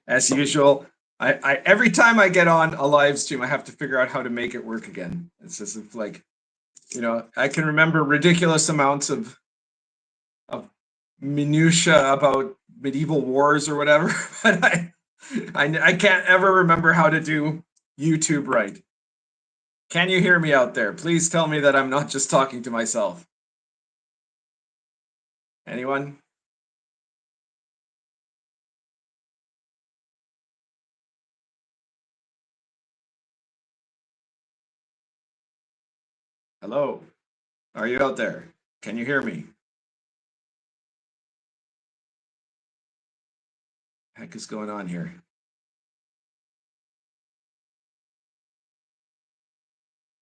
As usual, I every time I get on a live stream, I have to figure out how to make it work again. It's just like, you know, I can remember ridiculous amounts of minutia about medieval wars or whatever, but I can't ever remember how to do YouTube right. Can you hear me out there? Please tell me that I'm not just talking to myself. Anyone? Hello? Are you out there? Can you hear me? Heck is going on here?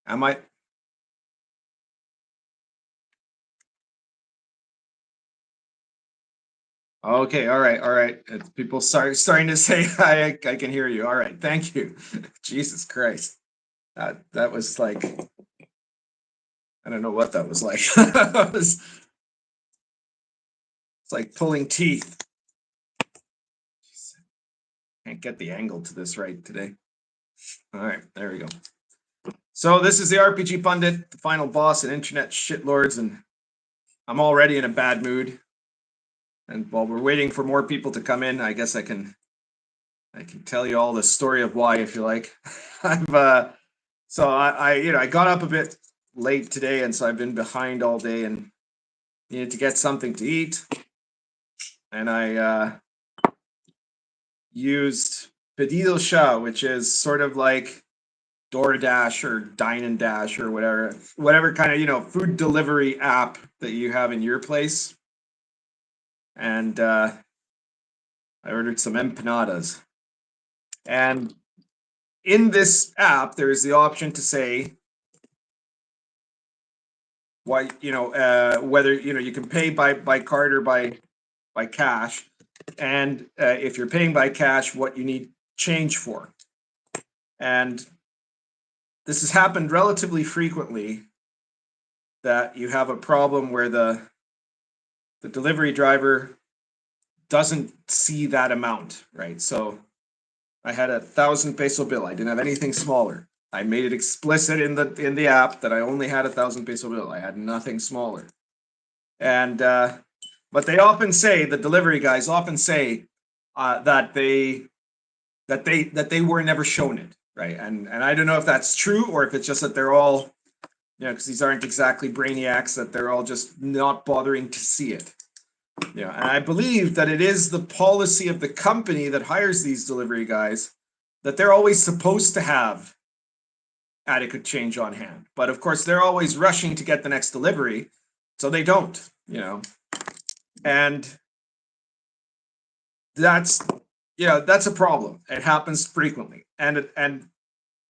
Am I? Okay, all right. It's people starting to say I can hear you. All right, thank you. Jesus Christ, that was like, I don't know what that was like. It's like pulling teeth. Can't get the angle to this right today. All right, there we go. So this is the RPG Pundit, the final boss and internet shitlords, and I'm already in a bad mood. And while we're waiting for more people to come in, I guess I can tell you all the story of why, if you like. So I got up a bit late today, and so I've been behind all day and needed to get something to eat. And I used Pedido Ya, which is sort of like DoorDash or Dine and Dash or whatever kind of, you know, food delivery app that you have in your place. And I ordered some empanadas. And in this app, there's the option to say why, you know, whether, you know, you can pay by card or by cash. And if you're paying by cash, what you need change for. And this has happened relatively frequently, that you have a problem where the delivery driver doesn't see that amount, right? So I had 1,000 peso bill. I didn't have anything smaller. I made it explicit in the app that I only had 1,000 peso bill. I had nothing smaller. And but they often say, the delivery guys often say that they were never shown it, right? And I don't know if that's true or if it's just that they're all, you know, because these aren't exactly brainiacs, that they're all just not bothering to see it. Yeah, and I believe that it is the policy of the company that hires these delivery guys that they're always supposed to have adequate change on hand. But of course, they're always rushing to get the next delivery, so they don't, you know. And that's, you know, that's a problem. It happens frequently. And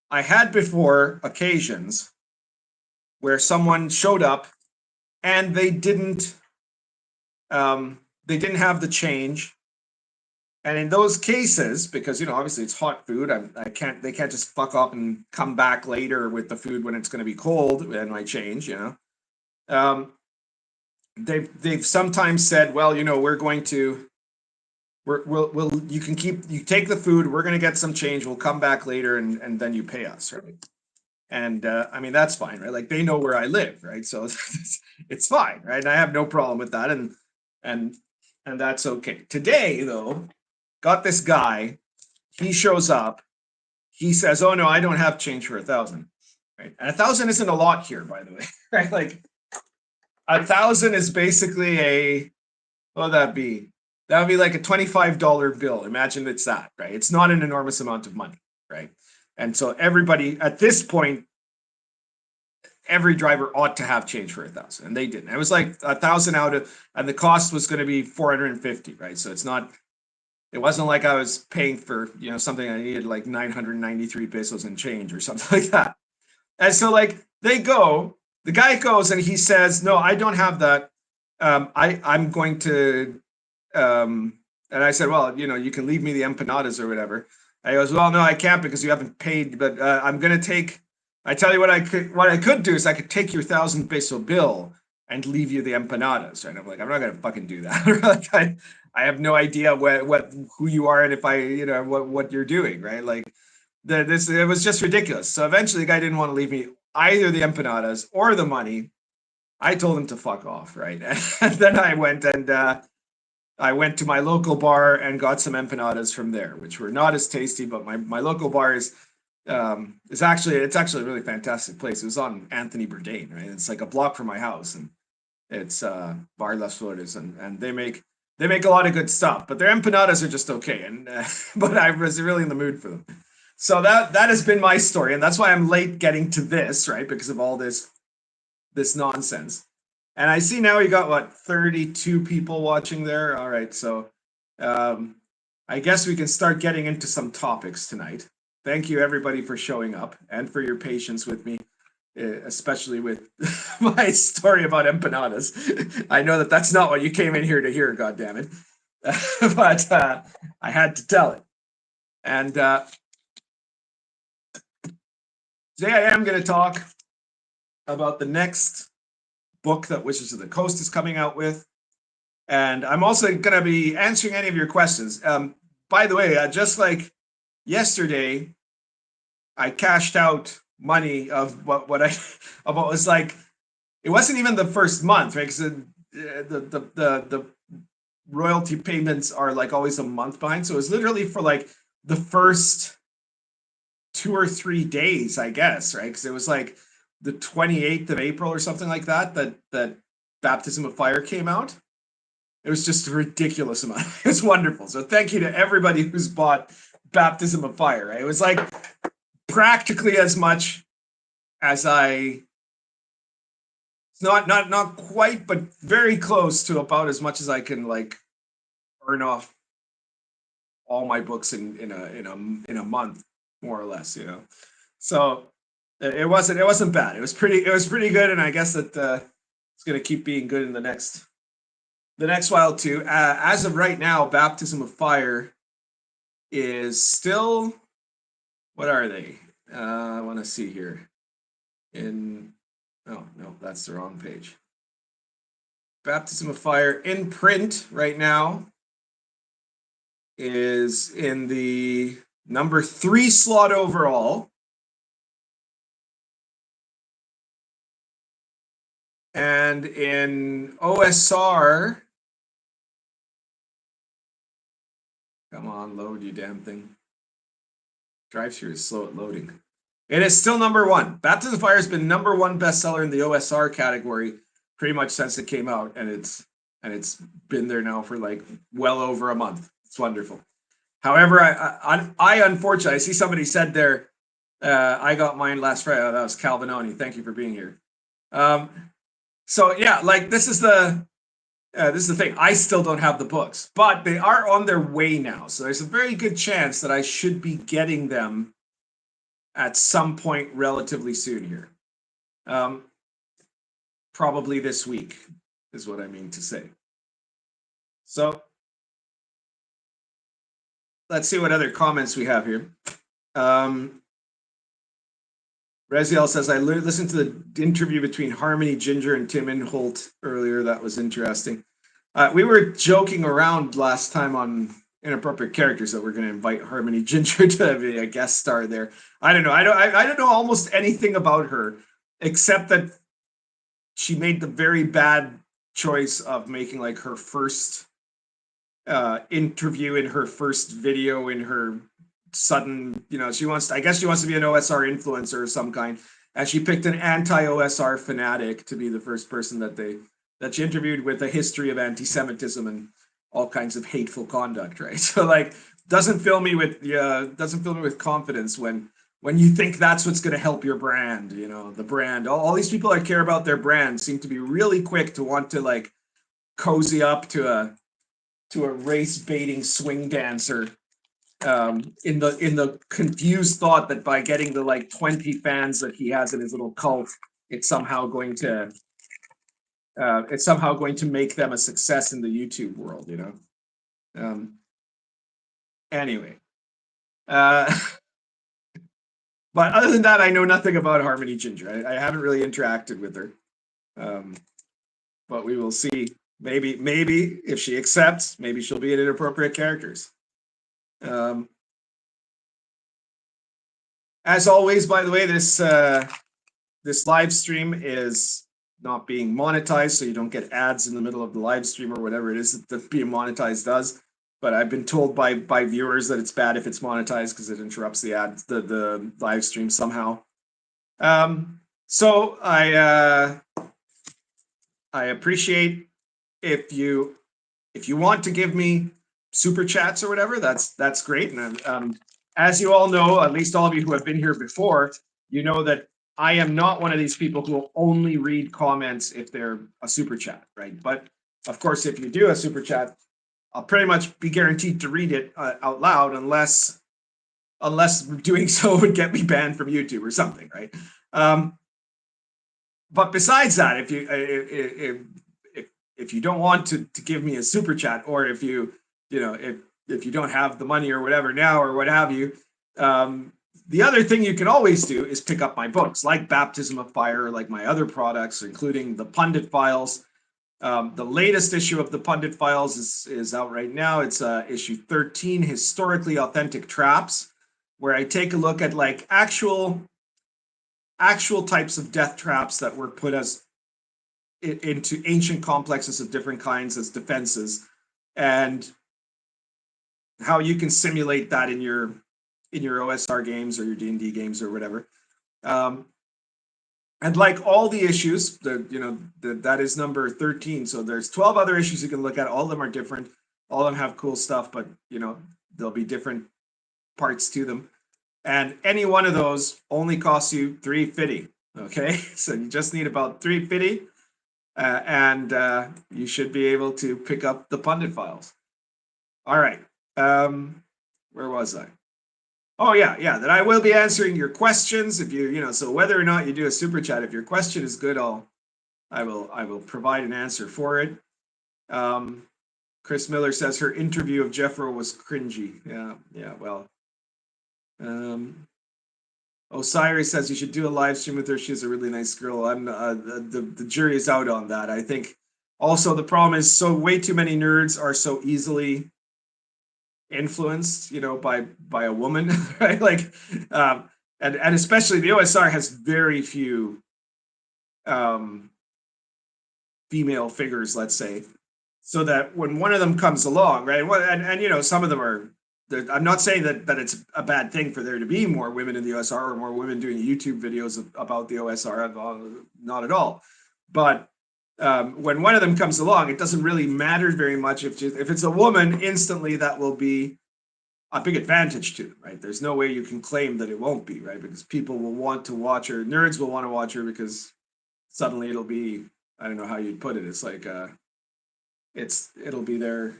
I had before occasions where someone showed up and they didn't have the change. And in those cases, because, you know, obviously it's hot food, they can't just fuck up and come back later with the food when it's going to be cold and my change, you know. They've sometimes said, well, you know, you take the food, we're going to get some change, we'll come back later and then you pay us, right? And I mean, that's fine, right? Like, they know where I live, right? So it's fine, right? And I have no problem with that. And that's okay. Today, though, got this guy, he shows up, he says, oh no, I don't have change for 1,000, right? And 1,000 isn't a lot here, by the way, right? Like, 1,000 is basically what would that be? That would be like a $25 bill. Imagine it's that, right? It's not an enormous amount of money, right? And so everybody at this point, every driver ought to have change for 1,000, and they didn't. It was like 1,000 out of, and the cost was going to be 450, right? So it wasn't like I was paying for, you know, something I needed like 993 pesos and change or something like that. And so, like, the guy goes and he says, no, I don't have that. I'm going to, and I said, well, you know, you can leave me the empanadas or whatever. And he goes, well, no, I can't because you haven't paid, but I'm going to take, I tell you what I could do is I could take your 1,000 peso bill and leave you the empanadas. Right? I'm like, I'm not going to fucking do that. Like, I have no idea who you are and if I, you know, what you're doing, right? Like it was just ridiculous. So eventually the guy didn't want to leave me either the empanadas or the money. I told him to fuck off, right? And then I went to my local bar and got some empanadas from there, which were not as tasty, but my local bar is actually a really fantastic place. It was on Anthony Bourdain, right? It's like a block from my house, and it's Bar Las Flores, and they make a lot of good stuff, but their empanadas are just okay. And but I was really in the mood for them. So that has been my story, and that's why I'm late getting to this, right? Because of all this nonsense. And I see now you got what, 32 people watching there. All right, so I guess we can start getting into some topics tonight. Thank you everybody for showing up and for your patience with me, especially with my story about empanadas. I know that that's not what you came in here to hear, goddammit. But I had to tell it. And today I am going to talk about the next book that Wizards of the Coast is coming out with. And I'm also going to be answering any of your questions. By the way, just like yesterday, I cashed out money of what was like, it wasn't even the first month, right? Because the royalty payments are like always a month behind. So it was literally for like the first 2 or 3 days, I guess, right? Because it was like the 28th of April or something like that Baptism of Fire came out. It was just a ridiculous amount. It's wonderful. So thank you to everybody who's bought Baptism of Fire. Right? It was like practically as much as not quite, but very close to about as much as I can like earn off all my books in a month, more or less, you know. So it wasn't bad. It was pretty good, and I guess that it's going to keep being good in the next while too. As of right now, Baptism of Fire is still, what are they? I want to see here. Oh no, that's the wrong page. Baptism of Fire in print right now is in the number 3 slot overall. And in OSR, come on, load, you damn thing. Drive-through is slow at loading. It is still number 1. Baptism of Fire has been number 1 bestseller in the OSR category pretty much since it came out, and it's been there now for like well over a month. It's wonderful. However, I unfortunately, I see somebody said there, I got mine last Friday. Oh, that was Calvinoni. Thank you for being here. So yeah, like this is the thing. I still don't have the books, but they are on their way now. So there's a very good chance that I should be getting them at some point relatively soon here. Probably this week is what I mean to say. So let's see what other comments we have here. Reziel says, I listened to the interview between Harmony Ginger and Tim Inholt earlier. That was interesting. We were joking around last time on Inappropriate Characters that we're going to invite Harmony Ginger to be a guest star there. I don't know. I don't know almost anything about her, except that she made the very bad choice of making like her first interview in her first video in her sudden, you know, I guess she wants to be an OSR influencer of some kind, and she picked an anti-OSR fanatic to be the first person that she interviewed with a history of anti-Semitism and all kinds of hateful conduct, right? So like doesn't fill me with confidence when you think that's what's going to help your brand, you know, the brand. All these people that care about their brand seem to be really quick to want to like cozy up to a race baiting swing dancer. In the confused thought that by getting the like 20 fans that he has in his little cult, it's somehow going to make them a success in the YouTube world, you know. Anyway, but other than that, I know nothing about Harmony Ginger. I haven't really interacted with her, but we will see maybe if she accepts, maybe she'll be in inappropriate characters. As always, by the way, this live stream is not being monetized, so you don't get ads in the middle of the live stream or whatever it is that being monetized does. But I've been told by viewers that it's bad if it's monetized because it interrupts the ads, the live stream somehow. So I appreciate if you want to give me super chats or whatever, that's great. And as you all know, at least all of you who have been here before, you know that I am not one of these people who will only read comments if they're a super chat, right? But of course, if you do a super chat, I'll pretty much be guaranteed to read it out loud, unless doing so would get me banned from YouTube or something, right? But besides that, if you don't want to give me a super chat, or if you don't have the money or whatever now or what have you, the other thing you can always do is pick up my books, like Baptism of Fire, like my other products, including the Pundit Files. The latest issue of the Pundit Files is out right now. It's issue 13, Historically Authentic Traps, where I take a look at like actual types of death traps that were put as into ancient complexes of different kinds as defenses, and how you can simulate that in your OSR games or your D&D games or whatever. And like all the issues, that is number 13. So there's 12 other issues you can look at. All of them are different. All of them have cool stuff, but there'll be different parts to them. And any one of those only costs you $3.50. Okay, so you just need about $3.50, and you should be able to pick up the Pundit Files. All right, where was I? Oh yeah, that I will be answering your questions if so whether or not you do a super chat, if your question is good, I will provide an answer for it. Chris Miller says her interview of Jeffro was cringy. Yeah, well. Osiris says you should do a live stream with her. She's a really nice girl. I'm the jury is out on that. I think also the problem is way too many nerds are so easily influenced, by a woman, right? Like, and especially the OSR has very few female figures, let's say, so that when one of them comes along, right, and some of them are. I'm not saying that it's a bad thing for there to be more women in the OSR or more women doing YouTube videos about the OSR, not at all. But when one of them comes along, it doesn't really matter very much if it's a woman. Instantly, that will be a big advantage to them, right? There's no way you can claim that it won't be, right? Because people will want to watch her, nerds will want to watch her, because suddenly it'll be, I don't know how you'd put it. It's like it'll be their,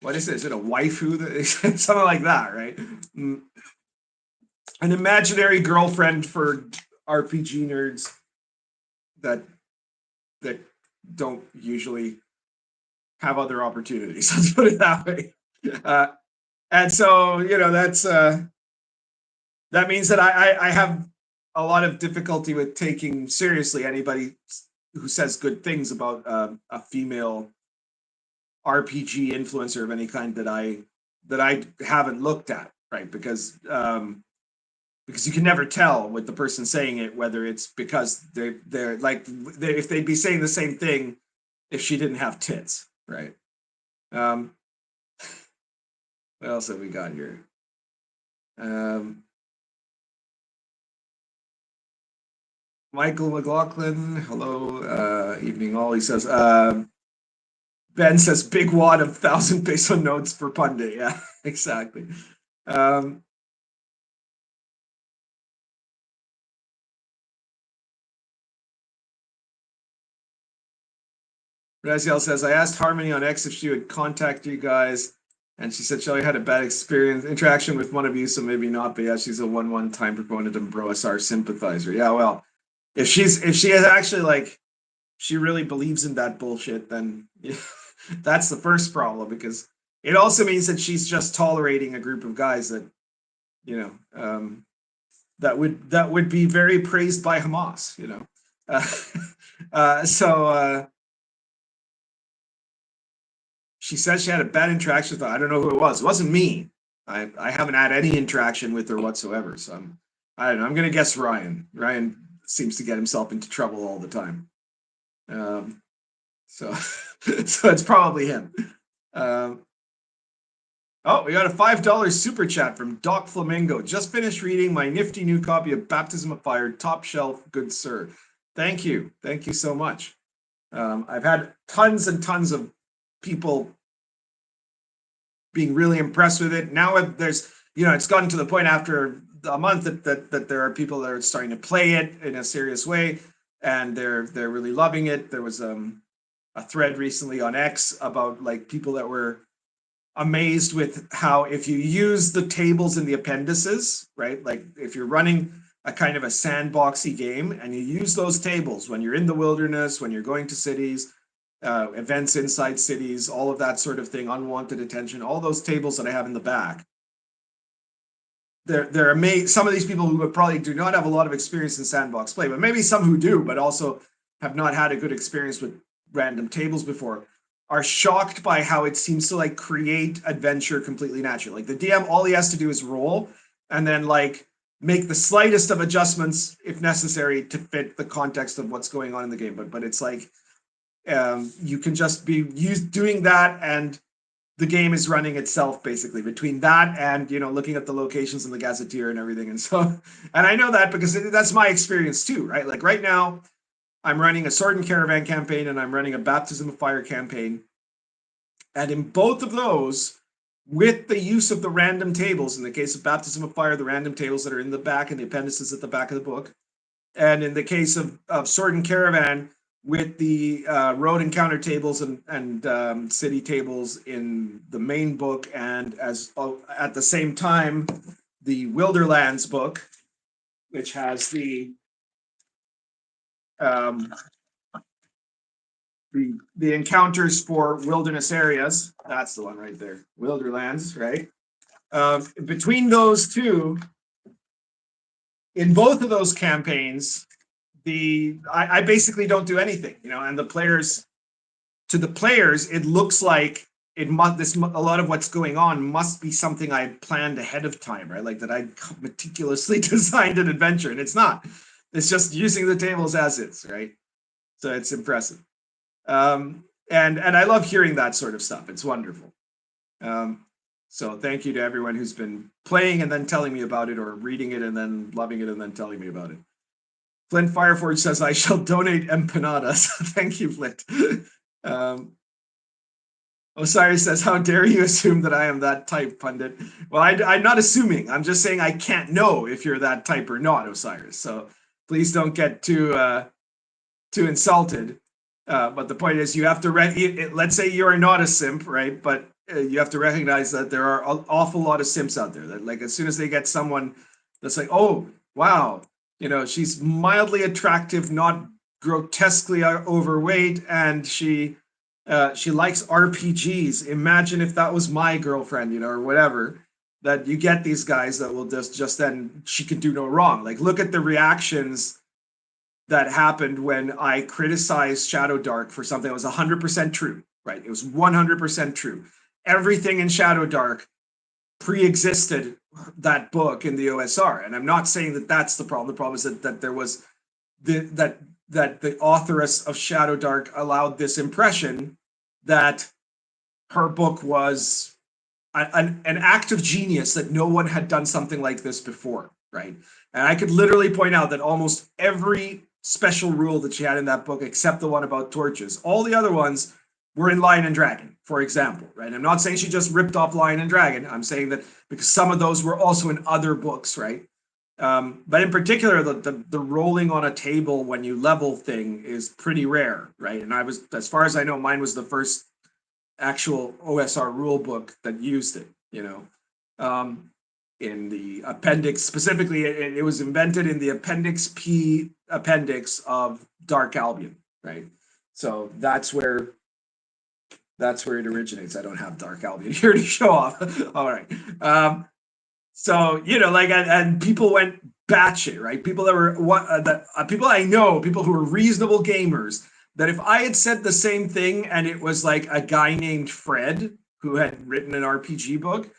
what is it? Is it a waifu? Something like that, right? An imaginary girlfriend for RPG nerds that don't usually have other opportunities. Let's put it that way. And so, that means that I have a lot of difficulty with taking seriously anybody who says good things about a female RPG influencer of any kind that I haven't looked at, right? Because you can never tell with the person saying it whether it's because they're like, if they'd be saying the same thing if she didn't have tits, right? What else have we got here? Michael McLaughlin, hello, evening all. He says, Ben says, big wad of 1,000 peso notes for Pundit. Yeah, exactly. Raziel says, I asked Harmony on X if she would contact you guys, and she said Shelly had a bad interaction with one of you, so maybe not. But yeah, she's a 1-1 time proponent and BroSR sympathizer. Yeah, well, if she is actually like, she really believes in that bullshit, then that's the first problem, because it also means that she's just tolerating a group of guys that, that would be very praised by Hamas, So she says she had a bad interaction with her. I don't know who it was. It wasn't me. I haven't had any interaction with her whatsoever. So I don't know. I'm going to guess Ryan. Ryan seems to get himself into trouble all the time. So it's probably him. Oh, we got a $5 super chat from Doc Flamingo. Just finished reading my nifty new copy of Baptism of Fire, top shelf, good sir. Thank you. Thank you so much. I've had tons and tons of people being really impressed with it. Now there's, it's gotten to the point after a month that there are people that are starting to play it in a serious way, and they're really loving it. There was a thread recently on X about like people that were amazed with how if you use the tables in the appendices, right? Like if you're running a kind of a sandboxy game and you use those tables when you're in the wilderness, when you're going to cities, events inside cities, all of that sort of thing, unwanted attention, all those tables that I have in the back. They're amazing. Some of these people who probably do not have a lot of experience in sandbox play, but maybe some who do, but also have not had a good experience with random tables before, are shocked by how it seems to like create adventure completely naturally. Like the DM, all he has to do is roll and then like make the slightest of adjustments if necessary to fit the context of what's going on in the game. But it's like you can just be doing that and the game is running itself basically between that and looking at the locations in the gazetteer and everything. And so, and I know that because that's my experience too, right? Like right now, I'm running a Sword and Caravan campaign and I'm running a Baptism of Fire campaign. And in both of those, with the use of the random tables, in the case of Baptism of Fire, the random tables that are in the back and the appendices at the back of the book. And in the case of Sword and Caravan, with the road encounter tables and city tables in the main book, and at the same time, the Wilderlands book, which has the encounters for wilderness areas. That's the one right there, Wilderlands, right? Between those two, in both of those campaigns, I basically don't do anything, and the players, it looks like a lot of what's going on must be something I planned ahead of time, right? Like that I meticulously designed an adventure, and it's not. It's just using the tables as is, right? So it's impressive. And I love hearing that sort of stuff. It's wonderful. So thank you to everyone who's been playing and then telling me about it, or reading it and then loving it and then telling me about it. Flint Fireforge says, I shall donate empanadas. Thank you, Flint. Osiris says, how dare you assume that I am that type, Pundit? Well, I'm not assuming. I'm just saying I can't know if you're that type or not, Osiris. So please don't get too insulted. But the point is, you have to let's say you are not a simp, right? But you have to recognize that there are an awful lot of simps out there. That like as soon as they get someone that's like, oh wow, she's mildly attractive, not grotesquely overweight, and she likes RPGs. Imagine if that was my girlfriend, or whatever. That you get these guys that will just then she can do no wrong. Like look at the reactions that happened when I criticized Shadow Dark for something that was 100% true, right? It was 100% true. Everything in Shadow Dark pre-existed that book in the OSR. And I'm not saying that that's the problem. The problem is that there was that the authoress of Shadow Dark allowed this impression that her book was an act of genius, that no one had done something like this before, right? And I could literally point out that almost every special rule that she had in that book, except the one about torches, all the other ones were in Lion and Dragon, for example, right? I'm not saying she just ripped off Lion and Dragon. I'm saying that because some of those were also in other books, right? But in particular, the rolling on a table when you level thing is pretty rare, right? And as far as I know, mine was the first actual OSR rule book that used it, in the appendix. Specifically, it was invented in the Appendix P appendix of Dark Albion, right? So that's where it originates. I don't have Dark Albion here to show off. All right. So and people went batshit, right? People that were people I know, people who were reasonable gamers, that if I had said the same thing and it was like a guy named Fred who had written an RPG book,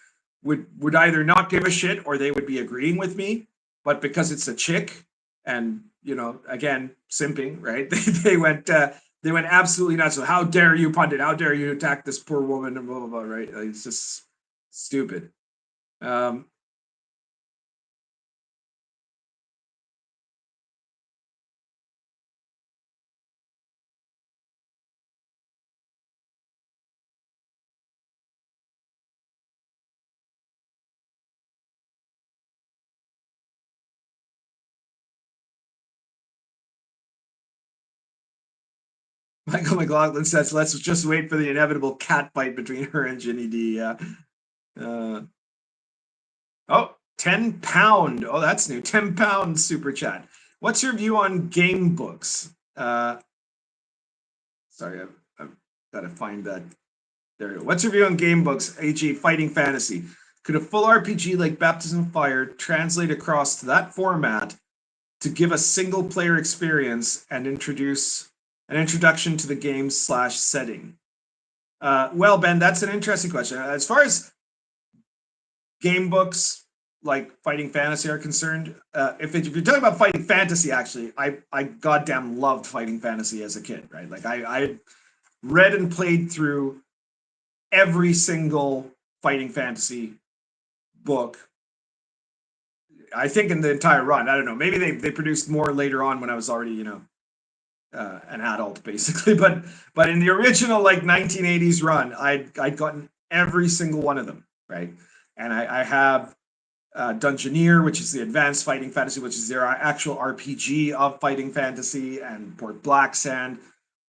would either not give a shit or they would be agreeing with me. But because it's a chick and, you know, again, simping, right? They went absolutely nuts. So how dare you, pundit? How dare you attack this poor woman and blah, blah, blah, right? Like, it's just stupid. Michael McLaughlin says, let's just wait for the inevitable cat fight between her and Ginny D. Oh, £10. Oh, that's new. £10 super chat. What's your view on game books? Sorry, I've got to find that. There you go. What's your view on game books, AG Fighting Fantasy? Could a full RPG like Baptism of Fire translate across to that format to give a single player experience and introduce an introduction to the game / setting? Well, Ben, that's an interesting question. As far as game books like Fighting Fantasy are concerned, if you're talking about Fighting Fantasy, actually, I goddamn loved Fighting Fantasy as a kid, right? Like I read and played through every single Fighting Fantasy book. I think in the entire run. I don't know. Maybe they produced more later on when I was already, you know, an adult, basically. But in the original like 1980s run, I'd gotten every single one of them, right? And I have Dungeoneer, which is the advanced Fighting Fantasy, which is their actual RPG of Fighting Fantasy, and Port Blacksand.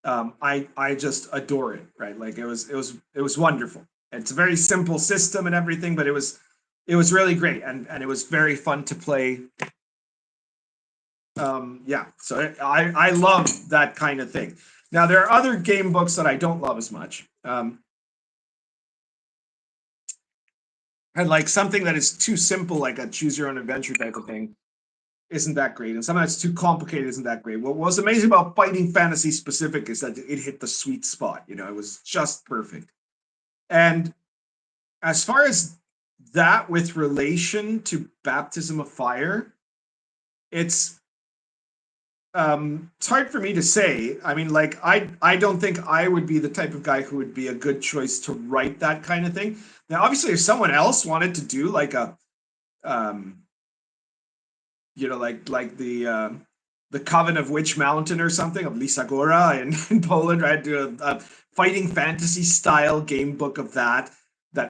I just adore it, right? Like it was wonderful. It's a very simple system and everything, but it was really great, and it was very fun to play. Yeah, so I love that kind of thing. Now there are other game books that I don't love as much. And like something that is too simple, like a choose your own adventure type of thing, isn't that great. And something that's too complicated isn't that great. What was amazing about Fighting Fantasy specific is that it hit the sweet spot. You know, it was just perfect. And as far as that with relation to Baptism of Fire, it's hard for me to say. I mean, like, I don't think I would be the type of guy who would be a good choice to write that kind of thing. Now, obviously, if someone else wanted to do like a, you know, like the Coven of Witch Mountain or something, of Lisagora in Poland, right? Do a Fighting Fantasy style game book of that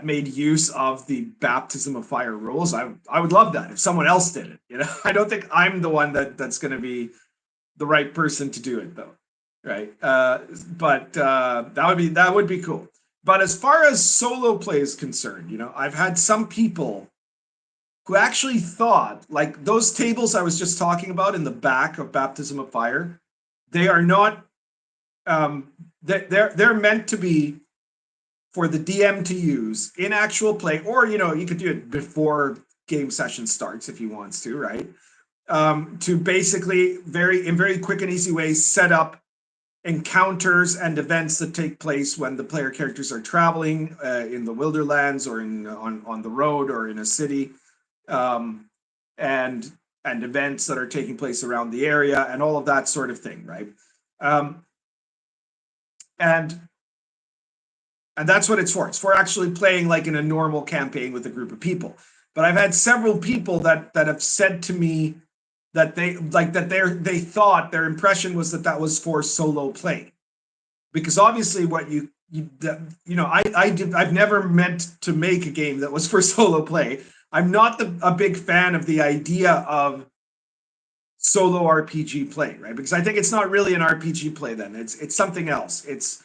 made use of the Baptism of Fire rules. I would love that if someone else did it. You know, I don't think I'm the one that's going to be the right person to do it, though, right? But that would be cool. But as far as solo play is concerned, you know, I've had some people who actually thought, like those tables I was just talking about in the back of Baptism of Fire, they are not. They're meant to be for the DM to use in actual play, or you know, you could do it before game session starts if he wants to, right? To basically in very quick and easy ways set up encounters and events that take place when the player characters are traveling in the Wilderlands or on the road or in a city, and events that are taking place around the area and all of that sort of thing, right? And that's what it's for. It's for actually playing like in a normal campaign with a group of people. But I've had several people that have said to me that they thought their impression was that was for solo play, because obviously what you know, I've never meant to make a game that was for solo play. I'm not a big fan of the idea of solo RPG play, right? Because I think it's not really an RPG play. Then it's something else. It's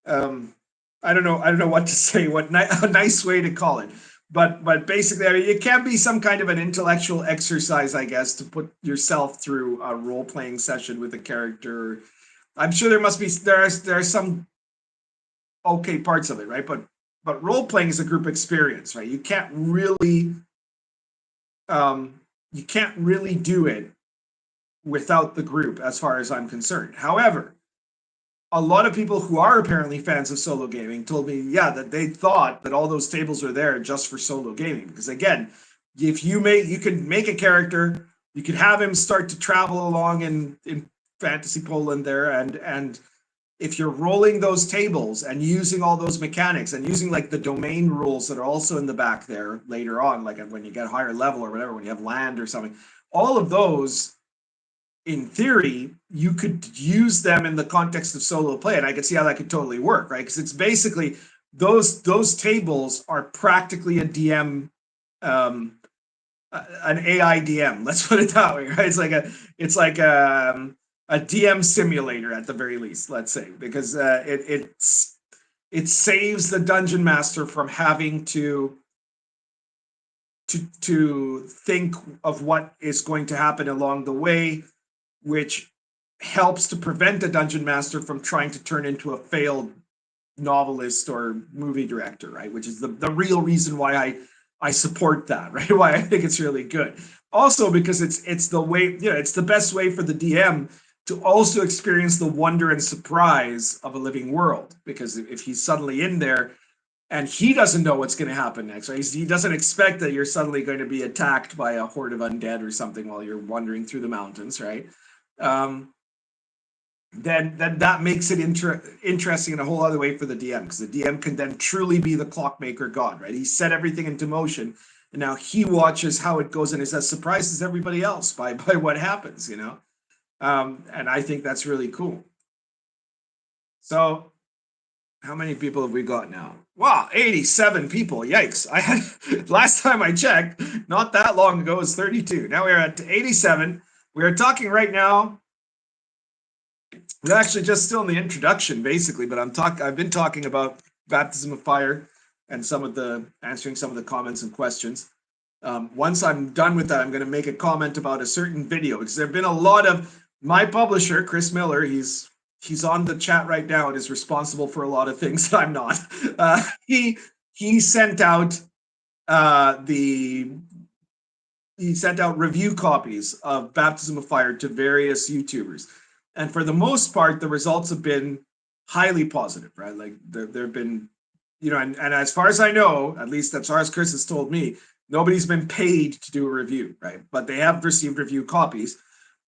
I don't know what to say. A nice way to call it. But basically, I mean, it can be some kind of an intellectual exercise, I guess, to put yourself through a role-playing session with a character. I'm sure there are some okay parts of it, right? But role-playing is a group experience, right? You can't really do it without the group, as far as I'm concerned. However, a lot of people who are apparently fans of solo gaming told me, yeah, that they thought that all those tables were there just for solo gaming. Because again, if you can make a character, you could have him start to travel along in fantasy Poland there, and if you're rolling those tables and using all those mechanics and using like the domain rules that are also in the back there later on, like when you get higher level or whatever, when you have land or something, all of those, in theory, you could use them in the context of solo play, and I could see how that could totally work, right? Because it's basically those tables are practically a DM, an AI DM. Let's put it that way, right? It's like a DM simulator at the very least, let's say, because it saves the dungeon master from having to think of what is going to happen along the way, which helps to prevent a dungeon master from trying to turn into a failed novelist or movie director, right? Which is the real reason why I support that, right? Why I think it's really good. Also because it's the way, it's the best way for the DM to also experience the wonder and surprise of a living world. Because if he's suddenly in there and he doesn't know what's going to happen next, right? He doesn't expect that you're suddenly going to be attacked by a horde of undead or something while you're wandering through the mountains, right? Then that makes it interesting in a whole other way for the DM, because the DM can then truly be the clockmaker god, right? He set everything into motion, and now he watches how it goes and is as surprised as everybody else by what happens, and I think that's really cool. So how many people have we got now? Wow, 87 people. Yikes. I had last time I checked, not that long ago, it was 32. Now we're at 87. We are talking right now. We're actually just still in the introduction, basically, but I've been talking about Baptism of Fire and answering some of the comments and questions. Once I'm done with that, I'm going to make a comment about a certain video, because there have been a lot of my publisher, Chris Miller. He's on the chat right now and is responsible for a lot of things that I'm not. He sent out he sent out review copies of Baptism of Fire to various YouTubers. And for the most part, the results have been highly positive, right? Like there have been, and as far as I know, at least as far as Chris has told me, nobody's been paid to do a review, right? But they have received review copies.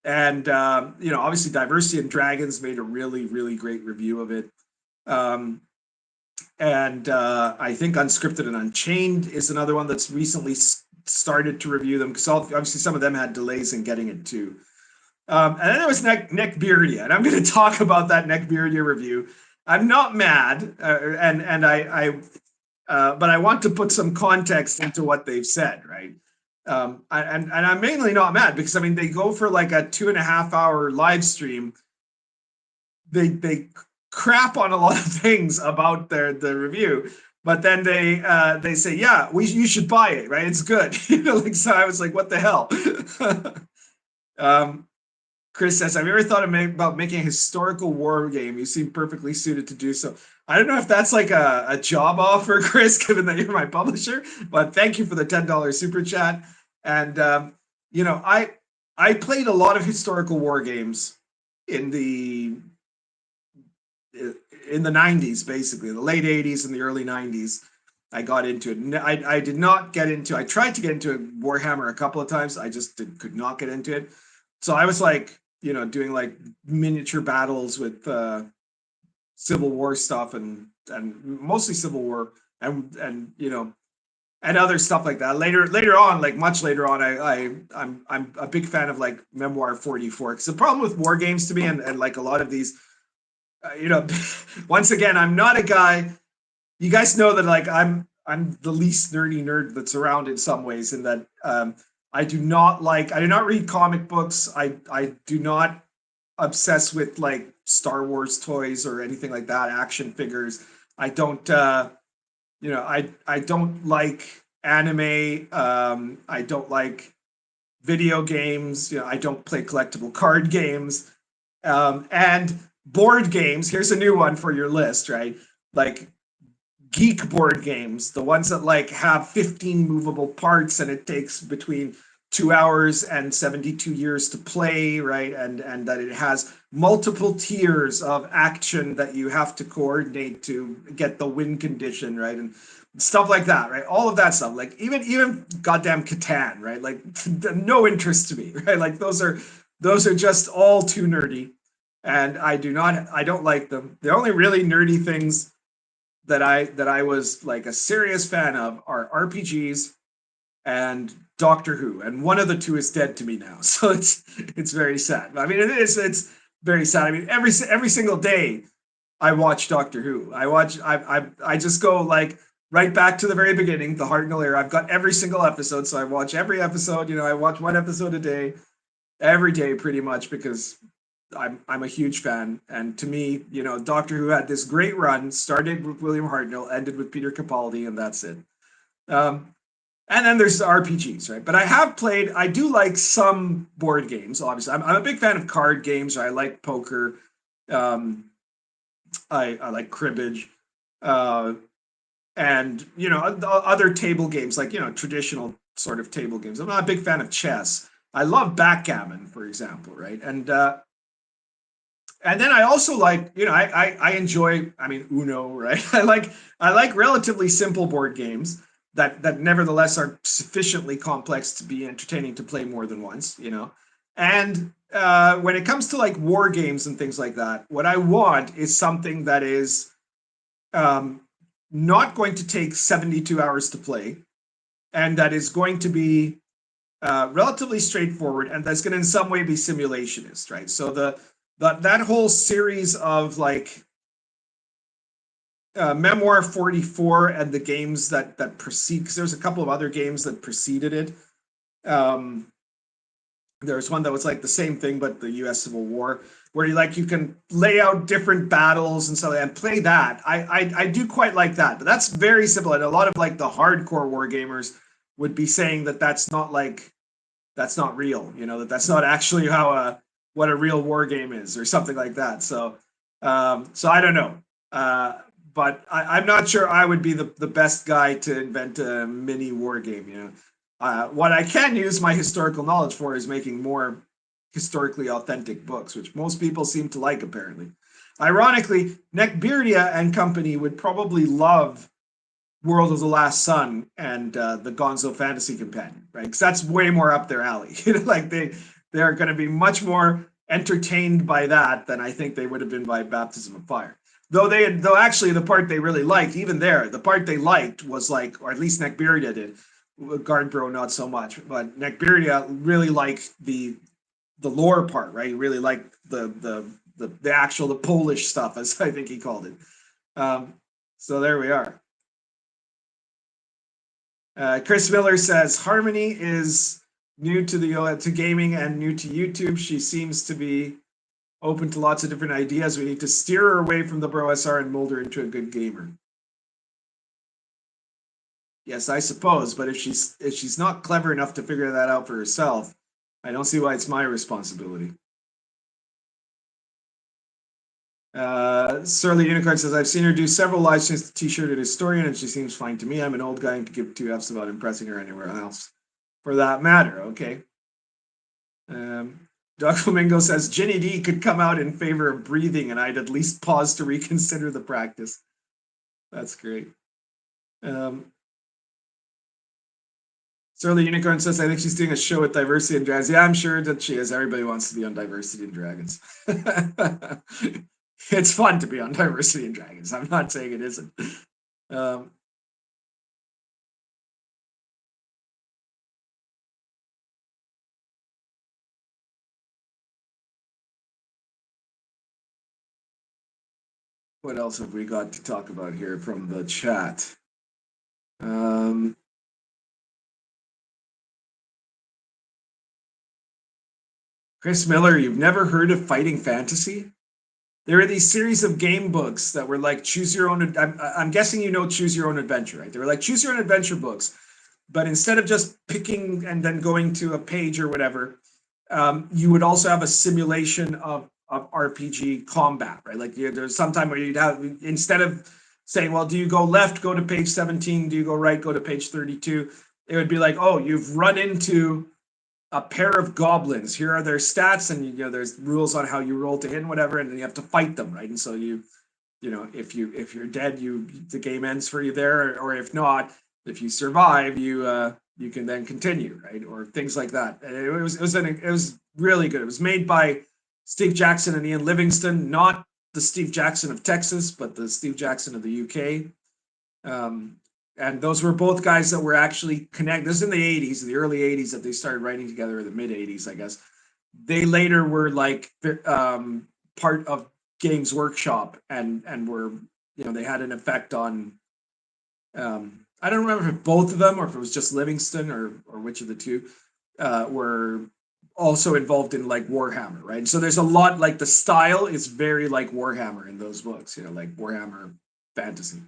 And, obviously Diversity and Dragons made a really, really great review of it. I think Unscripted and Unchained is another one that's recently started to review them, because obviously some of them had delays in getting it too. And then there was Neckbeardia, and I'm going to talk about that Neckbeardia review. I'm not mad, but I want to put some context into what they've said, right? And I'm mainly not mad because they go for like a 2.5 hour live stream. They crap on a lot of things about the review, but then they say, yeah, you should buy it, right? It's good. So I was like, what the hell? Chris says, have you ever thought about making a historical war game? You seem perfectly suited to do so. I don't know if that's like a job offer, Chris, given that you're my publisher, but thank you for the $10 super chat. And, I played a lot of historical war games in the 90s, basically, the late 80s and the early 90s. I got into it. I did not get into, I tried to get into Warhammer a couple of times. I just could not get into it. So I was like, doing like miniature battles with Civil War stuff and mostly Civil War and other stuff like that. Later on, like much later on, I'm a big fan of like Memoir 44. Because the problem with war games to me and like a lot of these, once again, I'm not a guy. You guys know that like I'm the least nerdy nerd that's around in some ways, in that I do not read comic books. I do not obsess with like Star Wars toys or anything like that, action figures. I don't I don't like anime. I don't like video games. I don't play collectible card games. And board games, here's a new one for your list, right? Like geek board games, the ones that like have 15 movable parts and it takes between 2 hours and 72 years to play, right? And that it has multiple tiers of action that you have to coordinate to get the win condition, right? And stuff like that, right? All of that stuff, like even goddamn Catan, right? Like no interest to me, right? Like those are just all too nerdy, and I don't like them. The only really nerdy things that I was like a serious fan of are RPGs and Doctor Who, and one of the two is dead to me now, so it's very sad. I mean, it's very sad. I mean, every single day I watch Doctor Who. I just go like right back to the very beginning, the Hartnell era. I've got every single episode, so I watch every episode. You know, I watch one episode a day, every day pretty much, because I'm a huge fan. And to me, you know, Doctor Who had this great run, started with William Hartnell, ended with Peter Capaldi, and that's it. And then there's the RPGs, right? But I do like some board games, obviously. I'm a big fan of card games. I like poker. I like cribbage. And, you know, other table games, like, you know, traditional sort of table games. I'm not a big fan of chess. I love backgammon, for example, right? And then I also like, you know, I enjoy, I mean, Uno, right? I like relatively simple board games that nevertheless are sufficiently complex to be entertaining to play more than once, you know. And when it comes to like war games and things like that, what I want is something that is not going to take 72 hours to play, and that is going to be relatively straightforward, and that's going to in some way be simulationist, right? So that whole series of like Memoir 44 and the games that precede, because there's a couple of other games that preceded it. There's one that was like the same thing, but the U.S. Civil War, where you can lay out different battles and so and play that. I do quite like that, but that's very simple. And a lot of like the hardcore war gamers would be saying that that's not real, you know, that's not actually how what a real war game is or something like that. So I don't know. But I'm not sure I would be the best guy to invent a mini war game, you know. What I can use my historical knowledge for is making more historically authentic books, which most people seem to like, apparently. Ironically, Neckbeardia and company would probably love World of the Last Sun and the Gonzo Fantasy Companion, right? Because that's way more up their alley. You know, like they are going to be much more entertained by that than I think they would have been by Baptism of Fire. Though actually the part they really liked, even there, the part they liked was like, or at least Neckbeardia did, Guardbro not so much, but Neckbeardia really liked the lore part, right? He really liked the actual the Polish stuff, as I think he called it. So there we are. Chris Miller says Harmony is new to gaming and new to YouTube. She seems to be open to lots of different ideas. We need to steer her away from the Bro SR and mold her into a good gamer. Yes, I suppose, but if she's not clever enough to figure that out for herself, I don't see why it's my responsibility. Surly Unicorn says, I've seen her do several live streams to T-shirted historian, and she seems fine to me. I'm an old guy and could give 2 Fs about impressing her anywhere else, for that matter. Okay. Doc Flamingo says, Ginny D could come out in favor of breathing, and I'd at least pause to reconsider the practice. That's great. Surly Unicorn says, I think she's doing a show with Diversity and Dragons. Yeah, I'm sure that she is. Everybody wants to be on Diversity and Dragons. It's fun to be on Diversity and Dragons. I'm not saying it isn't. What else have we got to talk about here from the chat? Chris Miller, you've never heard of Fighting Fantasy? There are these series of game books that were like choose your own. I'm guessing you know choose your own adventure, right? They were like choose your own adventure books, but instead of just picking and then going to a page or whatever, you would also have a simulation of RPG combat, right? Like there's some time where you'd have, instead of saying, well, do you go left, go to page 17? Do you go right, go to page 32? It would be like, oh, you've run into a pair of goblins. Here are their stats, and you know there's rules on how you roll to hit and whatever, and then you have to fight them, right? And so you know if you're dead, the game ends for you there, or if not, if you survive, you can then continue, right? Or things like that. It was really good. It was made by Steve Jackson and Ian Livingston, not the Steve Jackson of Texas, but the Steve Jackson of the UK. And those were both guys that were actually connected. This is in the early 80s that they started writing together, or the mid 80s, I guess. They later were like part of Games Workshop and were, you know, they had an effect on, I don't remember if both of them or if it was just Livingston or which of the two were also involved in like Warhammer, right? And so there's a lot, like the style is very like Warhammer in those books, you know, like Warhammer fantasy.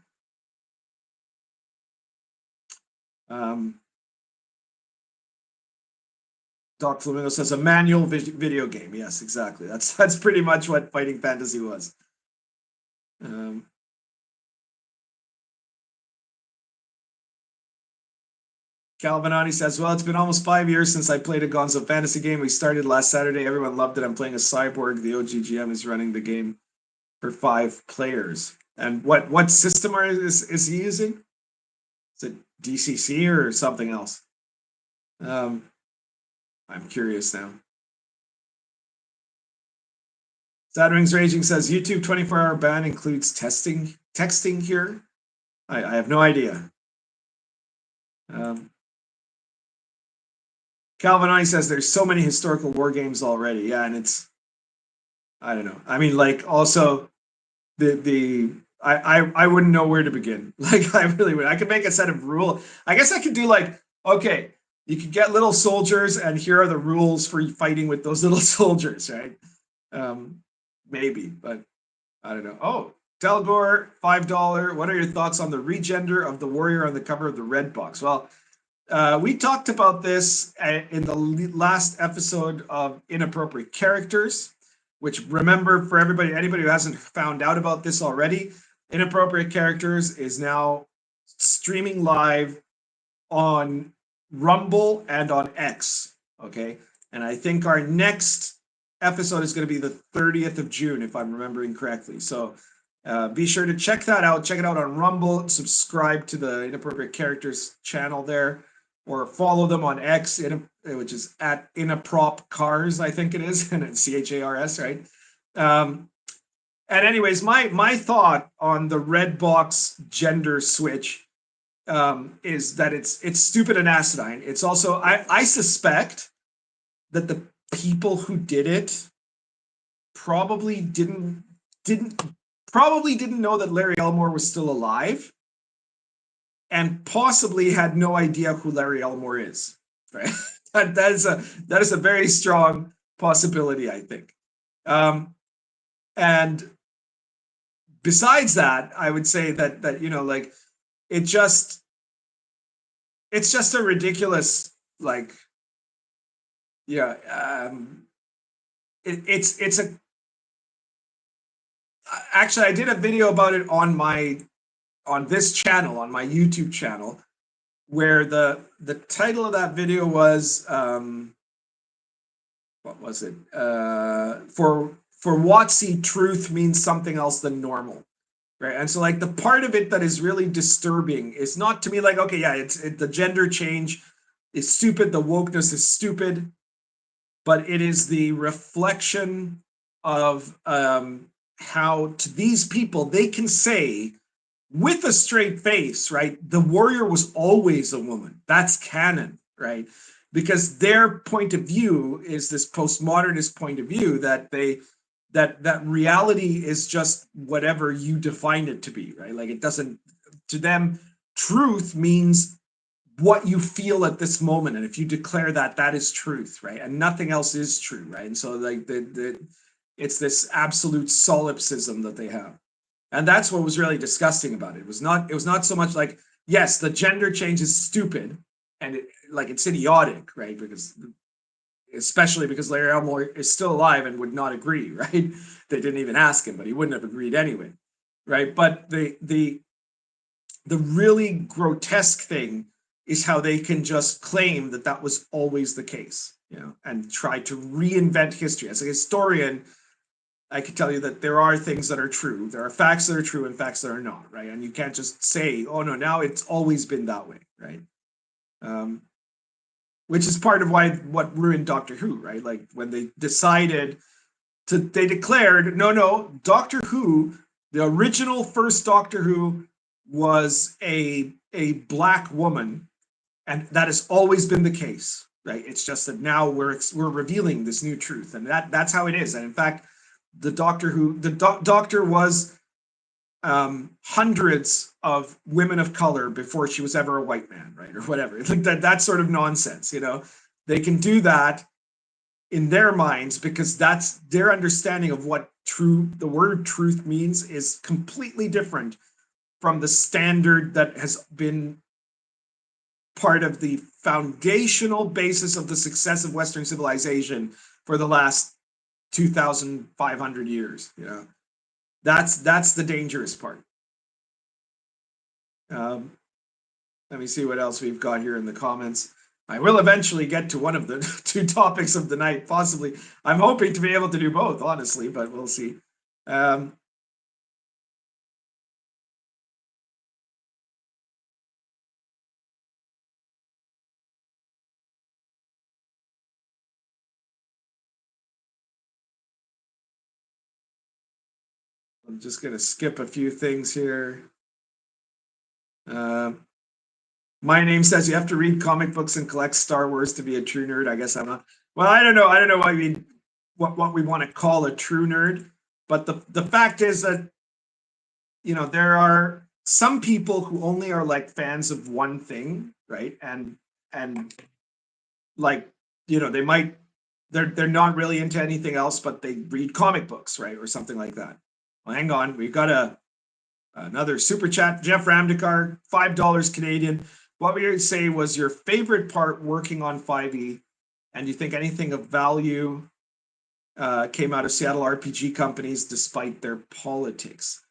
Doc Flamingo says a manual video game. Yes, exactly. That's pretty much what fighting fantasy was. Calvinati says, well, it's been almost 5 years since I played a Gonzo fantasy game. We started last Saturday. Everyone loved it. I'm playing a cyborg. The OGGM is running the game for 5 players. And what system is he using? Is it DCC or something else? I'm curious now. Sad Rings Raging says YouTube 24-hour ban includes texting here. I have no idea. Calvin I says there's so many historical war games already. Yeah, and it's, I don't know. I mean, like also I wouldn't know where to begin. Like I really would. I could make a set of rules. I guess I could do like, okay, you could get little soldiers, and here are the rules for fighting with those little soldiers, right? Maybe, but I don't know. Oh, Delgore, $5. What are your thoughts on the regender of the warrior on the cover of the red box? Well, we talked about this in the last episode of Inappropriate Characters, which, remember, for anybody who hasn't found out about this already, Inappropriate Characters is now streaming live on Rumble and on X, okay? And I think our next episode is going to be the 30th of June, if I'm remembering correctly. So be sure to check that out. Check it out on Rumble. Subscribe to the Inappropriate Characters channel there, or follow them on X, which is at Inaprop I think it is, and it's CHARS, right? And anyways, my thought on the red box gender switch is that it's stupid and asinine. It's also, I suspect that the people who did it probably didn't know that Larry Elmore was still alive, and possibly had no idea who Larry Elmore is. Right? that is a very strong possibility, I think. And besides that, I would say that you know, like, it's just a ridiculous, like, yeah. It's a, actually, I did a video about it on this channel, on my YouTube channel, where the title of that video was what was it? For WotC, truth means something else than normal, right? And so, like, the part of it that is really disturbing is not, to me, like, okay, yeah, the gender change is stupid, the wokeness is stupid, but it is the reflection of how, to these people, they can say with a straight face, right, the warrior was always a woman. That's canon, right? Because their point of view is this postmodernist point of view that that reality is just whatever you define it to be, right? Like, it doesn't, to them, truth means what you feel at this moment, and if you declare that is truth, right? And nothing else is true, right? And so, like, it's this absolute solipsism that they have. And that's what was really disgusting about it. It was not so much like, yes, the gender change is stupid and it's idiotic, right? Because, especially because Larry Elmore is still alive and would not agree, right? They didn't even ask him, but he wouldn't have agreed anyway, right? But the really grotesque thing is how they can just claim that was always the case, you know, and try to reinvent history. As a historian, I can tell you that there are things that are true. There are facts that are true and facts that are not, right? And you can't just say, oh no, now it's always been that way, right? Which is part of what ruined Doctor Who, right? Like when they decided they declared, no, Doctor Who, the original first Doctor Who was a black woman, and that has always been the case, right? It's just that now we're revealing this new truth, and that's how it is. And in fact, the Doctor was hundreds of women of color before she was ever a white man, right? Or whatever. It's like that sort of nonsense, you know? They can do that in their minds because that's their understanding of what the word truth means is completely different from the standard that has been part of the foundational basis of the success of Western civilization for the last 2,500 years, you know? That's the dangerous part. Let me see what else we've got here in the comments. I will eventually get to one of the two topics of the night, possibly. I'm hoping to be able to do both, honestly, but we'll see. I'm just going to skip a few things here. My name says you have to read comic books and collect Star Wars to be a true nerd. I guess I'm not. Well, I don't know. I don't know what I mean. What we want to call a true nerd, but the fact is that, you know, there are some people who only are like fans of one thing, right? And like, you know, they're not really into anything else, but they read comic books, right, or something like that. Well, hang on, we've got another super chat. Jeff Ramdekar, $5 Canadian. What would you say was your favorite part working on 5e? And do you think anything of value came out of Seattle RPG companies despite their politics?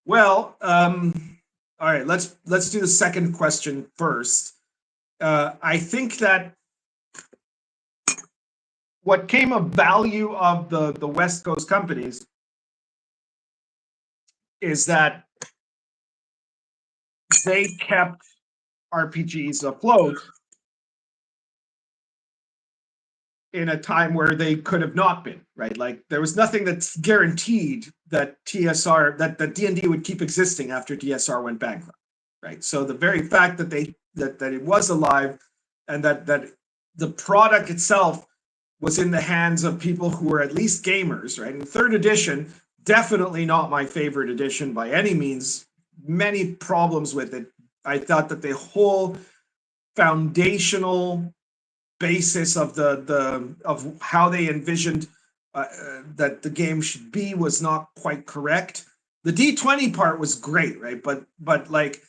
Well, all right, let's do the second question first. I think that what came of value of the West Coast companies is that they kept RPGs afloat in a time where they could have not been, right? Like there was nothing that's guaranteed that that D&D would keep existing after TSR went bankrupt, right? So the very fact that that it was alive and that the product itself was in the hands of people who were at least gamers, right? And third edition, definitely not my favorite edition by any means. Many problems with it. I thought that the whole foundational basis of of how they envisioned that the game should be was not quite correct. The D20 part was great, right? But like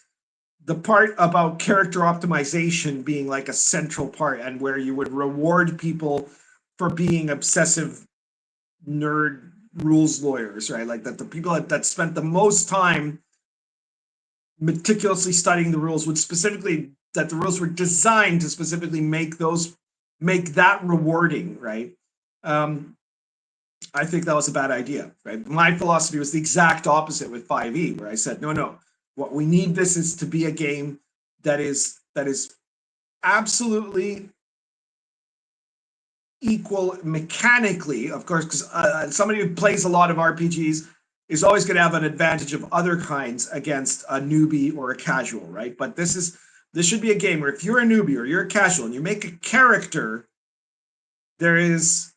the part about character optimization being like a central part, and where you would reward people for being obsessive nerd rules lawyers, right? Like that the people that spent the most time meticulously studying the rules would specifically, that the rules were designed to specifically make that rewarding, right? I think that was a bad idea, right? My philosophy was the exact opposite with 5e, where I said, no, what we need this is to be a game that is absolutely equal mechanically, of course, because somebody who plays a lot of RPGs is always going to have an advantage of other kinds against a newbie or a casual, right? But this should be a game where if you're a newbie or you're a casual and you make a character, the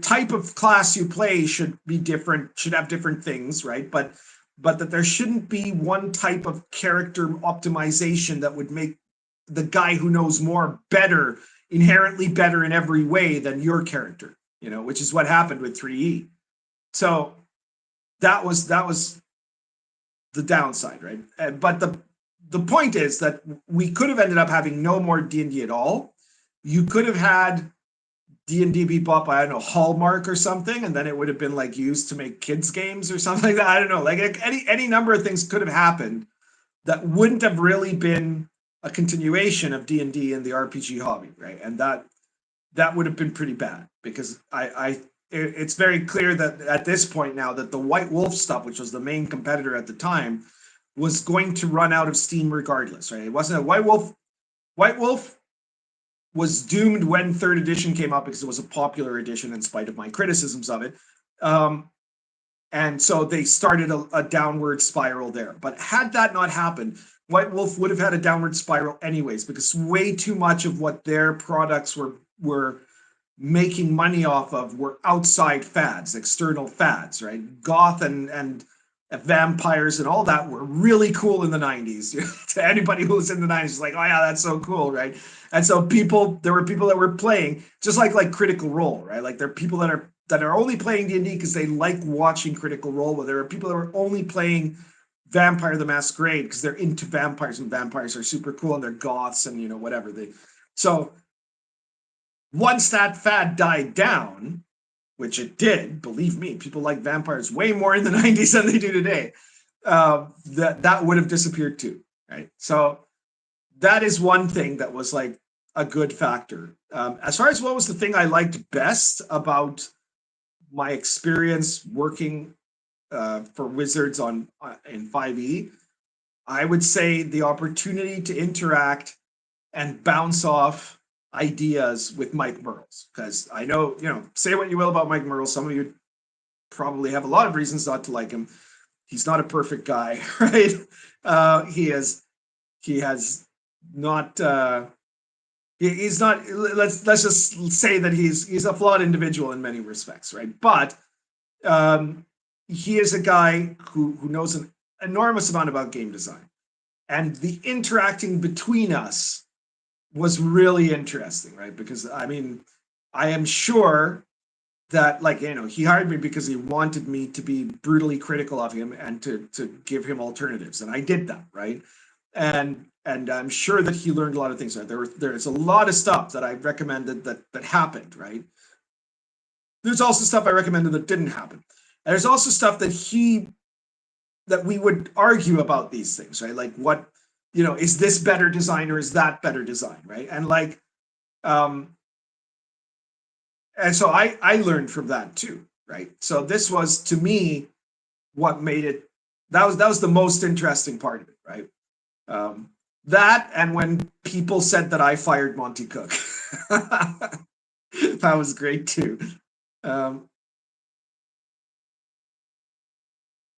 type of class you play should be different, should have different things, right? But that there shouldn't be one type of character optimization that would make the guy who knows more better, inherently better in every way than your character, you know, which is what happened with 3E. So that was the downside, right? But the point is that we could have ended up having no more D&D at all. You could have had D&D be bought by, I don't know, Hallmark or something, and then it would have been like used to make kids games or something like that. I don't know, like any number of things could have happened that wouldn't have really been a continuation of D&D in the RPG hobby, right? And that would have been pretty bad, because it's very clear that at this point now that the White Wolf stuff, which was the main competitor at the time, was going to run out of steam regardless, right? It wasn't a White Wolf. White Wolf was doomed when 3rd edition came out because it was a popular edition in spite of my criticisms of it. And so they started a downward spiral there. But had that not happened, White Wolf would have had a downward spiral anyways, because way too much of what their products were making money off of were outside fads, external fads, right? Goth and vampires and all that were really cool in the 90s. To anybody who was in the 90s, was like, oh yeah, that's so cool, right? And so there were people that were playing, just like Critical Role, right? Like there are people that are only playing D&D because they like watching Critical Role, but there are people that are only playing Vampire the Masquerade because they're into vampires, and vampires are super cool and they're goths and whatever. So once that fad died down, which it did, believe me, people like vampires way more in the 90s than they do today, that would have disappeared too, right? So that is one thing that was like a good factor. As far as what was the thing I liked best about my experience working for Wizards in 5e, I would say the opportunity to interact and bounce off ideas with Mike Mearls, because I know, say what you will about Mike Mearls, some of you probably have a lot of reasons not to like him. He's not a perfect guy, right? He has not. He's not. Let's just say that he's a flawed individual in many respects, right? But he is a guy who knows an enormous amount about game design, and the interacting between us was really interesting, right? Because I mean, I am sure that he hired me because he wanted me to be brutally critical of him and to give him alternatives, and I did that, right? And I'm sure that he learned a lot of things. Right? There's a lot of stuff that I recommended that happened, right? There's also stuff I recommended that didn't happen. And there's also stuff that we would argue about these things, right? Like what, is this better design or is that better design, right? And and so I learned from that too, right? So this was, to me, what made it, that was the most interesting part of it, right? That, and when people said that I fired Monty Cook. That was great too. All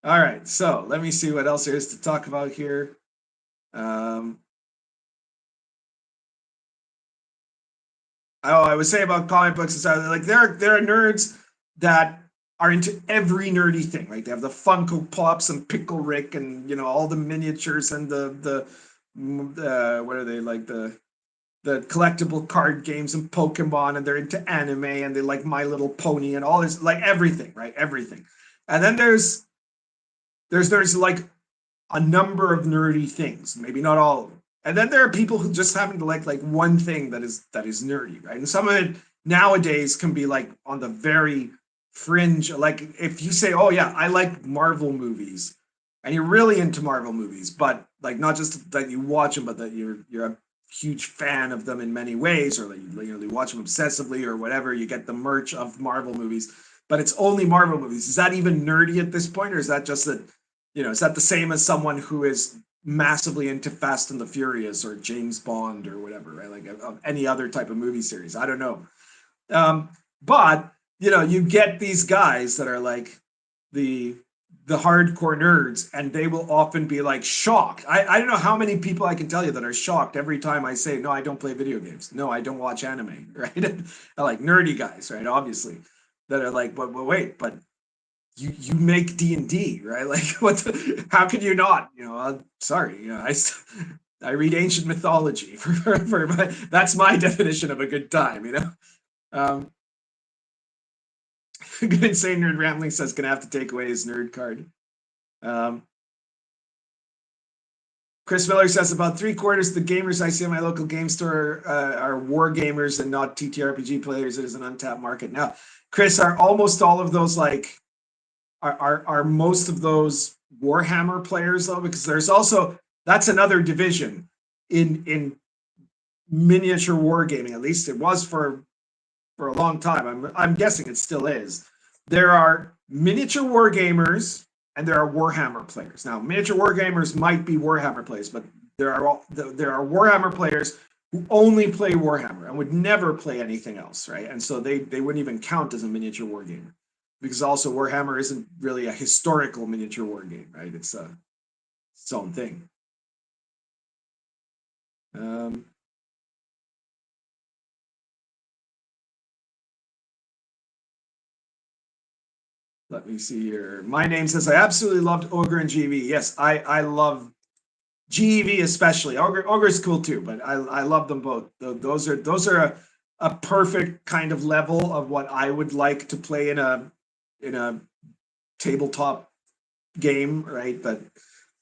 right, so let me see what else there is to talk about here. I was saying about comic books and stuff, like there are nerds that are into every nerdy thing, right? They have the Funko Pops and Pickle Rick and all the miniatures and the what are they, like the collectible card games and Pokemon, and they're into anime and they like My Little Pony and all this, like everything, right? Everything. And then there's like a number of nerdy things, maybe not all of them. And then there are people who just happen to like one thing that is nerdy, right? And some of it nowadays can be like on the very fringe. Like if you say, oh yeah, I like Marvel movies, and you're really into Marvel movies, but like not just that you watch them, but that you're a huge fan of them in many ways, or that you watch them obsessively or whatever. You get the merch of Marvel movies, but it's only Marvel movies. Is that even nerdy at this point, or is that just that? Is that the same as someone who is massively into Fast and the Furious or James Bond or whatever, right? Like of any other type of movie series. I don't know. But you get these guys that are like the hardcore nerds, and they will often be like shocked. I don't know how many people I can tell you that are shocked every time I say, no, I don't play video games. No, I don't watch anime, right? Like nerdy guys, right? Obviously, that are like, but wait, but you make D&D, right? Like how could you not? Sorry, I read ancient mythology for that's my definition of a good time, Good Insane Nerd Rambling says gonna have to take away his nerd card. Chris Miller says about 3/4 of the gamers I see in my local game store are war gamers and not TTRPG players. It is an untapped market. Now, Chris, are almost all of those like are most of those Warhammer players though? Because there's also, that's another division. in miniature wargaming. At least it was for a long time. I'm guessing it still is. There are miniature wargamers and there are Warhammer players. Now, miniature wargamers might be Warhammer players, but there are Warhammer players who only play Warhammer and would never play anything else, right? And so they wouldn't even count as a miniature wargamer, because also Warhammer isn't really a historical miniature wargame, right? It's its own thing. Let me see here. My name says, I absolutely loved Ogre and GV. Yes, I love GEV especially. Ogre is cool too, but I love them both. Those are a perfect kind of level of what I would like to play in a tabletop game, right? But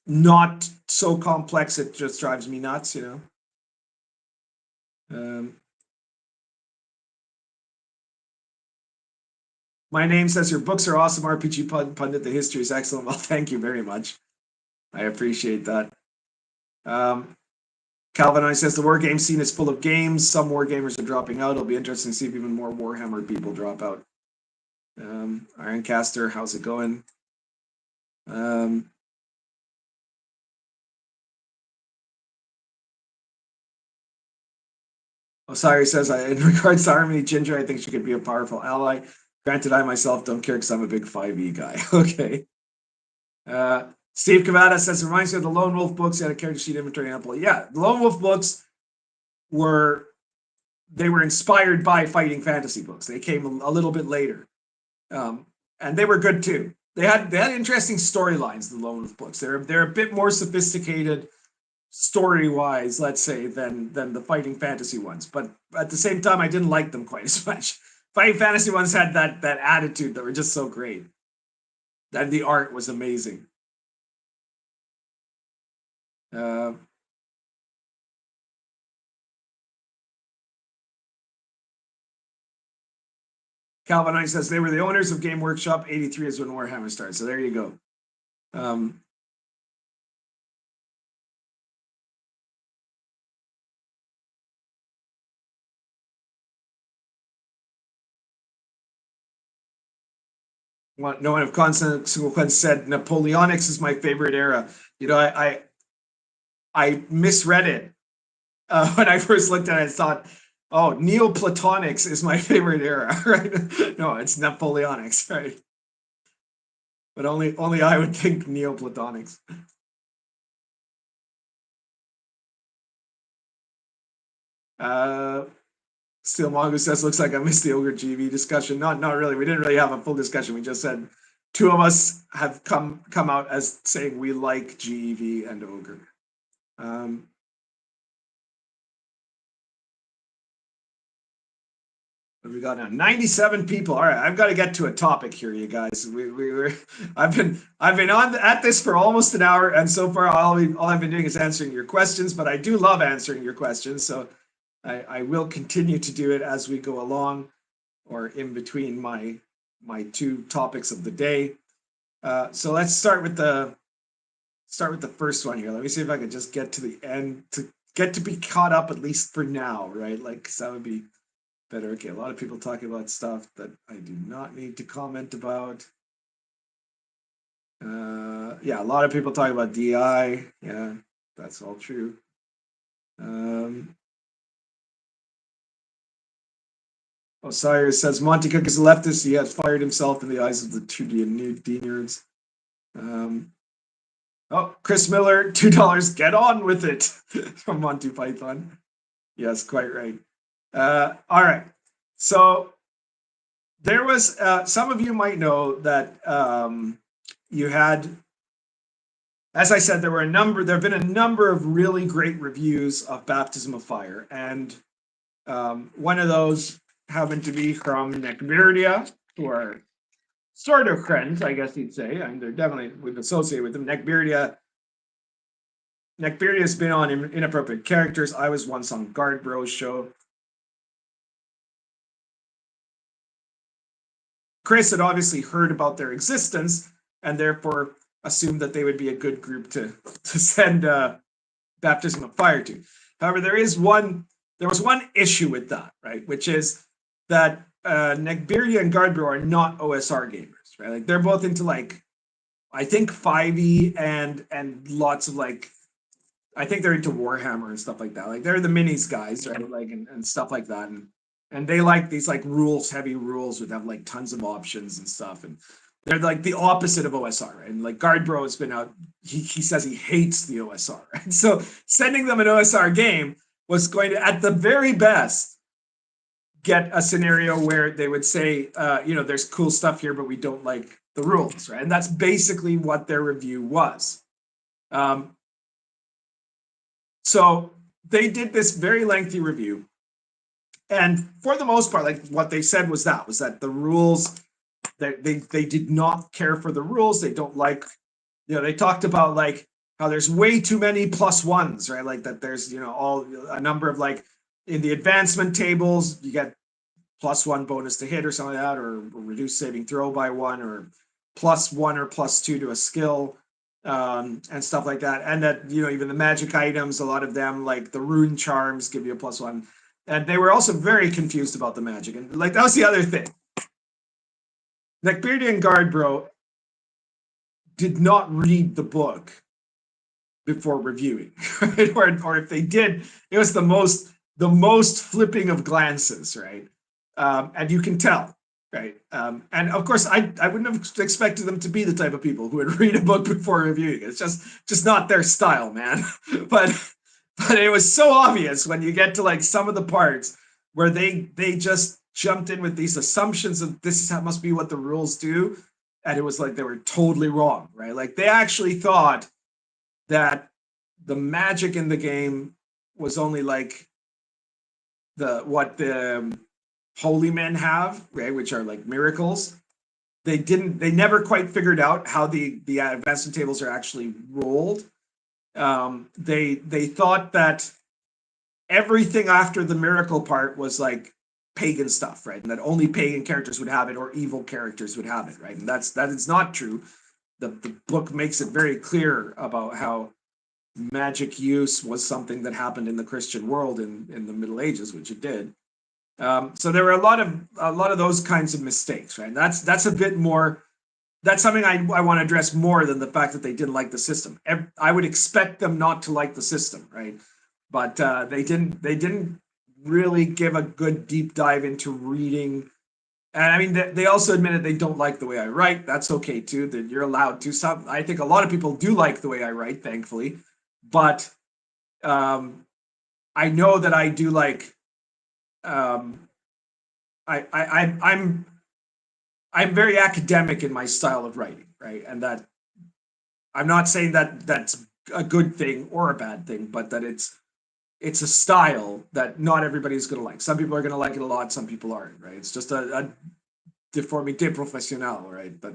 not so complex it just drives me nuts, you know. My name says your books are awesome. RPG Pundit, the history is excellent. Well, thank you very much. I appreciate that. Calvin I says the war game scene is full of games. Some war gamers are dropping out. It'll be interesting to see if even more Warhammer people drop out. Ironcaster, how's it going? Osiris says, in regards to Harmony Ginger, I think she could be a powerful ally. Granted, I myself don't care because I'm a big 5e guy. Okay. Steve Cavada says, reminds me of the Lone Wolf books. Had a character sheet inventory ample. Yeah, the Lone Wolf books were inspired by fighting fantasy books. They came a little bit later, and they were good too. They had interesting storylines. The Lone Wolf books. They're a bit more sophisticated story-wise, let's say, than the fighting fantasy ones. But at the same time, I didn't like them quite as much. Fighting fantasy ones had that attitude that were just so great. And the art was amazing. Calvin I says they were the owners of Game Workshop. 83 is when Warhammer started. So there you go. No one of consequence said Napoleonics is my favorite era. You know, I misread it when I first looked at it. I thought, oh, Neoplatonics is my favorite era, right? No, it's Napoleonics, right? But only I would think Neoplatonics. Steel Mongo says, looks like I missed the Ogre GV discussion. Not really. We didn't really have a full discussion. We just said two of us have come out as saying we like GEV and Ogre. What we got now? 97 people. All right, I've got to get to a topic here, you guys. I've been on at this for almost an hour, and so far all I've been doing is answering your questions. But I do love answering your questions, so I will continue to do it as we go along, or in between my two topics of the day. So let's start with the first one here. Let me see if I can just get to the end to get to be caught up, at least for now, right? Like, 'cause that would be better. Okay, a lot of people talking about stuff that I do not need to comment about. Yeah, a lot of people talking about DI. Yeah, that's all true. Osiris says Monty Cook is a leftist. He has fired himself in the eyes of the 2D and new D-nerds. Oh, Chris Miller, $2. Get on with it from Monty Python. Yes, quite right. All right. So there was some of you might know that you had, as I said, there have been a number of really great reviews of Baptism of Fire, and one of those happened to be from Neckbeardia, who are sort of friends, I guess you'd say, and they're definitely, we've associated with them. Neckbeardia's been on Inappropriate Characters. I was once on Guard Bros show. Chris had obviously heard about their existence and therefore assumed that they would be a good group to send baptism of fire to. However, there was one issue with that, right? Which is that Negbirya and Guardbro are not OSR gamers, right? Like they're both into like, I think 5e and lots of like, I think they're into Warhammer and stuff like that. Like they're the minis guys, right? Like and stuff like that. And they like these like heavy rules would have like tons of options and stuff. And they're like the opposite of OSR, right? And like Guardbro has been out, he says he hates the OSR, right? So sending them an OSR game was going to, at the very best, get a scenario where they would say, there's cool stuff here, but we don't like the rules, right? And that's basically what their review was. So they did this very lengthy review. And for the most part, like what they said was that the rules, they did not care for the rules. They don't like, they talked about like how there's way too many +1s, right? Like that there's, a number of like in the advancement tables, you get +1 bonus to hit or something like that, or reduce saving throw by 1, or +1 or +2 to a skill, and stuff like that. And that, even the magic items, a lot of them, like the rune charms, give you a +1. And they were also very confused about the magic. And like that was the other thing. Negbirya and Guardbro did not read the book before reviewing, right? Or if they did, it was the most flipping of glances, right? And you can tell, right? And of course, I wouldn't have expected them to be the type of people who would read a book before reviewing it. It's just not their style, man. But it was so obvious when you get to like some of the parts where they just jumped in with these assumptions of this is how must be what the rules do, and it was like they were totally wrong, right? Like they actually thought that the magic in the game was only like what the holy men have, right, which are like miracles. They never quite figured out how the advancement tables are actually rolled. They thought that everything after the miracle part was like pagan stuff, right? And that only pagan characters would have it, or evil characters would have it, right? And that is not true. The book makes it very clear about how magic use was something that happened in the Christian world in the Middle Ages, which it did. So there were a lot of those kinds of mistakes, right? And that's a bit more. That's something I want to address more than the fact that they didn't like the system. I would expect them not to like the system, right? But they didn't really give a good deep dive into reading. And I mean, they also admitted they don't like the way I write. That's okay too. That you're allowed to. I think a lot of people do like the way I write, thankfully. But I know that I do like. I'm very academic in my style of writing, right? And that I'm not saying that that's a good thing or a bad thing, but that it's a style that not everybody's going to like. Some people are going to like it a lot, some people aren't, right? It's just a deformité professionnelle, right? But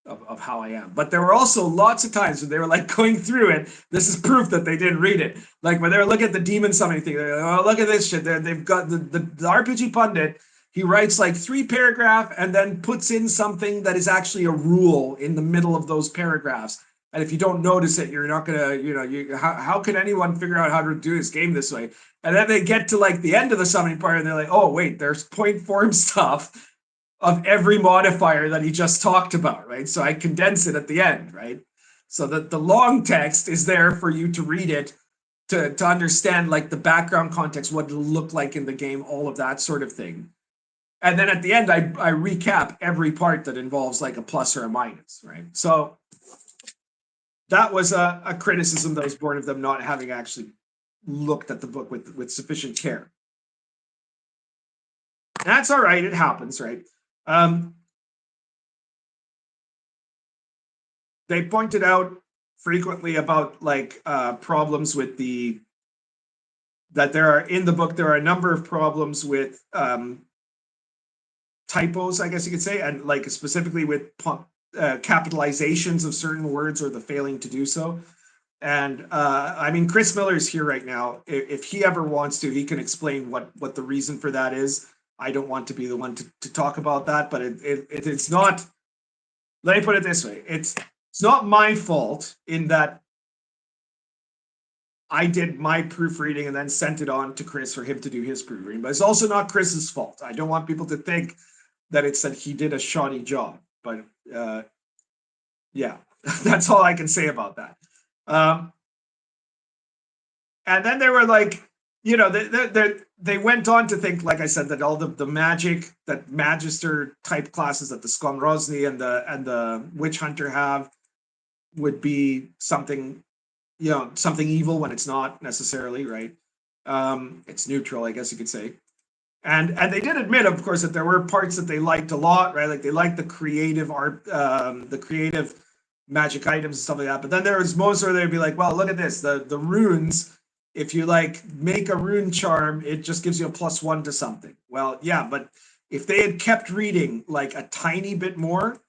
of how I am. But there were also lots of times when they were like going through it. This is proof that they didn't read it. Like when they were looking at the demon summoning thing, they're like, oh, look at this shit. They've got the RPG Pundit. He writes like 3 paragraphs and then puts in something that is actually a rule in the middle of those paragraphs. And if you don't notice it, you're not gonna, how can anyone figure out how to do this game this way? And then they get to like the end of the summoning part and they're like, oh wait, there's point form stuff of every modifier that he just talked about, right? So I condense it at the end, right? So that the long text is there for you to read it, to understand like the background context, what it'll look like in the game, all of that sort of thing. And then at the end, I recap every part that involves like a plus or a minus, right? So that was a criticism that was born of them not having actually looked at the book with sufficient care. And that's all right, it happens, right? They pointed out frequently about like problems with that there are in the book, there are a number of problems with typos, I guess you could say, and like specifically with capitalizations of certain words or the failing to do so. And I mean, Chris Miller's here right now. If he ever wants to, he can explain what the reason for that is. I don't want to be the one to talk about that, but it's not, let me put it this way. It's not my fault in that I did my proofreading and then sent it on to Chris for him to do his proofreading. But it's also not Chris's fault. I don't want people to think that it's that he did a shoddy job. But yeah, that's all I can say about that. And then they were like, you know, they went on to think, like I said, that all the magic, that magister type classes that the Skomrosny and the Witch Hunter have would be something, you know, something evil when it's not necessarily, right? It's neutral, I guess you could say. And they did admit, of course, that there were parts that they liked a lot, right? Like they liked the creative art, the creative magic items and stuff like that. But then there was moments where they'd be like, well, look at this, the runes. If you like make a rune charm, it just gives you a +1 to something. Well, yeah, but if they had kept reading like a tiny bit more,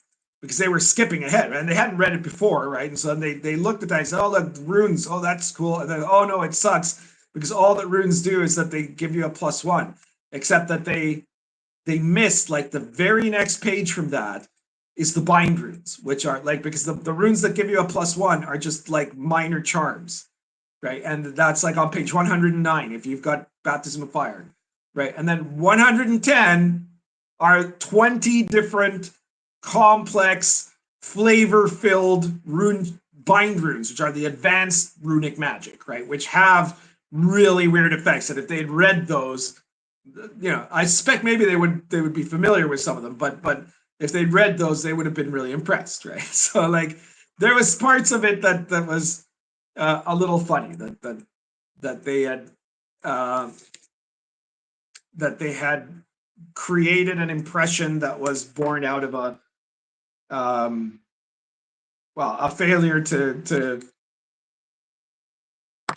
because they were skipping ahead, right? And they hadn't read it before, right? And so they looked at that and said, oh, look, runes, oh, that's cool. And then, oh, no, it sucks, because all that runes do is that they give you a +1, except that they missed like the very next page from that is the bind runes, which are like, because the runes that give you a +1 are just like minor charms, right? And that's like on page 109 if you've got Baptism of Fire, right? And then 110 are 20 different complex, flavor-filled rune bind runes, which are the advanced runic magic, right? Which have really weird effects. And if they'd read those, you know, I suspect maybe they would be familiar with some of them, but if they'd read those, they would have been really impressed, right? So like there was parts of it that was a little funny that they had created an impression that was born out of a failure to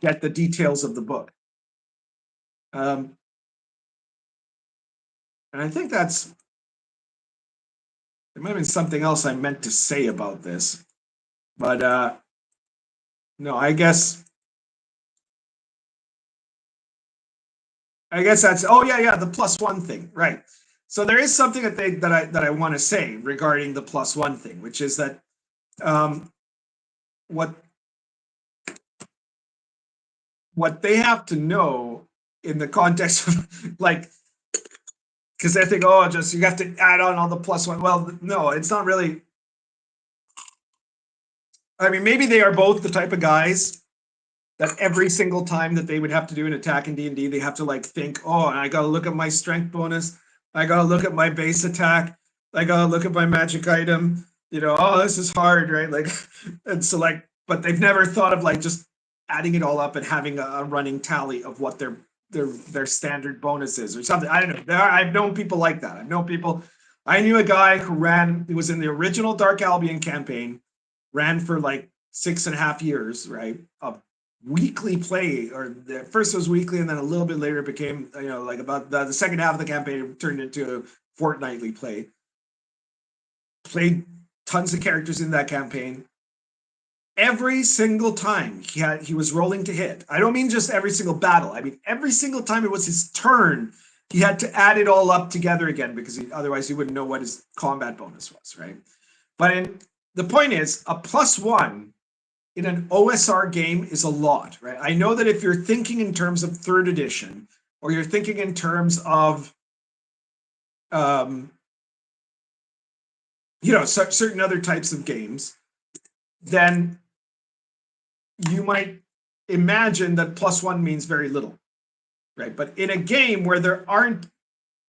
get the details of the book. And I think there might have been something else I meant to say about this, but no, I guess that's, oh yeah, the +1 thing, right? So there is something that I want to say regarding the +1 thing, which is that what they have to know in the context of like, because they think, oh, just you have to add on all the +1. Well, no, it's not really. I mean, maybe they are both the type of guys that every single time that they would have to do an attack in D&D, they have to like think, oh, I got to look at my strength bonus. I got to look at my base attack. I got to look at my magic item. You know, oh, this is hard, right? Like, and so like, but they've never thought of like just adding it all up and having a running tally of what their standard bonus is or something. I don't know. I've known people like that. I knew a guy who was in the original Dark Albion campaign, ran for like 6.5 years, right? Of weekly play, or first it was weekly, and then a little bit later it became, you know, like about the second half of the campaign turned into fortnightly play. Played tons of characters in that campaign. Every single time he was rolling to hit. I don't mean just every single battle. I mean every single time it was his turn, he had to add it all up together again, because otherwise he wouldn't know what his combat bonus was, right? But the point is, a +1 in an OSR game is a lot, right? I know that if you're thinking in terms of 3rd edition, or you're thinking in terms of, you know, certain other types of games, then you might imagine that +1 means very little, right? But in a game where there aren't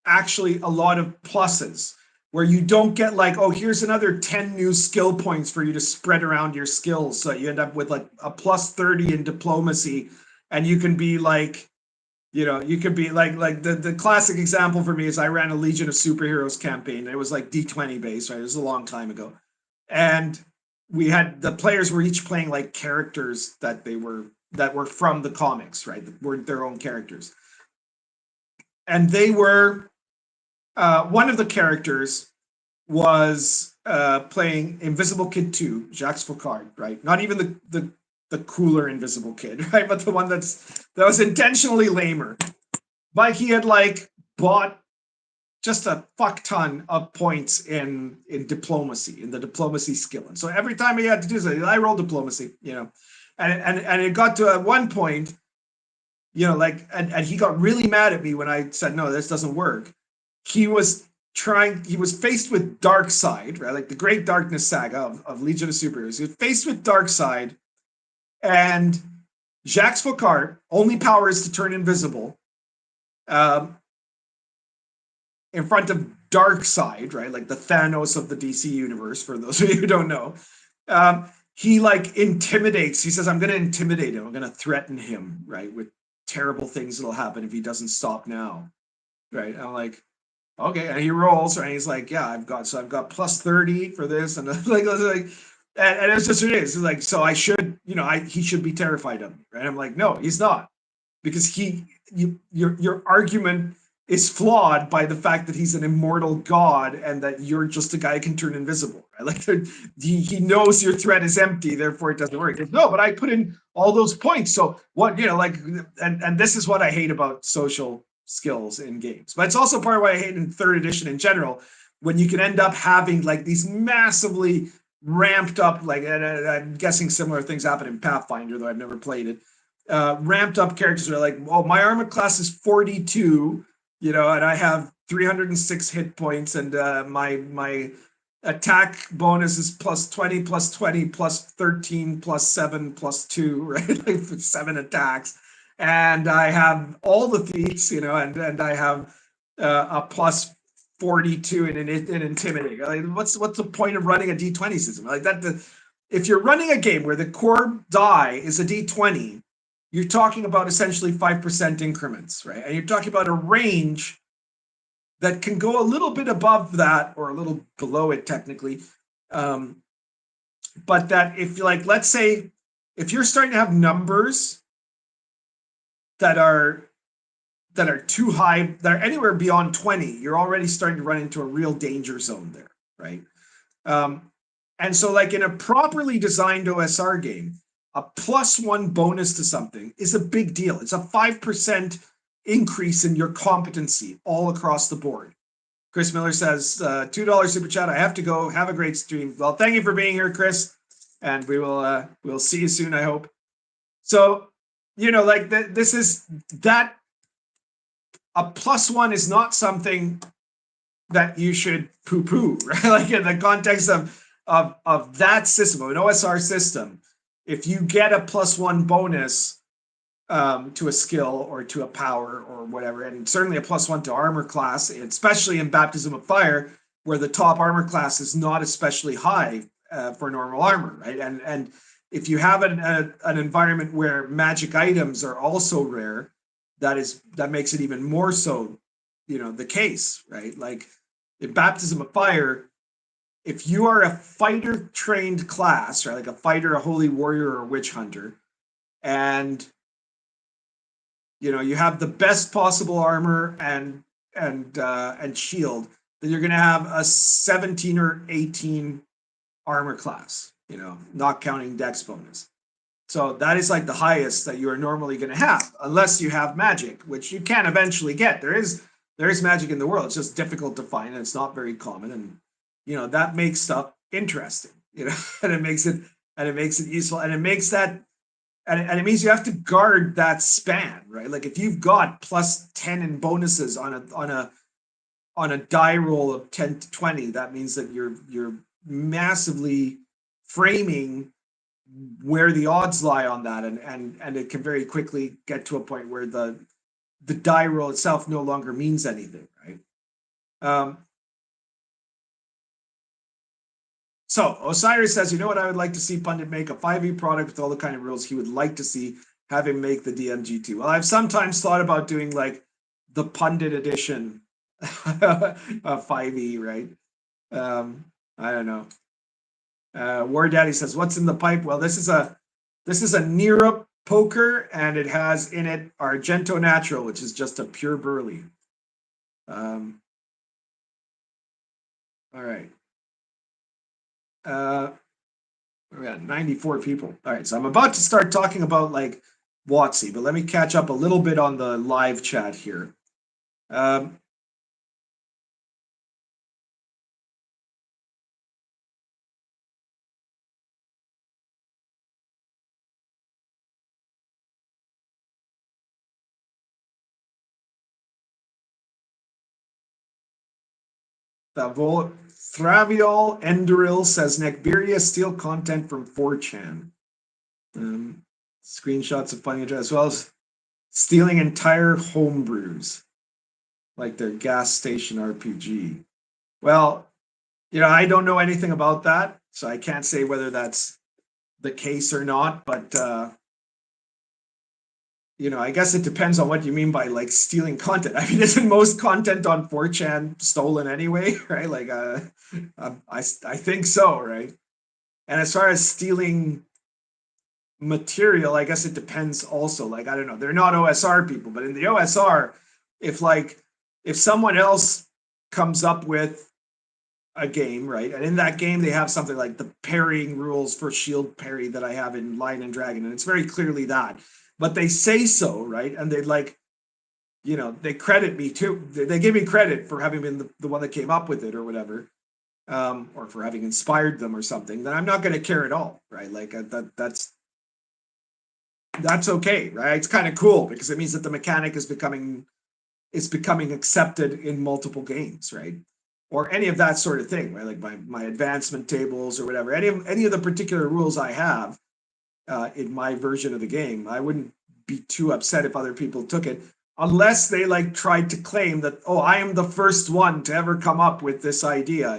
actually a lot of pluses, where you don't get like, oh, here's another 10 new skill points for you to spread around your skills, so you end up with like a +30 in diplomacy, and you can be like, you know, you could be like the classic example for me is I ran a Legion of Superheroes campaign. It was like D20 based, right? It was a long time ago, and we had the players were each playing like characters that were from the comics, right? That were their own characters, and they were. One of the characters was playing Invisible Kid 2, Jacques Faucard, right? Not even the cooler Invisible Kid, right? But the one that was intentionally lamer. But he had like bought just a fuck ton of points in diplomacy, in the diplomacy skill. And so every time he had to do something, I roll diplomacy, you know. and it got to at one point, you know, like, and he got really mad at me when I said, no, this doesn't work. He was faced with Dark Side, right? Like the Great Darkness saga of Legion of Superheroes. He was faced with Dark Side, and Jacques Faucard, only power is to turn invisible, in front of Dark Side, right? Like the Thanos of the DC universe, for those of you who don't know. He like intimidates. He says, I'm going to intimidate him. I'm going to threaten him, right? With terrible things that'll happen if he doesn't stop now, right? And I'm like, okay. And he rolls, right? And he's like, yeah, I've got plus 30 for this. And and it's just, it is. It's like, so I should, you know, he should be terrified of me, right? I'm like, no, he's not. Because your argument is flawed by the fact that he's an immortal god and that you're just a guy who can turn invisible. Right? Like he knows your threat is empty, therefore it doesn't work. No, but I put in all those points. So what, you know, like, and this is what I hate about social skills in games. But it's also part of why I hate in third edition in general, when you can end up having like these massively ramped up, like, and I'm guessing similar things happen in Pathfinder, though I've never played it. Ramped up characters are like, well, my armor class is 42, you know, and I have 306 hit points, and my attack bonus is plus 20, plus 20, plus 13, plus 7, plus 2, right? Like 7 attacks. And I have all the feats, you know, and I have a plus 42 in intimidating. Like, what's the point of running a D20 system? Like that, if you're running a game where the core die is a D20, you're talking about essentially 5% increments, right? And you're talking about a range that can go a little bit above that or a little below it technically. But that if, like, let's say, if you're starting to have numbers that are too high, that are anywhere beyond 20, you're already starting to run into a real danger zone there, right? And so, like, in a properly designed OSR game, a +1 bonus to something is a big deal. It's a 5% increase in your competency all across the board. Chris Miller says, $2 super chat. I have to go. Have a great stream. Well, thank you for being here, Chris. And we'll see you soon, I hope. So, you know, like this is that a +1 is not something that you should poo-poo, right? Like in the context of that system, of an OSR system, if you get a +1 bonus to a skill or to a power or whatever, and certainly a +1 to armor class, especially in Baptism of Fire, where the top armor class is not especially high for normal armor, right? And if you have an environment where magic items are also rare, that makes it even more so, you know, the case, right? Like in Baptism of Fire, if you are a fighter trained class, right, like a fighter, a holy warrior, or a witch hunter, and you know you have the best possible armor and shield, then you're going to have a 17 or 18 armor class, you know, not counting dex bonus. So that is like the highest that you are normally going to have, unless you have magic, which you can eventually get. There is magic in the world. It's just difficult to find, and it's not very common. And you know that makes stuff interesting, you know, and it makes it useful, and it makes that, and it means you have to guard that span, right? Like if you've got +10 in bonuses on a die roll of 10 to 20, that means that you're massively framing where the odds lie on that, and it can very quickly get to a point where the die roll itself no longer means anything, right? So Osiris says, you know what I would like to see Pundit make? A 5e product with all the kind of rules he would like to see, have him make the DMG2. Well, I've sometimes thought about doing like the Pundit edition of 5e, right? I don't know. War Daddy says, what's in the pipe? Well, this is a Nira poker, and it has in it Argento Natural, which is just a pure burley. All right. We got 94 people. All right, so I'm about to start talking about like WotC, but let me catch up a little bit on the live chat here. Thraviol Enderil says Neckbeardia steal content from 4chan. Screenshots of funny as well as stealing entire homebrews, like their gas station RPG. Well, I don't know anything about that, so I can't say whether that's the case or not, but I guess it depends on what you mean by like stealing content. I mean, isn't most content on 4chan stolen anyway, right? Like, I think so, right? And as far as stealing material, I guess it depends also. Like, I don't know, they're not OSR people, but in the OSR, if someone else comes up with a game, right, and in that game they have something like the parrying rules for shield parry that I have in Lion and Dragon, and it's very clearly that. But they say so, right? And they they credit me too. They give me credit for having been the one that came up with it or whatever, or for having inspired them or something. Then I'm not going to care at all, right? Like that's okay, right? It's kind of cool because it means that the mechanic is becoming accepted in multiple games, right? Or any of that sort of thing, right? Like my advancement tables or whatever. Any of the particular rules I have. In my version of the game, I wouldn't be too upset if other people took it, unless they like tried to claim that, oh, I am the first one to ever come up with this idea,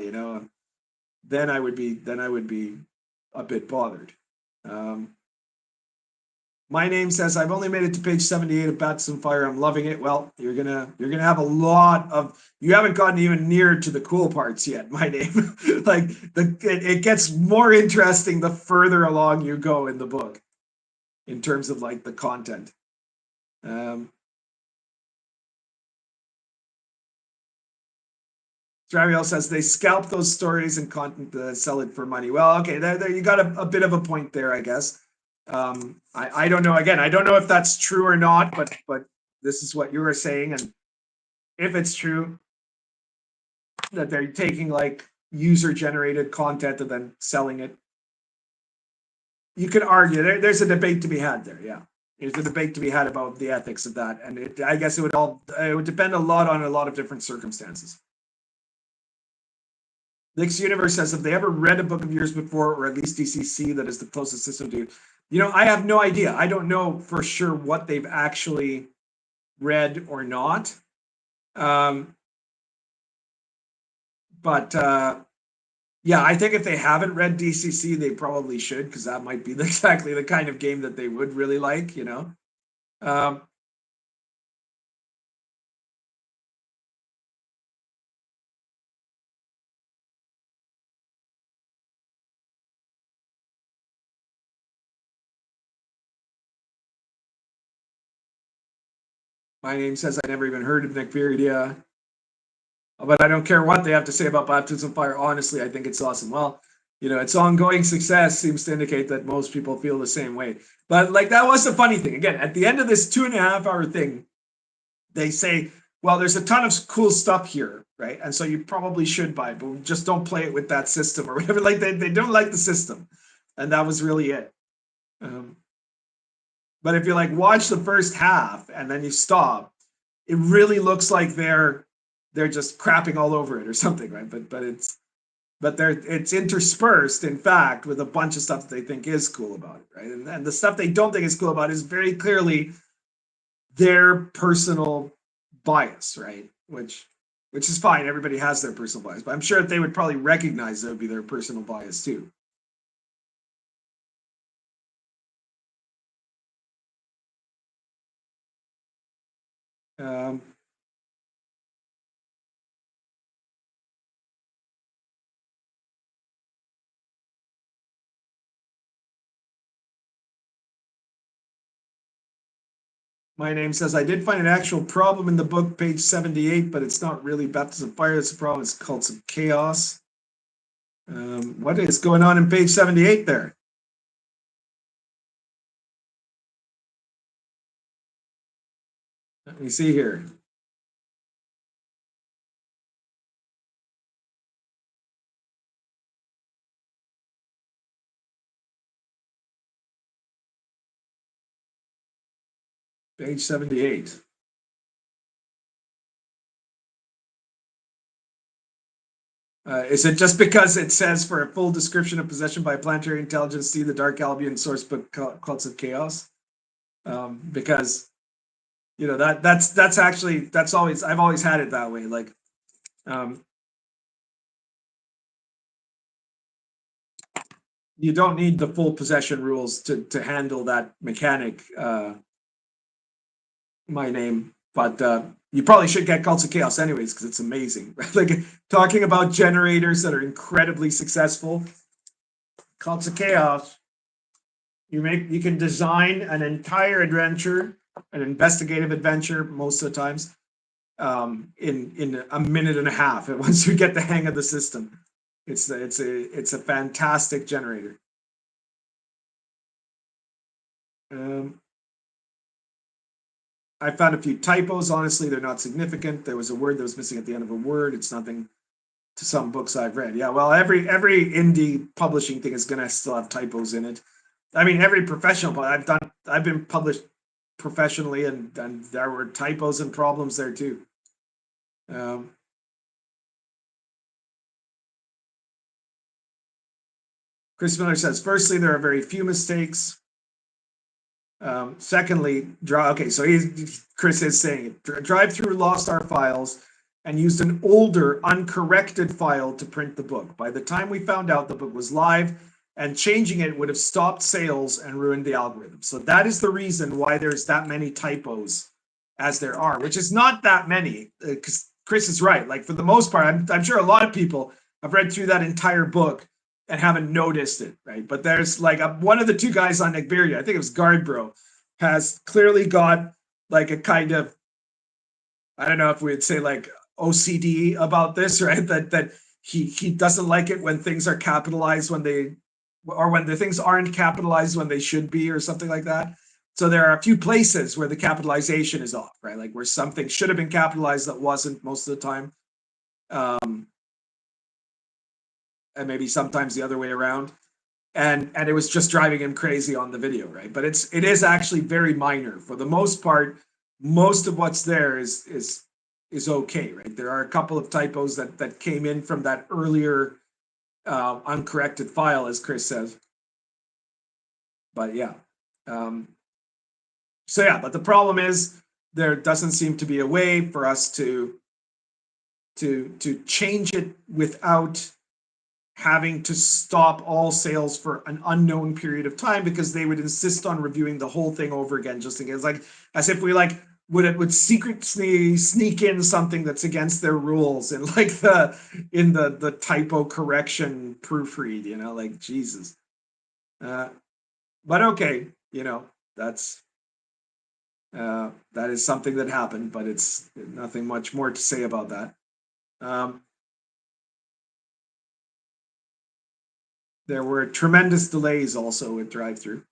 then I would be a bit bothered. My name says I've only made it to page 78 of Baptism Fire. I'm loving it. Well, you're gonna have a lot of. You haven't gotten even near to the cool parts yet. My name, like it gets more interesting the further along you go in the book, in terms of like the content. Traviel says they scalp those stories and content sell it for money. Well, okay, there you got a bit of a point there, I guess. I don't know. Again, I don't know if that's true or not, but this is what you were saying, and if it's true that they're taking like user-generated content and then selling it, you could argue there's a debate to be had there. Yeah, there's a debate to be had about the ethics of that, and I guess it would depend a lot on a lot of different circumstances. Nick's Universe says, have they ever read a book of yours before, or at least DCC that is the closest system to? I have no idea. I don't know for sure what they've actually read or not. But yeah, I think if they haven't read DCC, they probably should, because that might be exactly the kind of game that they would really like, My name says I never even heard of Nick Viridia, but I don't care what they have to say about Baptism Fire. Honestly, I think it's awesome. Well, its ongoing success seems to indicate that most people feel the same way. But like, that was the funny thing. Again, at the end of this 2.5 hour thing, they say, well, there's a ton of cool stuff here, right? And so you probably should buy it, but just don't play it with that system or whatever. Like, they don't like the system. And that was really it. But if you like watch the first half and then you stop, it really looks like they're just crapping all over it or something, right? But it's interspersed, in fact, with a bunch of stuff that they think is cool about it, right? And the stuff they don't think is cool about it is very clearly their personal bias, right? Which is fine. Everybody has their personal bias, but I'm sure that they would probably recognize that would be their personal bias too. My name says I did find an actual problem in the book, page 78, but it's not really Baptism of Fire. It's a problem. It's Cults of Chaos. What is going on in page 78 there? Let me see here. Page 78. Is it just because it says for a full description of possession by planetary intelligence, see the Dark Albion sourcebook Cults of Chaos? Because that's actually I've always had it that way. Like, you don't need the full possession rules to handle that mechanic. My name, but you probably should get Cults of Chaos anyways because it's amazing. Like, talking about generators that are incredibly successful, Cults of Chaos. You can design an entire adventure, an investigative adventure most of the times, in a minute and a half. And once you get the hang of the system, it's a fantastic generator. I found a few typos. Honestly, they're not significant. There was a word that was missing at the end of a word. It's nothing to some books I've read. Yeah, well, every indie publishing thing is gonna still have typos in it. I mean, every professional, but I've been published professionally, and there were typos and problems there too. Chris Miller says, firstly, there are very few mistakes. Secondly, so Chris is saying drive through lost our files and used an older uncorrected file to print the book. By the time we found out the book was live, and changing it would have stopped sales and ruined the algorithm. So that is the reason why there's that many typos as there are, which is not that many, because Chris is right. Like, for the most part, I'm sure a lot of people have read through that entire book and haven't noticed it, right? But there's like one of the two guys on Nickberia, I think it was Guardbro, has clearly got like a kind of, I don't know if we'd say like OCD about this, right? That he doesn't like it when things are capitalized when the things aren't capitalized when they should be, or something like that. So there are a few places where the capitalization is off, right? Like where something should have been capitalized that wasn't most of the time. And maybe sometimes the other way around. And it was just driving him crazy on the video, right? But it is actually very minor. For the most part, most of what's there is okay, right? There are a couple of typos that came in from that earlier uncorrected file, as Chris says. But yeah. So yeah, but the problem is there doesn't seem to be a way for us to change it without having to stop all sales for an unknown period of time, because they would insist on reviewing the whole thing over again, just in case, like as if we would secretly sneak in something that's against their rules in like the typo correction proofread, like Jesus. But okay, that is something that happened, but it's nothing much more to say about that. There were tremendous delays also with drive-through.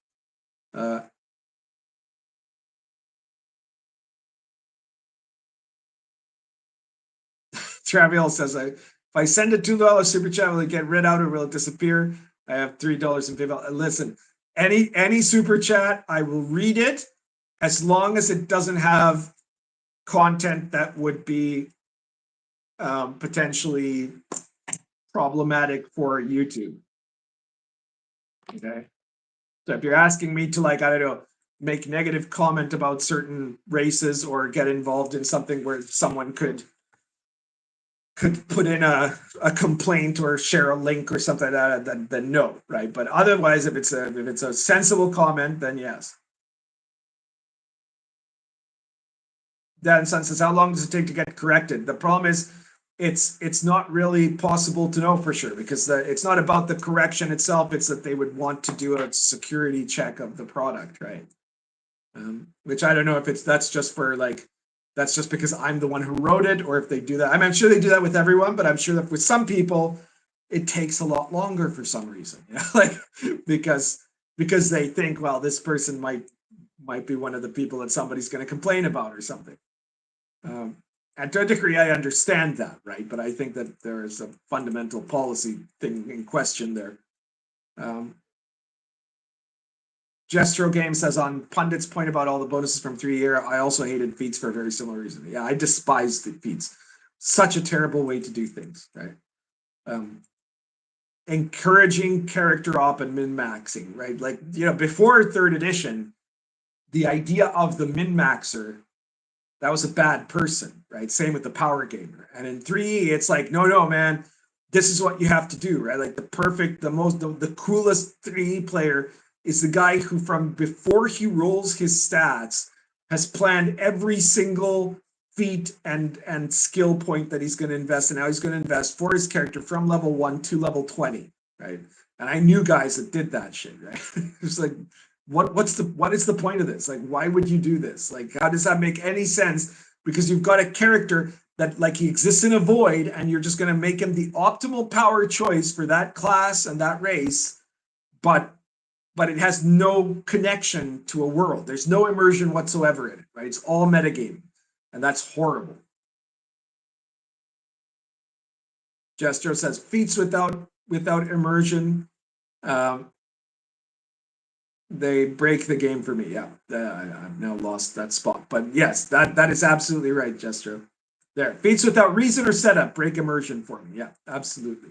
Traviel says, if I send a $2 super chat, will it get read out or will it disappear? I have $3 in PayPal. Listen, any super chat, I will read it, as long as it doesn't have content that would be potentially problematic for YouTube. Okay. So if you're asking me to, like, I don't know, make negative comment about certain races or get involved in something where someone could put in a complaint or share a link or something like that, then no, right? But otherwise, if it's a sensible comment, then yes. Dan Sun says, how long does it take to get corrected? The problem is it's not really possible to know for sure, because it's not about the correction itself. It's that they would want to do a security check of the product, right? Which I don't know if that's just because I'm the one who wrote it, or if they do that. I'm sure they do that with everyone, but I'm sure that with some people it takes a lot longer for some reason, like because they think, well, this person might be one of the people that somebody's going to complain about or something. And to a degree, I understand that, right? But I think that there is a fundamental policy thing in question there. Gestro Game says, on Pundit's point about all the bonuses from 3-year, I also hated feats for a very similar reason. Yeah, I despised the feats. Such a terrible way to do things, right? encouraging character op and min-maxing, right? Like, before 3rd edition, the idea of the min-maxer, that was a bad person, right? Same with the power gamer. And in 3E, it's like, no, man, this is what you have to do, right? Like the coolest 3E player is the guy who, from before he rolls his stats, has planned every single feat and skill point that he's going to invest in, how he's going to invest for his character from level 1 to level 20, right? And I knew guys that did that shit, right? It's like, what is the point of this? Like, why would you do this? Like, how does that make any sense? Because you've got a character that, like, he exists in a void, and you're just going to make him the optimal power choice for that class and that race, but it has no connection to a world. There's no immersion whatsoever in it, right? It's all metagaming, and that's horrible. Jester says feats without immersion, they break the game for me. Yeah, I've now lost that spot. But yes, that is absolutely right, Jester. There, feats without reason or setup break immersion for me. Yeah, absolutely.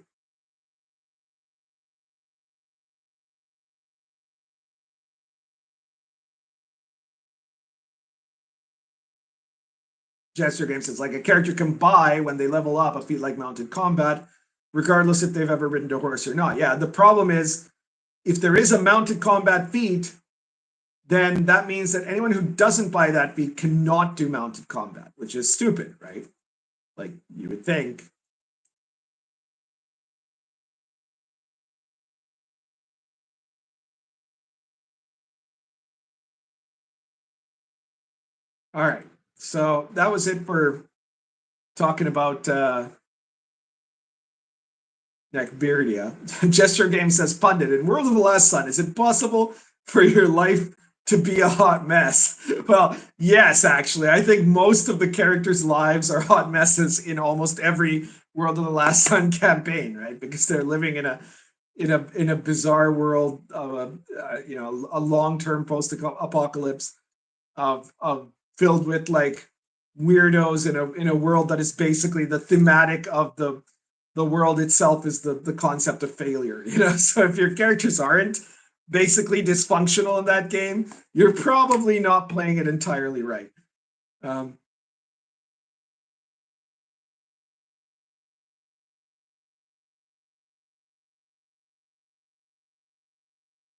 Jester Game says, like, a character can buy when they level up a feat like mounted combat, regardless if they've ever ridden a horse or not. Yeah, the problem is, if there is a mounted combat feat, then that means that anyone who doesn't buy that feat cannot do mounted combat, which is stupid, right? Like, you would think. All right, so that was it for talking about Neckbeardia. Gesture Game says, Pundit, in World of the Last Sun, is it possible for your life to be a hot mess? Well, yes, actually. I think most of the characters' lives are hot messes in almost every World of the Last Sun campaign, right? Because they're living in a bizarre world of a long-term post-apocalypse of filled with, like, weirdos in a world that is basically the thematic of the world itself is the concept of failure, So if your characters aren't basically dysfunctional in that game, you're probably not playing it entirely right.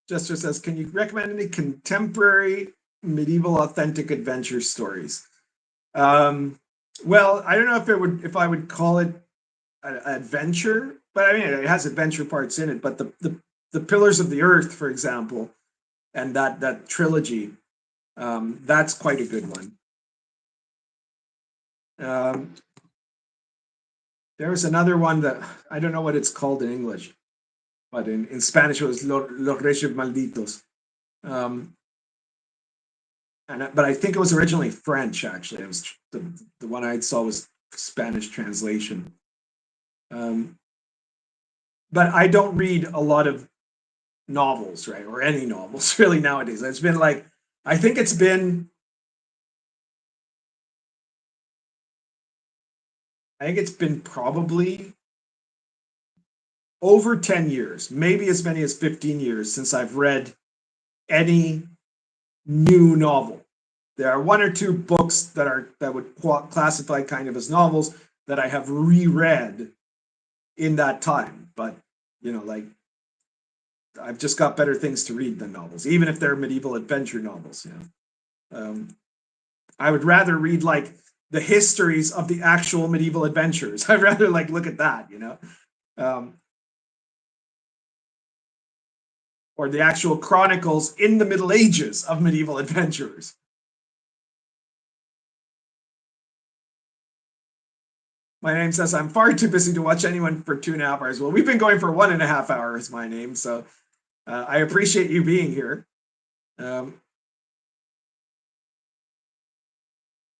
Jester says, can you recommend any contemporary medieval authentic adventure stories? Well, I don't know if I would call it an adventure, but I mean, it has adventure parts in it. But the Pillars of the Earth, for example, and that trilogy, that's quite a good one. There was another one that I don't know what it's called in English, but in Spanish it was Los Reyes Malditos. But I think it was originally French, actually. It was the one I saw was Spanish translation. But I don't read a lot of novels, right? Or any novels really nowadays. It's been like, I think it's been probably over 10 years, maybe as many as 15 years since I've read any new novel. There are one or two books that would classify kind of as novels that I have reread in that time, but like, I've just got better things to read than novels, even if they're medieval adventure novels. I would rather read, like, the histories of the actual medieval adventurers. I'd rather, like, look at that, or the actual chronicles in the Middle Ages of medieval adventurers. My name says, I'm far too busy to watch anyone for 2.5 hours. Well, we've been going for 1.5 hours, my name. So I appreciate you being here.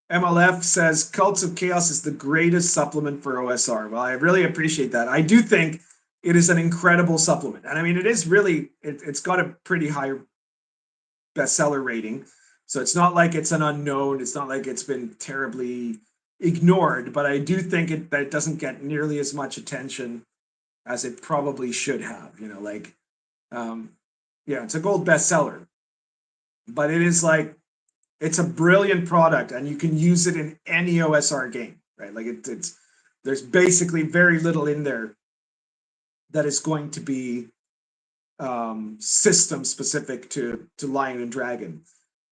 MLF says, Cults of Chaos is the greatest supplement for OSR. Well, I really appreciate that. I do think it is an incredible supplement. And I mean, it is really, it's got a pretty high bestseller rating. So it's not like it's an unknown. It's not like it's been terribly ignored, but I do think that it doesn't get nearly as much attention as it probably should have. Like, yeah, it's a gold bestseller, but it is like, it's a brilliant product, and you can use it in any OSR game, right? Like there's basically very little in there that is going to be system specific to Lion and Dragon,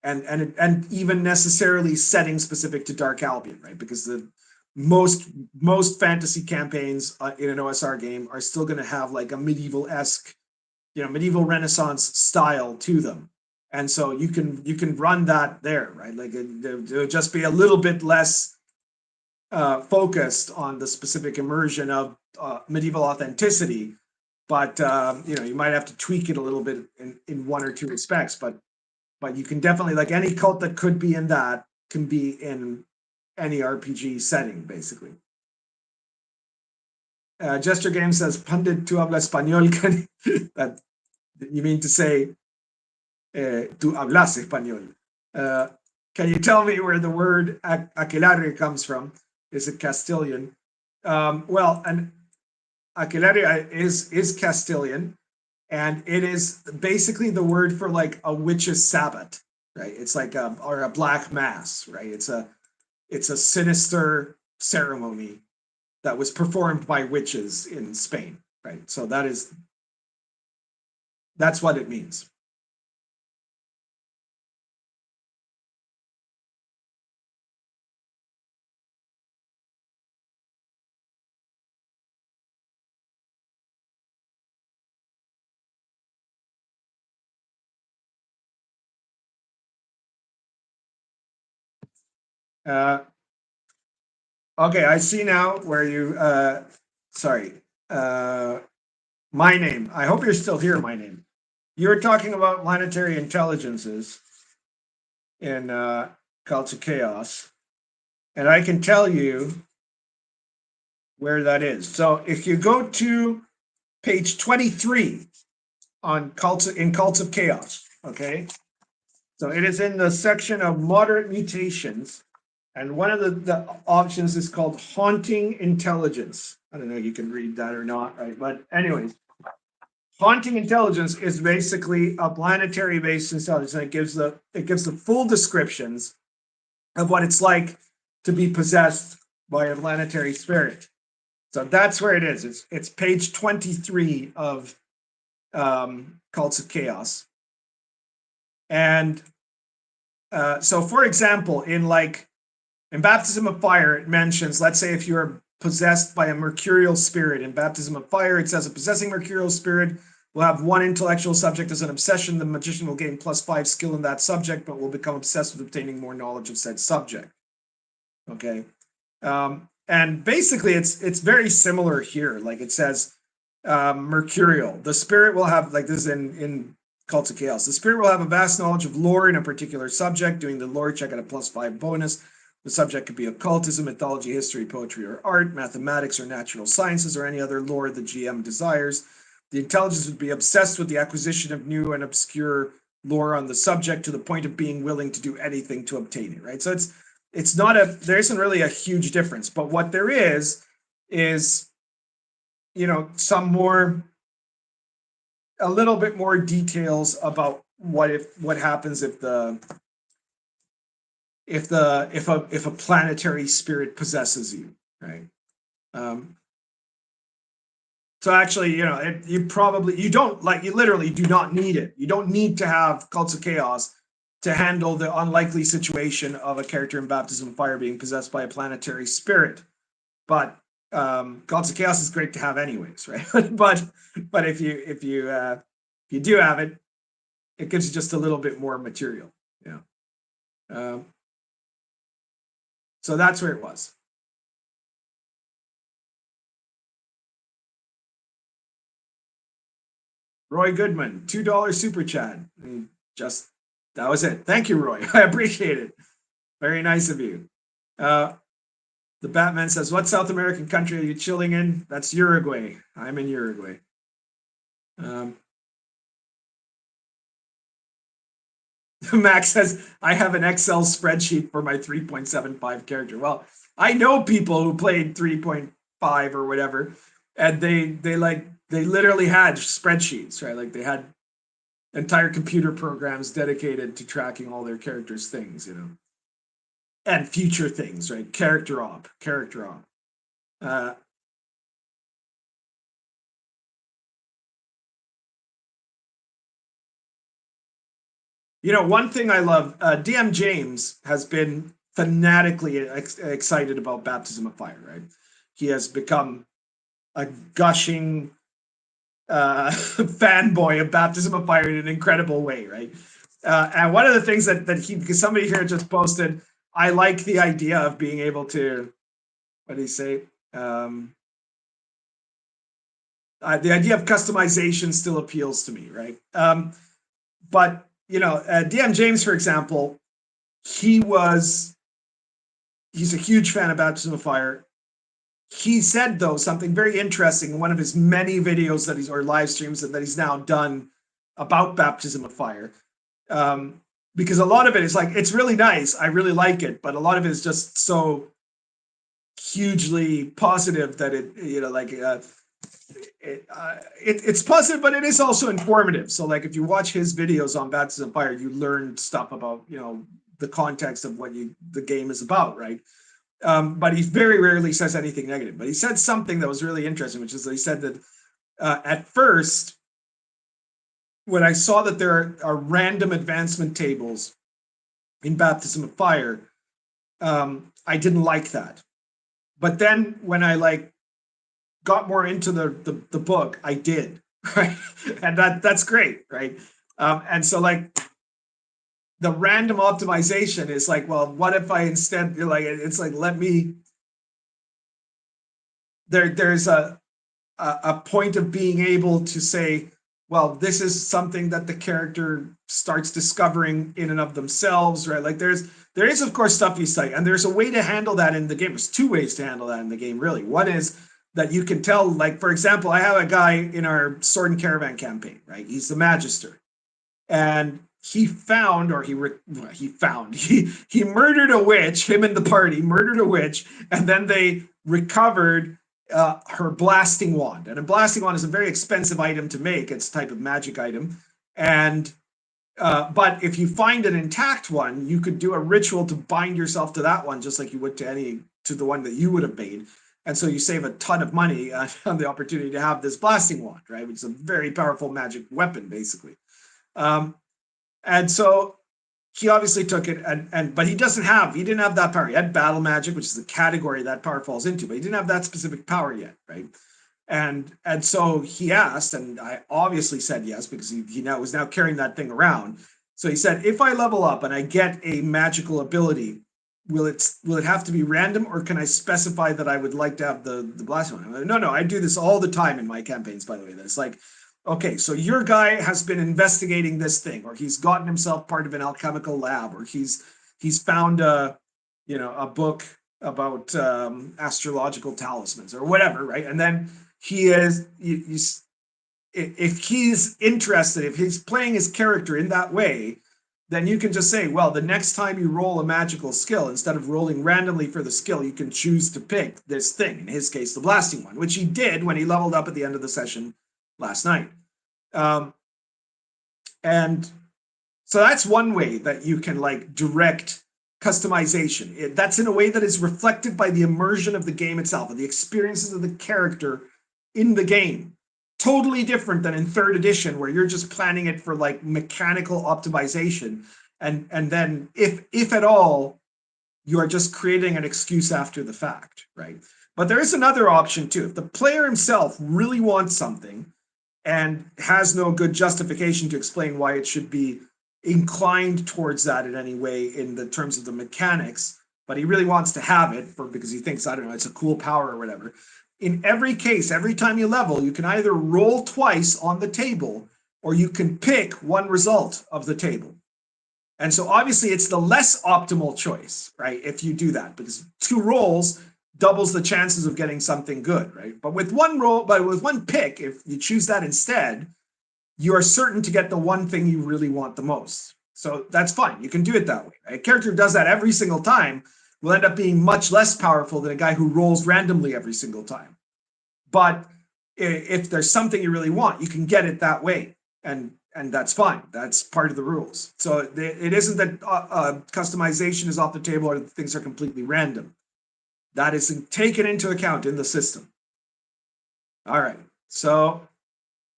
and even necessarily setting specific to Dark Albion, right? Because the most fantasy campaigns in an OSR game are still going to have like a medieval-esque, medieval Renaissance style to them. And so you can run that there, right? Like it'll just be a little bit less focused on the specific immersion of medieval authenticity, but you might have to tweak it a little bit in one or two respects. But you can definitely, like, any cult that could be in that can be in any RPG setting, basically. Gesture Game says, "Pundit, tu hablas español." That you mean to say, "Tu hablas español." Can you tell me where the word aquelarre comes from? Is it Castilian? Well, an aquelarre is Castilian, and it is basically the word for like a witch's sabbat, right? It's like or a black mass, right? It's a sinister ceremony that was performed by witches in Spain, right? So that's what it means. Okay, I see now where you, sorry, my name. I hope you're still here, my name. You're talking about planetary intelligences in Cults of Chaos, and I can tell you where that is. So if you go to page 23 on Cults of Chaos, okay? So it is in the section of moderate mutations, and one of the options is called haunting intelligence. I don't know if you can read that or not, right? But anyways, haunting intelligence is basically a planetary-based intelligence, and it gives the full descriptions of what it's like to be possessed by a planetary spirit. So that's where it is. It's page 23 of Cults of Chaos. And so, for example, in Baptism of Fire, it mentions, let's say if you're possessed by a mercurial spirit, in Baptism of Fire, it says a possessing mercurial spirit will have one intellectual subject as an obsession. The magician will gain +5 skill in that subject, but will become obsessed with obtaining more knowledge of said subject. Okay. And basically, it's very similar here. Like it says, mercurial. The spirit will have, like this is in Cults of Chaos, the spirit will have a vast knowledge of lore in a particular subject. Doing the lore check at a +5 bonus. The subject could be occultism, mythology, history, poetry, or art, mathematics, or natural sciences, or any other lore the GM desires. The intelligence would be obsessed with the acquisition of new and obscure lore on the subject to the point of being willing to do anything to obtain it, right? So there isn't really a huge difference, but what there is some a little bit more details about what happens if a planetary spirit possesses you, right? So actually, you literally do not need it. You don't need to have Cults of Chaos to handle the unlikely situation of a character in Baptism of Fire being possessed by a planetary spirit. But Cults of Chaos is great to have anyways, right? but if you do have it, it gives you just a little bit more material. Yeah. So that's where it was. Roy Goodman, $2 super chat. That was it. Thank you, Roy. I appreciate it. Very nice of you. The Batman says, "What South American country are you chilling in?" That's Uruguay. I'm in Uruguay. Max says, "I have an Excel spreadsheet for my 3.75 character." Well, I know people who played 3.5 or whatever, And they literally had spreadsheets, right? Like they had entire computer programs dedicated to tracking all their characters' things, and future things, right? Character op. One thing I love, DM James has been fanatically excited about Baptism of Fire, right? He has become a gushing fanboy of Baptism of Fire in an incredible way, right? And one of the things that because somebody here just posted, I like the idea of being able to, what did he say? The idea of customization still appeals to me, right? But DM James, for example, he's a huge fan of Baptism of Fire. He said, though, something very interesting in one of his many videos that or live streams that he's now done about Baptism of Fire. Because a lot of it is like, it's really nice, I really like it, but a lot of it is just so hugely positive that it's positive, but it is also informative. So like if you watch his videos on Baptism of Fire, you learn stuff about the context of what the game is about, right? But he very rarely says anything negative. But he said something that was really interesting, which is that he said that at first, when I saw that there are random advancement tables in Baptism of Fire, I didn't like that. But then when I got more into the book, I did, right? And that's great, right? And so the random optimization is like, well, what if I instead it's like, there's a point of being able to say, well, this is something that the character starts discovering in and of themselves, right? Like there is of course stuff you cite, and there's a way to handle that in the game. There's two ways to handle that in the game, really. One is that you can tell, like, for example, I have a guy in our Sword and Caravan campaign, right? He's the Magister, and he found, or he murdered a witch. Him and the party murdered a witch, and then they recovered her blasting wand. And a blasting wand is a very expensive item to make. It's a type of magic item, and but if you find an intact one, you could do a ritual to bind yourself to that one, just like you would to the one that you would have made. And so you save a ton of money on the opportunity to have this blasting wand, right? Which is a very powerful magic weapon, basically. And so he obviously took it, but he didn't have that power. He had battle magic, which is the category that power falls into, but he didn't have that specific power yet, right? And so he asked, and I obviously said yes, because he was now carrying that thing around. So he said, if I level up and I get a magical ability, will it have to be random, or can I specify that I would like to have the blast one? Like, no, I do this all the time in my campaigns, by the way. That's like, okay, so your guy has been investigating this thing, or he's gotten himself part of an alchemical lab, or he's found a book about astrological talismans or whatever, right? And then if he's interested, if he's playing his character in that way, then you can just say, well, the next time you roll a magical skill, instead of rolling randomly for the skill, you can choose to pick this thing, in his case, the blasting one, which he did when he leveled up at the end of the session last night. And so that's one way that you can direct customization. That's in a way that is reflected by the immersion of the game itself, and the experiences of the character in the game. Totally different than in 3rd edition, where you're just planning it for mechanical optimization, and then if at all, you are just creating an excuse after the fact, right? But there is another option too. If the player himself really wants something and has no good justification to explain why it should be inclined towards that in any way in the terms of the mechanics, but he really wants to have it because he thinks, I don't know, it's a cool power or whatever. In every case, every time you level, you can either roll twice on the table, or you can pick one result of the table. And so obviously it's the less optimal choice, right? If you do that, because 2 rolls doubles the chances of getting something good, right? But with one pick, if you choose that instead, you are certain to get the one thing you really want the most. So that's fine. You can do it that way, right? A character who does that every single time will end up being much less powerful than a guy who rolls randomly every single time. But if there's something you really want, you can get it that way, and that's fine. That's part of the rules. So it isn't that customization is off the table or things are completely random. That is taken into account in the system. All right. So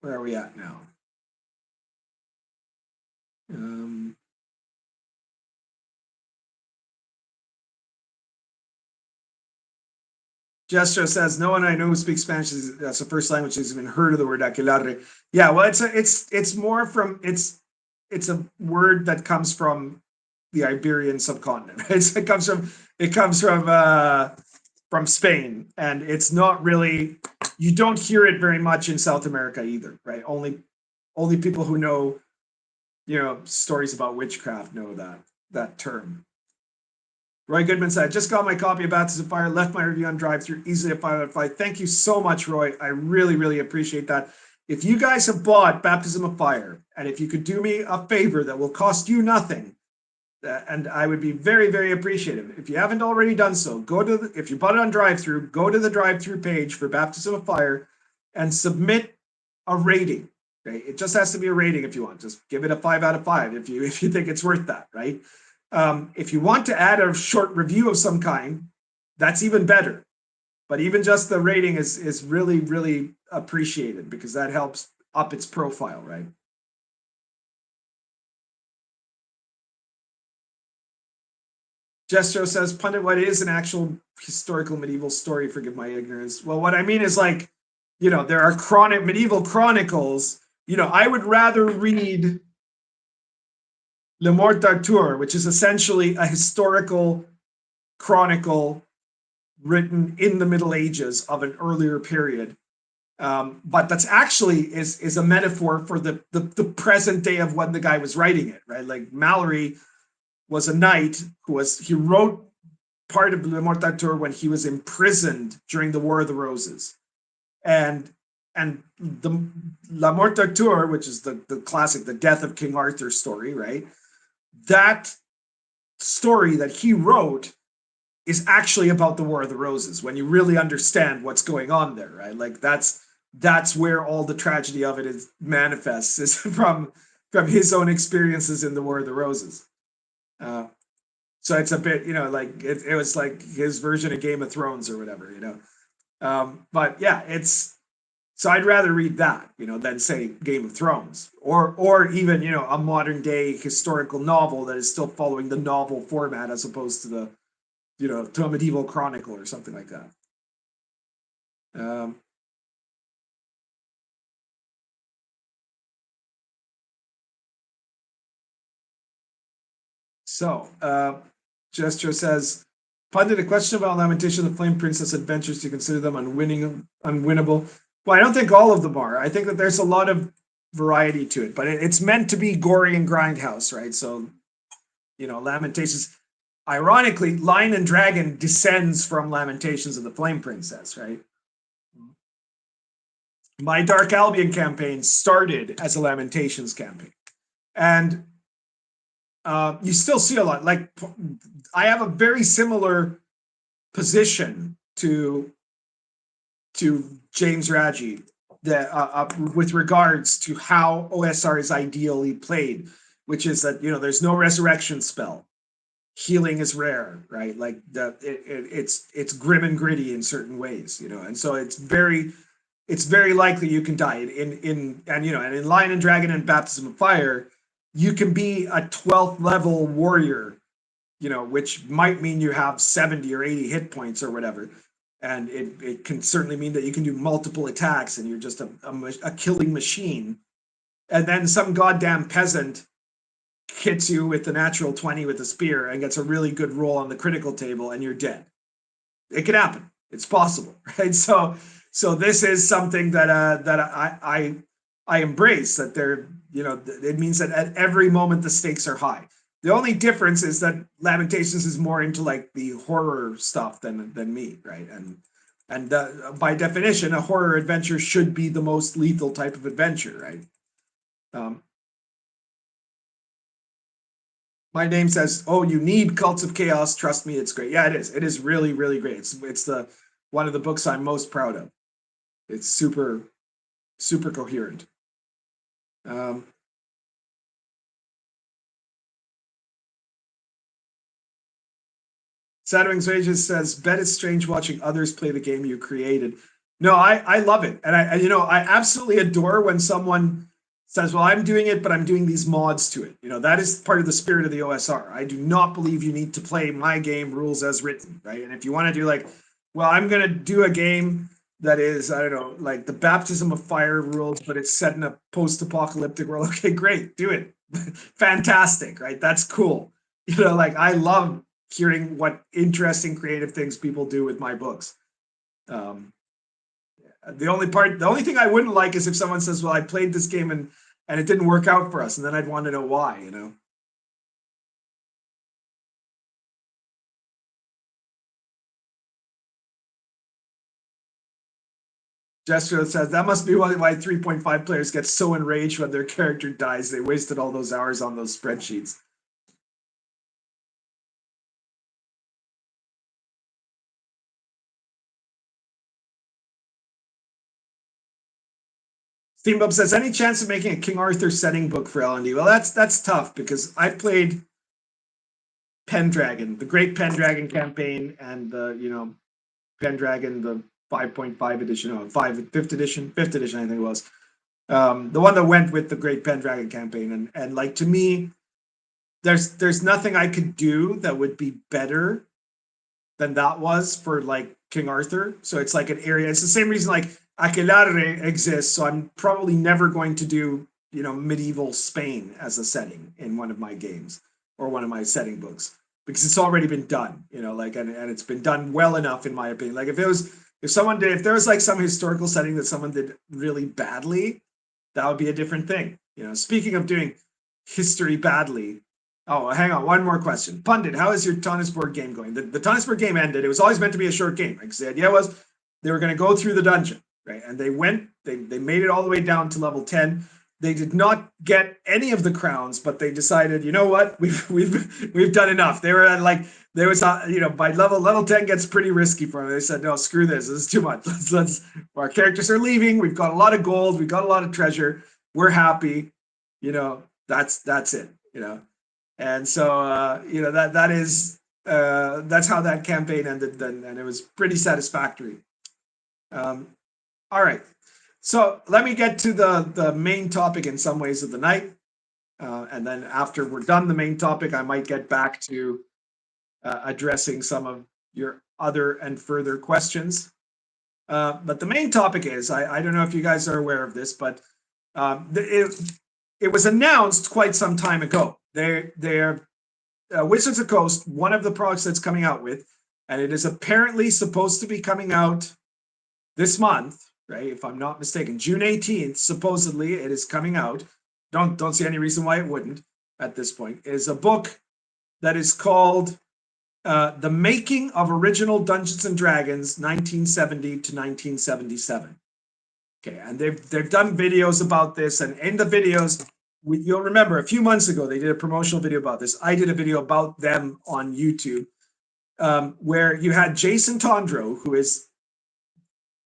where are we at now? Jestro says, no one I know who speaks Spanish that's the first language has even heard of the word aquelarre. Yeah, well, it's more from it's a word that comes from the Iberian subcontinent. It comes from Spain, and it's not really, you don't hear it very much in South America either, right? Only people who know, stories about witchcraft know that term. Roy Goodman said, just got my copy of Baptism of Fire, left my review on drive-through, easily a 5 out of 5. Thank you so much, Roy. I really, really appreciate that. If you guys have bought Baptism of Fire, and if you could do me a favor that will cost you nothing, and I would be very, very appreciative. If you haven't already done so, if you bought it on drive-through, go to the drive-through page for Baptism of Fire and submit a rating. Okay? It just has to be a rating if you want. Just give it a 5 out of 5 if you think it's worth that, right? If you want to add a short review of some kind, that's even better. But even just the rating is really, really appreciated because that helps up its profile, right? Jestro says, Pundit, what is an actual historical medieval story? Forgive my ignorance. Well, what I mean is like, there are medieval chronicles. I would rather read Le Mort d'Arthur, which is essentially a historical chronicle written in the Middle Ages of an earlier period. But that's actually is a metaphor for the present day of when the guy was writing it, right? Like Mallory was a knight he wrote part of Le Mort d'Arthur when he was imprisoned during the War of the Roses. And the La Mort d'Arthur, which is the classic, the death of King Arthur story, right? That story that he wrote is actually about the War of the Roses when you really understand what's going on there, right? Like that's where all the tragedy of it manifests is from his own experiences in the War of the Roses. So it's a bit, like it was like his version of Game of Thrones or whatever, but yeah, so I'd rather read that, than say Game of Thrones or even, a modern day historical novel that is still following the novel format as opposed to to a medieval chronicle or something like that. Gesture says, Pundit, a question about Lamentation of the Flame Princess adventures. Do you consider them unwinnable? Well, I don't think all of them are. I think that there's a lot of variety to it, but it's meant to be gory and grindhouse, right? So, Lamentations. Ironically, Lion and Dragon descends from Lamentations of the Flame Princess, right? My Dark Albion campaign started as a Lamentations campaign. And you still see a lot. Like, I have a very similar position to James Raji with regards to how OSR is ideally played, which is that, there's no resurrection spell. Healing is rare, right? Like it's grim and gritty in certain ways, and so it's very likely you can die in Lion and Dragon and Baptism of Fire, you can be a 12th level warrior, which might mean you have 70 or 80 hit points or whatever, and it can certainly mean that you can do multiple attacks and you're just a killing machine, and then some goddamn peasant hits you with the natural 20 with a spear and gets a really good roll on the critical table and you're dead. It can happen. It's possible, right? So this is something that I embrace, that it means that at every moment the stakes are high. The only difference is that Lamentations is more into like the horror stuff than me, right? And by definition, a horror adventure should be the most lethal type of adventure, right? My name says, oh, you need Cults of Chaos. Trust me, it's great. Yeah, it is. It is really, really great. It's one of the books I'm most proud of. It's super, super coherent. Sadwings Wages says, bet it's strange watching others play the game you created. No, I love it. And I absolutely adore when someone says, well, I'm doing it, but I'm doing these mods to it. That is part of the spirit of the OSR. I do not believe you need to play my game rules as written, right? And if you want to do like, well, I'm going to do a game that is, I don't know, like the Baptism of Fire rules, but it's set in a post-apocalyptic world. Okay, great, do it. Fantastic, right? That's cool. Like I love hearing what interesting creative things people do with my books. The only thing I wouldn't like is if someone says, well, I played this game and it didn't work out for us, and then I'd want to know why, Gesture says, that must be why 3.5 players get so enraged when their character dies. They wasted all those hours on those spreadsheets. Steambub says, any chance of making a King Arthur setting book for L&D? Well, that's tough because I played Pendragon, the Great Pendragon campaign, and the Pendragon, the 5.5 edition, no, 5th edition, I think it was. The one that went with the Great Pendragon campaign, and like to me, there's nothing I could do that would be better than that was for like King Arthur. So it's like an area. It's the same reason like Aquelarre exists. So I'm probably never going to do medieval Spain as a setting in one of my games or one of my setting books because it's already been done. And it's been done well enough in my opinion. Like if there was like some historical setting that someone did really badly, that would be a different thing. Speaking of doing history badly. Oh, hang on. One more question. Pundit, how is your Tonnisburg game going? The Tonnisburg game ended. It was always meant to be a short game. Like the idea was they were going to go through the dungeon, right? And they made it all the way down to level 10. They did not get any of the crowns, but they decided, you know what? We've done enough. They were like, there was by level 10 gets pretty risky for them. They said, no, screw this. This is too much. Our characters are leaving. We've got a lot of gold. We've got a lot of treasure. We're happy. That's it. And so that's how that campaign ended then, and it was pretty satisfactory. All right, so let me get to the main topic in some ways of the night, and then after we're done the main topic, I might get back to addressing some of your other and further questions. But the main topic is, I don't know if you guys are aware of this, but it was announced quite some time ago. They're Wizards of the Coast, one of the products that's coming out with, and it is apparently supposed to be coming out this month, right? If I'm not mistaken, June 18th, supposedly it is coming out. Don't see any reason why it wouldn't at this point. It is a book that is called The Making of Original Dungeons and Dragons, 1970 to 1977. Okay, and they've done videos about this, and in the videos, you'll remember a few months ago they did a promotional video about this. I did a video about them on YouTube, where you had Jason Tondro, who is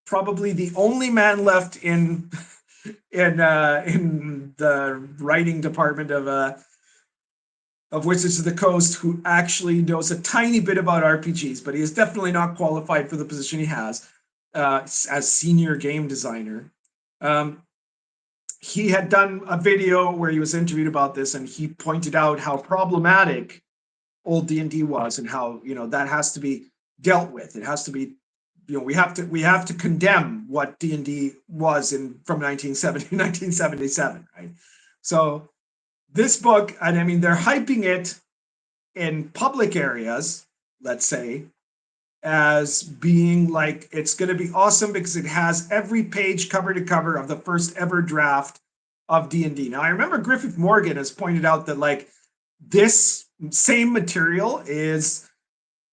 probably the only man left in the writing department of Wizards of the Coast, who actually knows a tiny bit about RPGs, but he is definitely not qualified for the position he has as senior game designer. He had done a video where he was interviewed about this, and he pointed out how problematic old D&D was, and how that has to be dealt with. It has to be, we have to condemn what D&D was from 1970 to 1977, right? So this book, and I mean, they're hyping it in public areas, let's say, as being like, it's going to be awesome because it has every page cover to cover of the first ever draft of D&D. Now, I remember Griffith Morgan has pointed out that like this same material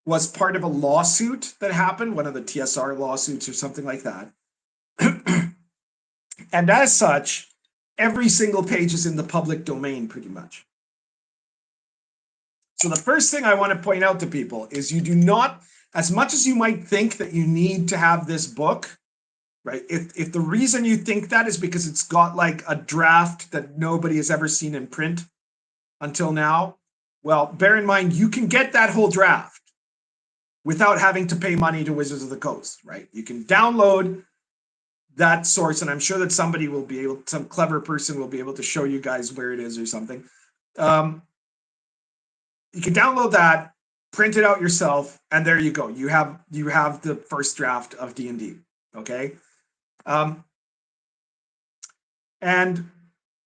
was part of a lawsuit that happened, one of the TSR lawsuits or something like that. And as such, every single page is in the public domain pretty much. So the first thing I want to point out to people is you do not, as much as you might think that you need to have this book, right? If the reason you think that is because it's got like a draft that nobody has ever seen in print until now, well, bear in mind, you can get that whole draft without having to pay money to Wizards of the Coast, right? You can download that source, and I'm sure that somebody will be able, some clever person will be able to show you guys where it is or something. You can download that, print it out yourself, and there you go. You have the first draft of D&D, okay? And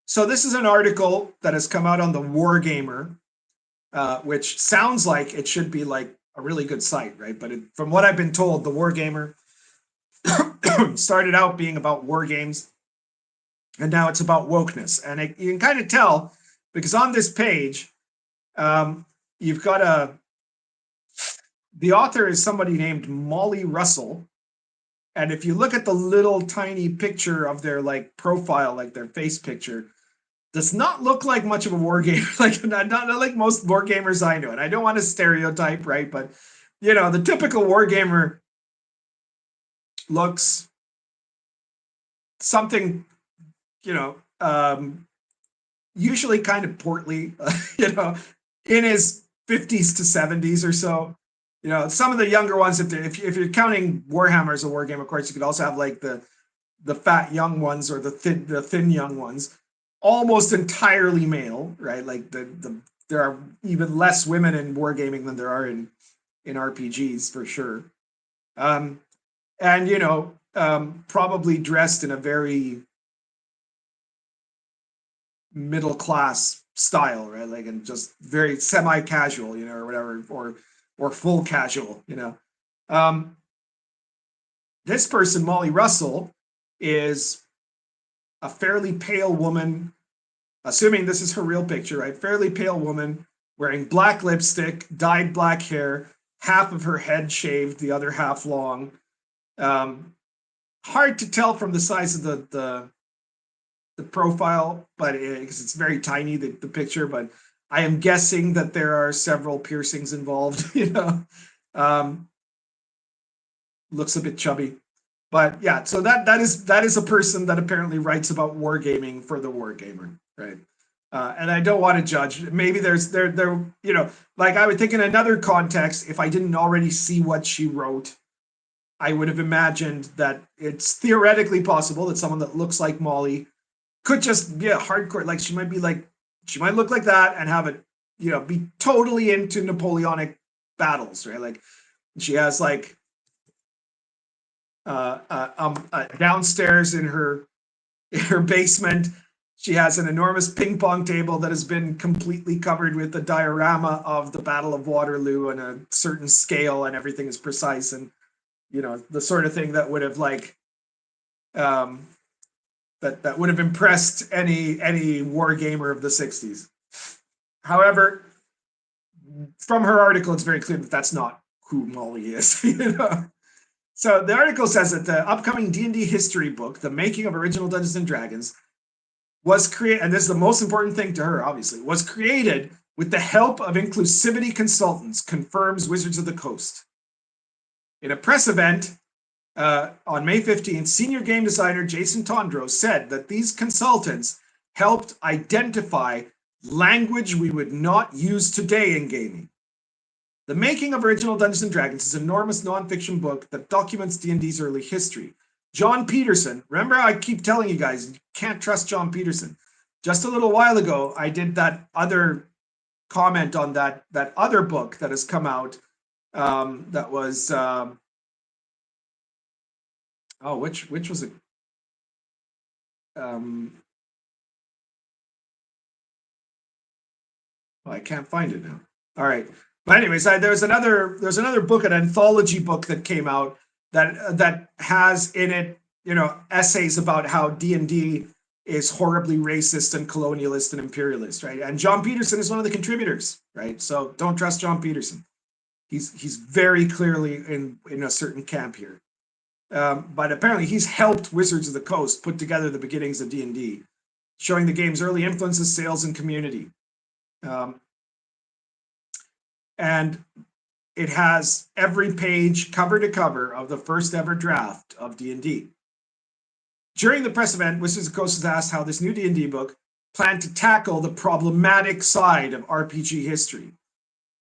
so this is an article that has come out on the Wargamer, which sounds like it should be like a really good site, right? But from what I've been told, the Wargamer started out being about war games, and now it's about wokeness. And you can kind of tell because on this page, you've got the author is somebody named Molly Russell. And if you look at the little tiny picture of their like profile, like their face picture, does not look like much of a war gamer, like not like most war gamers I know. And I don't want to stereotype, right? But you know, the typical war gamer looks something, you know, usually kind of portly, you know, in his 50s to 70s or so. You know, some of the younger ones, if you're counting Warhammer as a war game, of course, you could also have like the fat young ones or the thin young ones, almost entirely male, right? Like there are even less women in wargaming than there are in RPGs for sure. And you know, probably dressed in a very middle class style, right? Like, and just very semi-casual, you know, or whatever, or full casual, you know. This person, Molly Russell, is a fairly pale woman, assuming this is her real picture, right? Fairly pale woman wearing black lipstick, dyed black hair, half of her head shaved, the other half long. Hard to tell from the size of the profile, but because it's very tiny, the picture, but I am guessing that there are several piercings involved, you know. Looks a bit chubby. But yeah, so that is a person that apparently writes about wargaming for the Wargamer, right? And I don't want to judge. Maybe there, you know, like I would think in another context, if I didn't already see what she wrote, I would have imagined that it's theoretically possible that someone that looks like Molly could just be a hardcore, like she might look like that and have it, you know, be totally into Napoleonic battles, right? Like she has like downstairs in her basement, she has an enormous ping pong table that has been completely covered with a diorama of the Battle of Waterloo and a certain scale, and everything is precise, and you know, the sort of thing that would have like that would have impressed any war gamer of the 60s. However, from her article, it's very clear that that's not who Molly is, you know. So the article says that the upcoming D&D history book, The Making of Original Dungeons and Dragons, was created, and this is the most important thing to her, obviously, was created with the help of inclusivity consultants, confirms Wizards of the Coast. In a press event on May 15th, senior game designer Jason Tondro said that these consultants helped identify language we would not use today in gaming. The Making of Original Dungeons and Dragons is an enormous nonfiction book that documents D&D's early history. John Peterson, remember I keep telling you guys, you can't trust John Peterson. Just a little while ago, I did that other comment on that other book that has come out that was, which was it? I can't find it now. All right. But anyways, there's another book, an anthology book that came out that has in it, you know, essays about how D&D is horribly racist and colonialist and imperialist, right? And John Peterson is one of the contributors, right? So don't trust John Peterson. He's very clearly in a certain camp here. But apparently he's helped Wizards of the Coast put together the beginnings of D&D, showing the game's early influences, sales, and community. And it has every page cover to cover of the first ever draft of D&D. During the press event, Wizards of the Coast was asked how this new D&D book planned to tackle the problematic side of RPG history.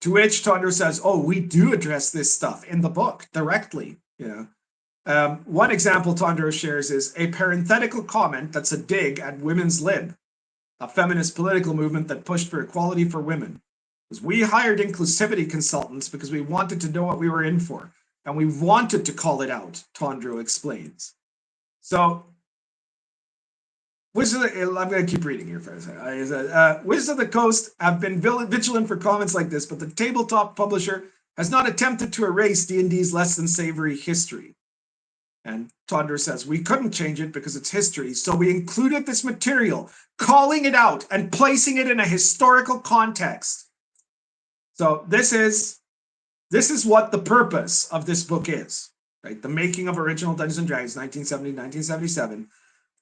To which Tondro says, "Oh, we do address this stuff in the book directly." One example Tondro shares is a parenthetical comment that's a dig at Women's Lib, a feminist political movement that pushed for equality for women. We hired inclusivity consultants because we wanted to know what we were in for, and we wanted to call it out, Tondro explains. So, I'm going to keep reading here for a second. Wizards of the Coast have been vigilant for comments like this, but the tabletop publisher has not attempted to erase D&D's less than savory history. And Tondro says, "We couldn't change it because it's history, so we included this material, calling it out and placing it in a historical context." So this is what the purpose of this book is, right? The Making of Original Dungeons and Dragons, 1970, 1977.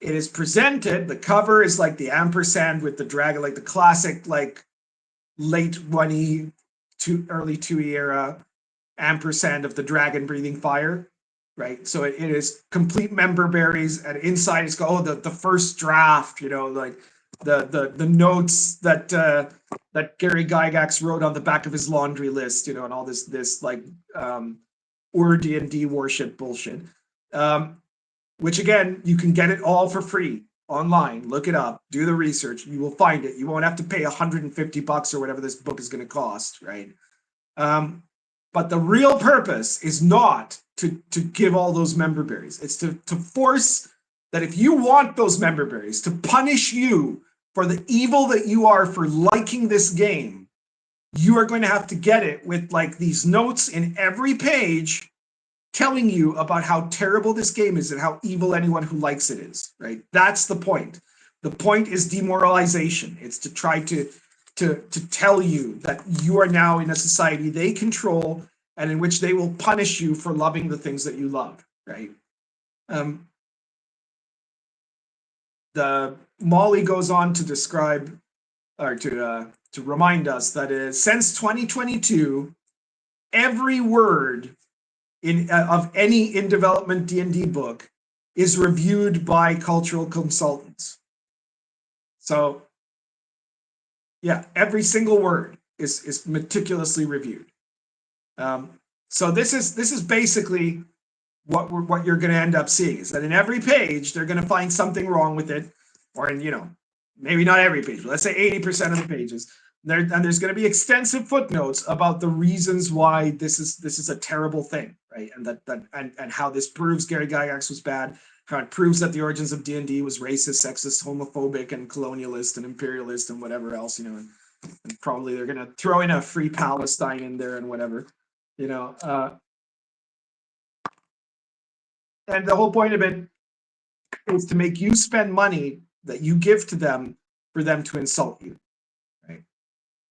It is presented, the cover is like the ampersand with the dragon, like the classic, like late 1E to early 2E era ampersand of the dragon breathing fire, right? So it is complete member berries, and inside it's got the first draft, like the notes that Gary Gygax wrote on the back of his laundry list, and all this like D&D worship bullshit. Which again, you can get it all for free online. Look it up, do the research, you will find it. You won't have to pay $150 or whatever this book is going to cost, right? But the real purpose is not to give all those member berries. It's to force that if you want those member berries, to punish you for the evil that you are for liking this game, you are going to have to get it with like these notes in every page telling you about how terrible this game is and how evil anyone who likes it is, right? That's the point. The point is demoralization. It's to try to tell you that you are now in a society they control and in which they will punish you for loving the things that you love, right? The Molly goes on to describe, or to remind us that since 2022, every word of any in development D&D book is reviewed by cultural consultants. So yeah, every single word is meticulously reviewed. So this is basically what you're going to end up seeing, is that in every page they're going to find something wrong with it, or in maybe not every page, but let's say 80% of the pages. There's going to be extensive footnotes about the reasons why this is a terrible thing, right? And how this proves Gary Gygax was bad, how it proves that the origins of D&D was racist, sexist, homophobic, and colonialist, and imperialist, and whatever else, and probably they're going to throw in a free Palestine in there and whatever, and the whole point of it is to make you spend money that you give to them for them to insult you.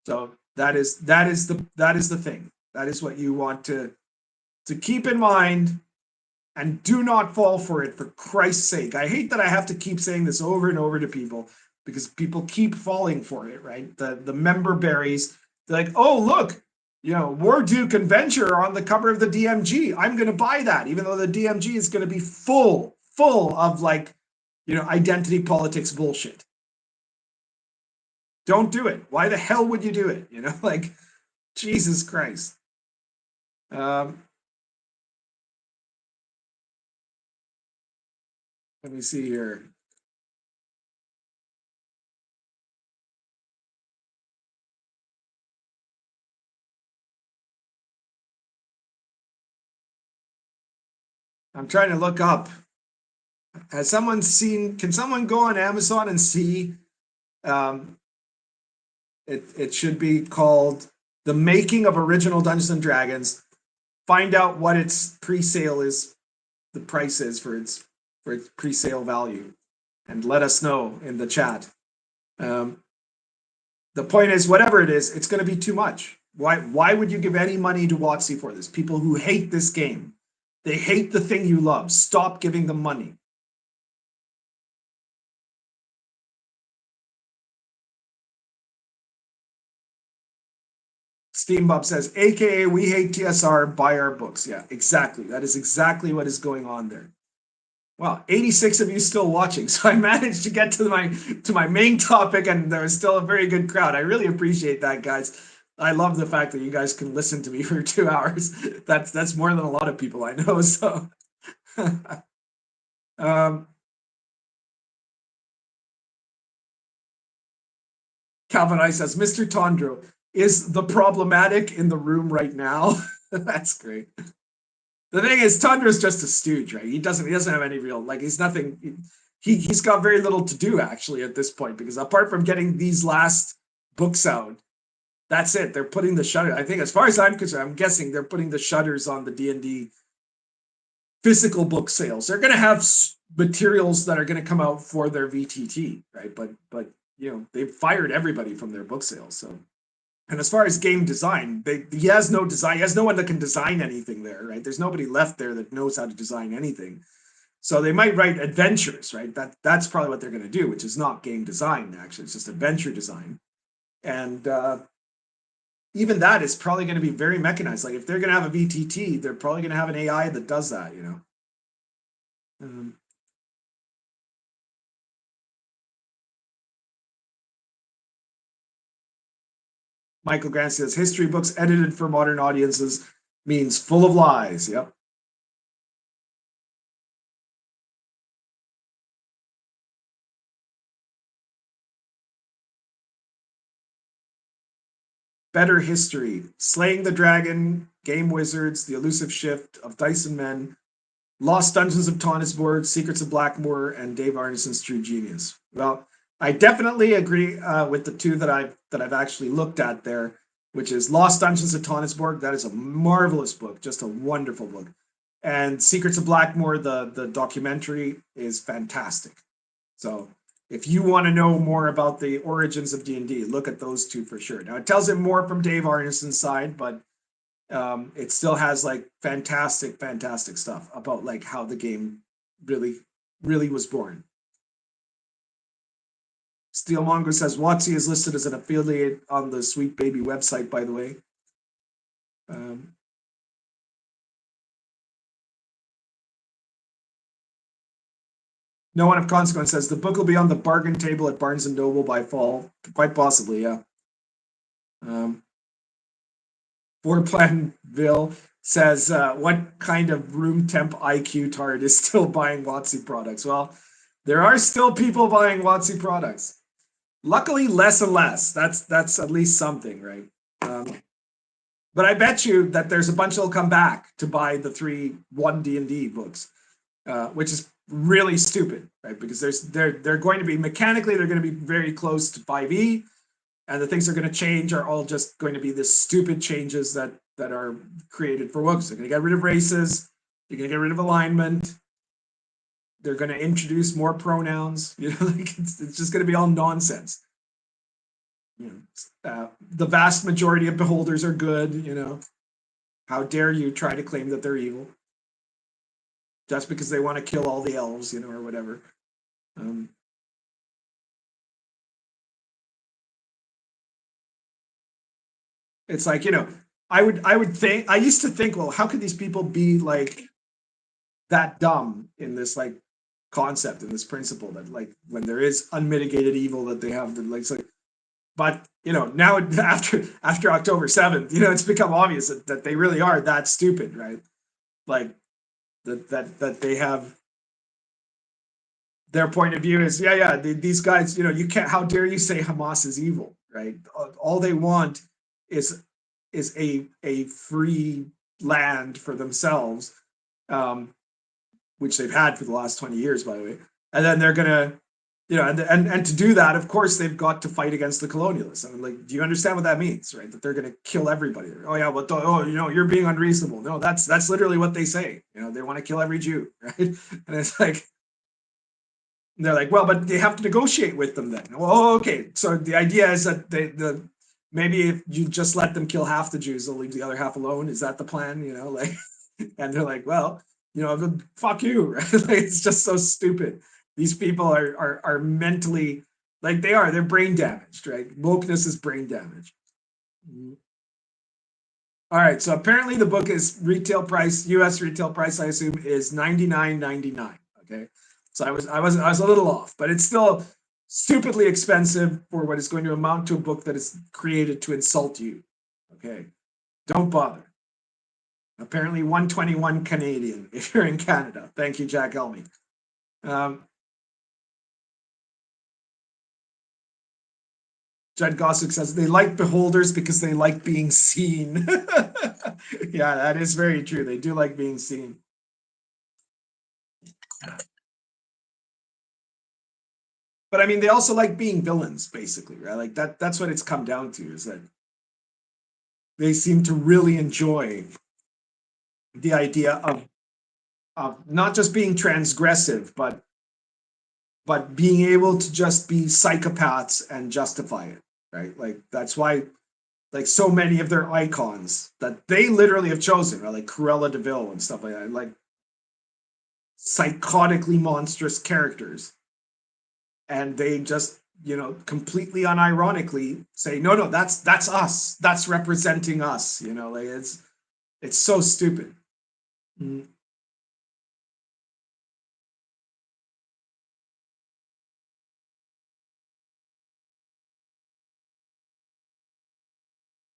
So that is the thing. That is what you want to keep in mind, and do not fall for it, for Christ's sake. I hate that I have to keep saying this over and over to people, because people keep falling for it, right? The member berries, they're like, "Oh, look, Warduke and Venture are on the cover of the DMG. I'm going to buy that," even though the DMG is going to be full of like, identity politics bullshit. Don't do it. Why the hell would you do it? Like, Jesus Christ. Let me see here. I'm trying to look up. Has someone seen? Can someone go on Amazon and see? It should be called The Making of Original Dungeons and Dragons. Find out what its pre-sale is, the price is for its pre-sale value, and let us know in the chat. The point is, whatever it is, it's going to be too much. Why would you give any money to WotC for this? People who hate this game, they hate the thing you love. Stop giving them money. Steambob says, AKA we hate TSR, buy our books. Yeah, exactly. That is exactly what is going on there. Well, 86 of you still watching, so I managed to get to my main topic, and there was still a very good crowd. I really appreciate that, guys. I love the fact that you guys can listen to me for 2 hours. That's more than a lot of people I know. So, Calvin I says, Mr. Tondro, is the problematic in the room right now? That's great. The thing is, Tundra's just a stooge, right? He doesn't have any real, like, he's nothing. He's got very little to do actually at this point, because apart from getting these last books out, that's it. They're putting the shutter. I think, as far as I'm concerned, I'm guessing they're putting the shutters on the D&D physical book sales. They're going to have materials that are going to come out for their VTT, right? But you know, they've fired everybody from their book sales. So, and as far as game design, he has no design. He has no one that can design anything there, right? There's nobody left there that knows how to design anything. So they might write adventures, right? That's probably what they're going to do, which is not game design, actually. It's just adventure design. And even that is probably going to be very mechanized. Like, if they're going to have a VTT, they're probably going to have an AI that does that, you know? Michael Grant says, history books edited for modern audiences means full of lies. Yep. Better history, Slaying the Dragon, Game Wizards, The Elusive Shift of Dice and Men, Lost Dungeons of Tonisborg, Secrets of Blackmoor, and Dave Arneson's True Genius. Well, I definitely agree with the two that I've actually looked at there, which is Lost Dungeons of Tonisborg. That is a marvelous book, just a wonderful book. And Secrets of Blackmoor, the documentary, is fantastic. So if you want to know more about the origins of D&D, look at those two for sure. Now, it tells it more from Dave Arneson's side, but it still has like fantastic stuff about like how the game really was born. Steelmonger says WotC is listed as an affiliate on the Sweet Baby website, by the way. No one of consequence says the book will be on the bargain table at Barnes and Noble by fall. Quite possibly, yeah. Four Planville says, what kind of room temp IQ tard is still buying WotC products? Well, there are still people buying WotC products. Luckily, less and less. That's at least something, right? But I bet you that there's a bunch that'll come back to buy the 1 D&D books, which is really stupid, right? Because they're going to be mechanically, they're going to be very close to 5e, and the things that are going to change are all just going to be the stupid changes that are created for books. They're going to get rid of races. They're going to get rid of alignment. They're going to introduce more pronouns. You know, like it's just going to be all nonsense. You know, the vast majority of beholders are good. You know, how dare you try to claim that they're evil just because they want to kill all the elves, you know, or whatever. It's like, you know, I used to think, well, how could these people be like that dumb in this like concept, in this principle that like when there is unmitigated evil that they have, like, it's like, but you know, now after October 7th, you know, it's become obvious that they really are that stupid, right? Like that they have their point of view is, these guys, you know, you can't, how dare you say Hamas is evil, right? All they want is a free land for themselves, which they've had for the last 20 years, by the way. And then they're gonna, you know, and to do that, of course, they've got to fight against the colonialists. I mean, like, do you understand what that means, right? That they're gonna kill everybody. Oh yeah, well, you know, you're being unreasonable. No, that's literally what they say. You know, they want to kill every Jew, right? And it's like, they're like, well, but they have to negotiate with them then. Well, okay. So the idea is that maybe if you just let them kill half the Jews, they'll leave the other half alone. Is that the plan? You know, like, and they're like, well, you know, fuck you, right? Like, it's just so stupid. These people are mentally, like, they're brain damaged, right? Wokeness is brain damage. All right, so apparently the book is retail price, US retail price, I assume, is $99.99. Okay, so I was a little off, but it's still stupidly expensive for what is going to amount to a book that is created to insult you. Okay, don't bother. Apparently 121 Canadian if you're in Canada. Thank you, Jack Elmy. Judd Gossick says they like beholders because they like being seen. Yeah, that is very true. They do like being seen. But I mean, they also like being villains, basically, right? Like that's what it's come down to, is that they seem to really enjoy the idea of not just being transgressive, but being able to just be psychopaths and justify it, right? Like that's why, like, so many of their icons that they literally have chosen, right? Like Cruella de Vil and stuff like that, like psychotically monstrous characters, and they just, you know, completely unironically say, no, that's us, that's representing us, you know, like it's so stupid.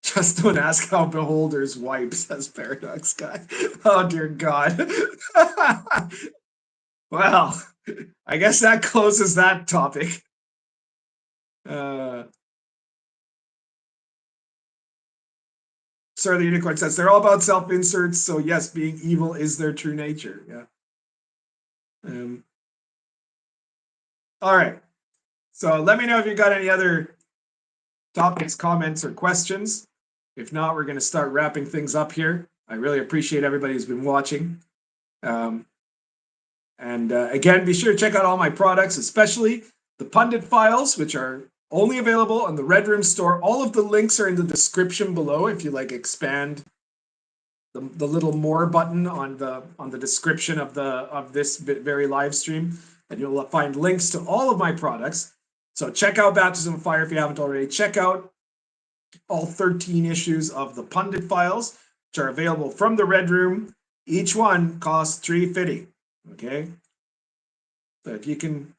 Just don't ask how beholders wipe, says Paradox Guy. Oh dear God. Well, I guess that closes that topic. Sir the Unicorn says they're all about self-inserts, so yes, being evil is their true nature. Yeah. All right. So let me know if you got any other topics, comments, or questions. If not, we're going to start wrapping things up here. I really appreciate everybody who's been watching. Again, be sure to check out all my products, especially the Pundit files, which are only available on the Red Room store. All of the links are in the description below. If you like expand the little more button on the description of this very live stream, and you'll find links to all of my products. So check out Baptism of Fire if you haven't already. Check out all 13 issues of the Pundit files, which are available from the Red Room. Each one costs $3.50. Okay, so if you can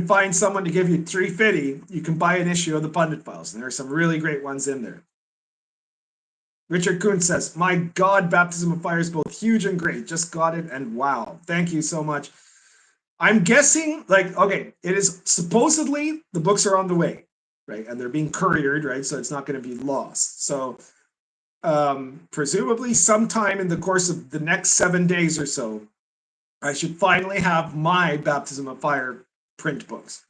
find someone to give you $3.50, you can buy an issue of the Pundit files, and there are some really great ones in there. Richard Kuhn says, "My God, Baptism of Fire is both huge and great. Just got it, and wow, thank you so much." I'm guessing, like, okay, it is supposedly the books are on the way, right? And they're being couriered, right? So it's not going to be lost. So presumably sometime in the course of the next 7 days or so, I should finally have my Baptism of Fire print books.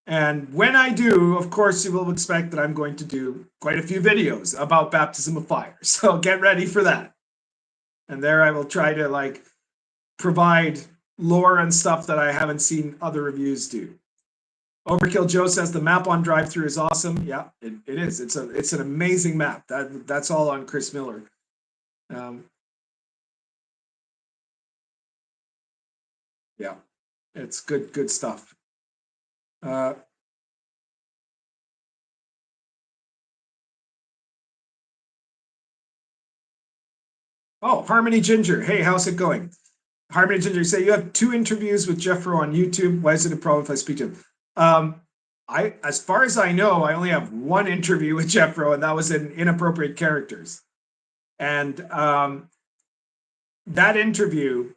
And when I do, of course, you will expect that I'm going to do quite a few videos about Baptism of Fire. So get ready for that. And there I will try to, like, provide lore and stuff that I haven't seen other reviews do. Overkill Joe says the map on drive-thru is awesome. Yeah, it is. It's an amazing map. That's all on Chris Miller. Yeah, it's good stuff. Oh, Harmony Ginger. Hey, how's it going? Harmony Ginger, you say you have 2 interviews with Jeffro on YouTube. Why is it a problem if I speak to him? As far as I know, I only have 1 interview with Jeffro, and that was in Inappropriate Characters. And that interview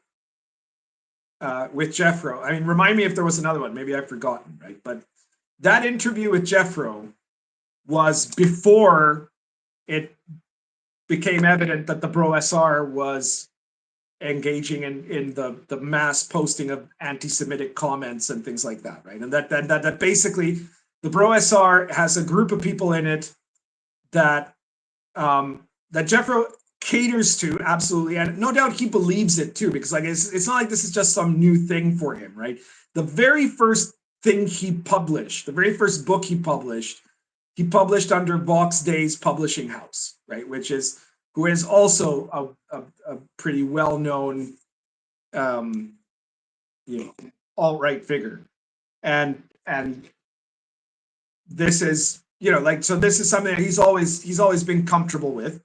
with Jeffro, I mean, remind me if there was another one. Maybe I've forgotten, right? But that interview with Jeffro was before it became evident that the Bro SR was engaging in the mass posting of anti-Semitic comments and things like that, right? And that basically the Bro SR has a group of people in it that that Jeffro caters to, absolutely, and no doubt he believes it too, because, like, it's not like this is just some new thing for him, right? The very first thing he published, the very first book he published under Vox Day's publishing house, right? Who is also a pretty well-known, alt-right figure, and this is, like, so this is something that he's always been comfortable with.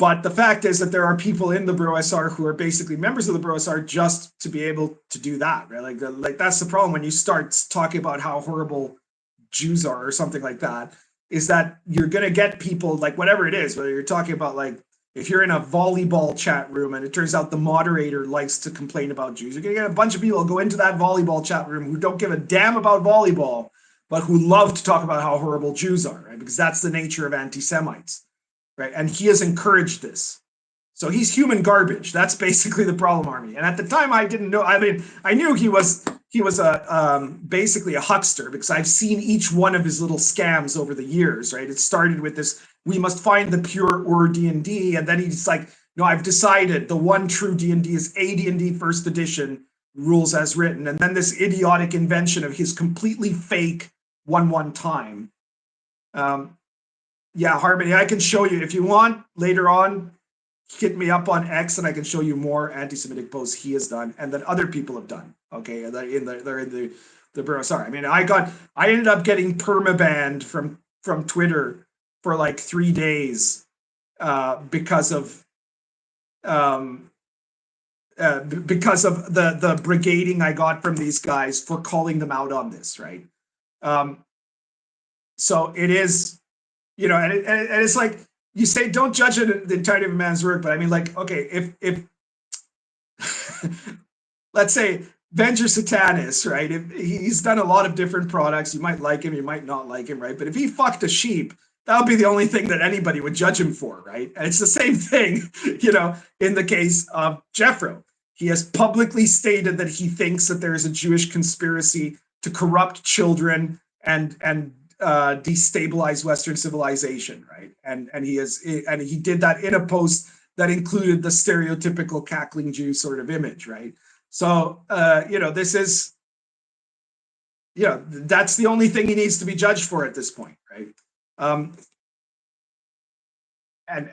But the fact is that there are people in the BroSR who are basically members of the BroSR just to be able to do that, right? Like that's the problem when you start talking about how horrible Jews are or something like that, is that you're going to get people, like whatever it is, whether you're talking about, like, if you're in a volleyball chat room and it turns out the moderator likes to complain about Jews, you're going to get a bunch of people who go into that volleyball chat room who don't give a damn about volleyball, but who love to talk about how horrible Jews are, right? Because that's the nature of anti-Semites, right? And he has encouraged this. So he's human garbage. That's basically the problem, Army. And at the time, I didn't know. I mean, I knew he was basically a huckster, because I've seen each one of his little scams over the years, right? It started with this, we must find the pure Ur D&D, and then he's like, no, I've decided the one true D&D is AD&D first edition, rules as written. And then this idiotic invention of his completely fake 1-1 time. Yeah, Harmony, I can show you if you want later on. Hit me up on X and I can show you more anti-Semitic posts he has done and that other people have done. Okay, they're in the BroSR. I mean, I ended up getting permabanned from Twitter for like 3 days because of the brigading I got from these guys for calling them out on this, right? So it is, you know, and it's like, you say don't judge the entirety of a man's work, but I mean, like, okay, if let's say Venger Satanis, right? If he's done a lot of different products, you might like him, you might not like him, right? But if he fucked a sheep, that would be the only thing that anybody would judge him for, right? And it's the same thing, you know, in the case of Jeffro. He has publicly stated that he thinks that there is a Jewish conspiracy to corrupt children and destabilize Western civilization, right? And he did that in a post that included the stereotypical cackling Jew sort of image, right? So you know, this is, you know, that's the only thing he needs to be judged for at this point, right? And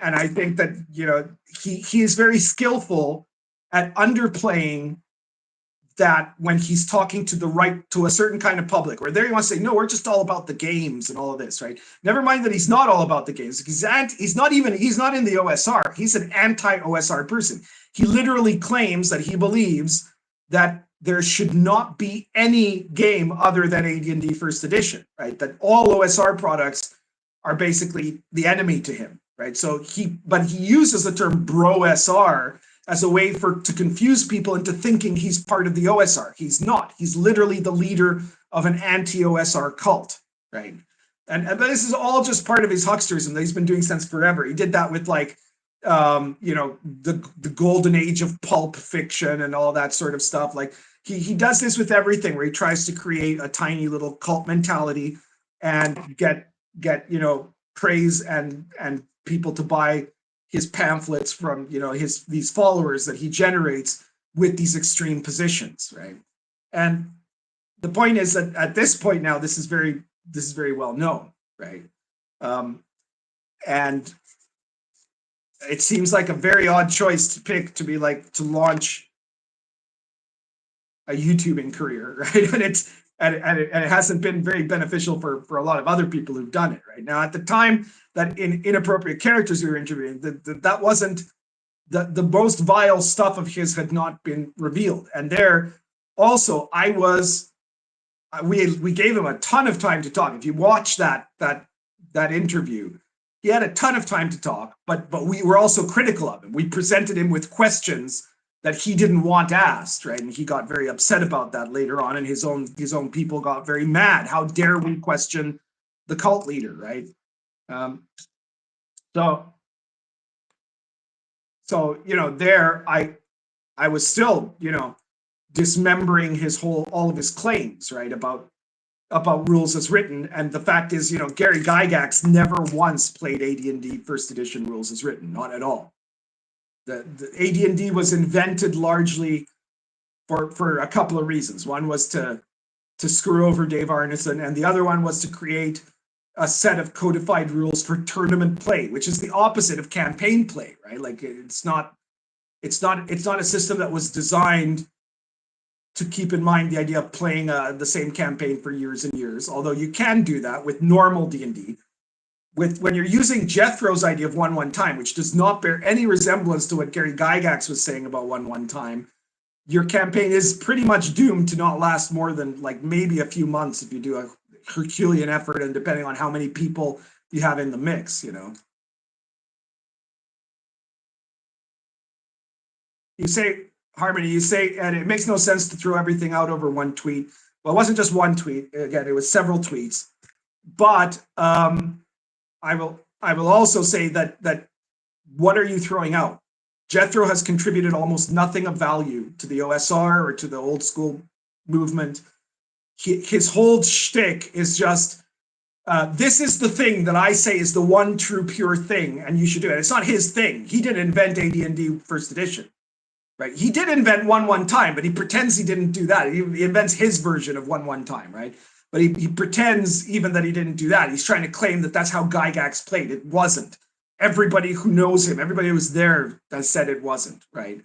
I think that, you know, he is very skillful at underplaying that when he's talking to a certain kind of public, where there he wants to say, no, we're just all about the games and all of this, right? Never mind that he's not all about the games. He's not in the OSR. He's an anti-OSR person. He literally claims that he believes that there should not be any game other than AD&D first edition, right? That all OSR products are basically the enemy to him, right? So he uses the term BroSR as a way to confuse people into thinking he's part of the OSR. He's not. He's literally the leader of an anti-OSR cult, right? But this is all just part of his hucksterism that he's been doing since forever. He did that with, like, you know, the golden age of pulp fiction and all that sort of stuff. Like, he does this with everything, where he tries to create a tiny little cult mentality and get you know, praise and people to buy his pamphlets from, you know, these followers that he generates with these extreme positions, right? And the point is that at this point now, this is very well known, right? And it seems like a very odd choice to pick to launch a YouTubing career, right? And it hasn't been very beneficial for a lot of other people who've done it, right? Now, at the time that in inappropriate characters we were interviewing, that wasn't the most vile stuff of his had not been revealed. And there also, we gave him a ton of time to talk. If you watch that interview, he had a ton of time to talk, but we were also critical of him. We presented him with questions that he didn't want asked, right? And he got very upset about that later on, and his own people got very mad. How dare we question the cult leader, right? So you know, there I was still, you know, dismembering all of his claims, right, about rules as written. And the fact is, you know, Gary Gygax never once played AD&D first edition rules as written, not at all. The AD&D was invented largely for a couple of reasons. One was to screw over Dave Arneson, and the other one was to create a set of codified rules for tournament play, which is the opposite of campaign play, right? Like, it's not a system that was designed to keep in mind the idea of playing the same campaign for years and years, although you can do that with normal D&D. when you're using Jethro's idea of 1-1 time, which does not bear any resemblance to what Gary Gygax was saying about 1-1 time, your campaign is pretty much doomed to not last more than like maybe a few months if you do a Herculean effort, and depending on how many people you have in the mix, you know. You say, Harmony, you say, and it makes no sense to throw everything out over one tweet. Well, it wasn't just one tweet. Again, it was several tweets. But I will also say that what are you throwing out? Jethro has contributed almost nothing of value to the OSR or to the old school movement. His whole shtick is just, this is the thing that I say is the one true pure thing, and you should do it. It's not his thing. He didn't invent AD&D first edition, right? He did invent 1-1 time, but he pretends he didn't do that. He invents his version of 1-1 time, right? But he pretends even that he didn't do that. He's trying to claim that that's how Gygax played. It wasn't. Everybody who knows him, everybody who was there has said it wasn't, right?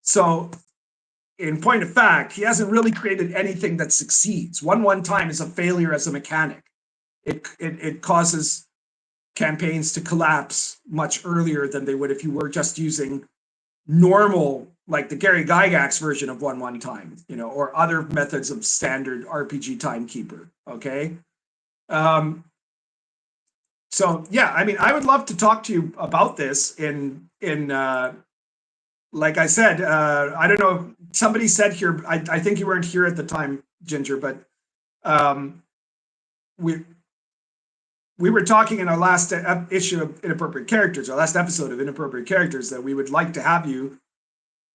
So in point of fact, he hasn't really created anything that succeeds. 1-1 time is a failure as a mechanic. It causes campaigns to collapse much earlier than they would if you were just using normal, like the Gary Gygax version of 1-1 time, you know, or other methods of standard RPG timekeeper, okay? So yeah, I mean, I would love to talk to you about this in like I said, I don't know, somebody said here, I think you weren't here at the time, Ginger, but we were talking in our last issue of Inappropriate Characters, our last episode of Inappropriate Characters, that we would like to have you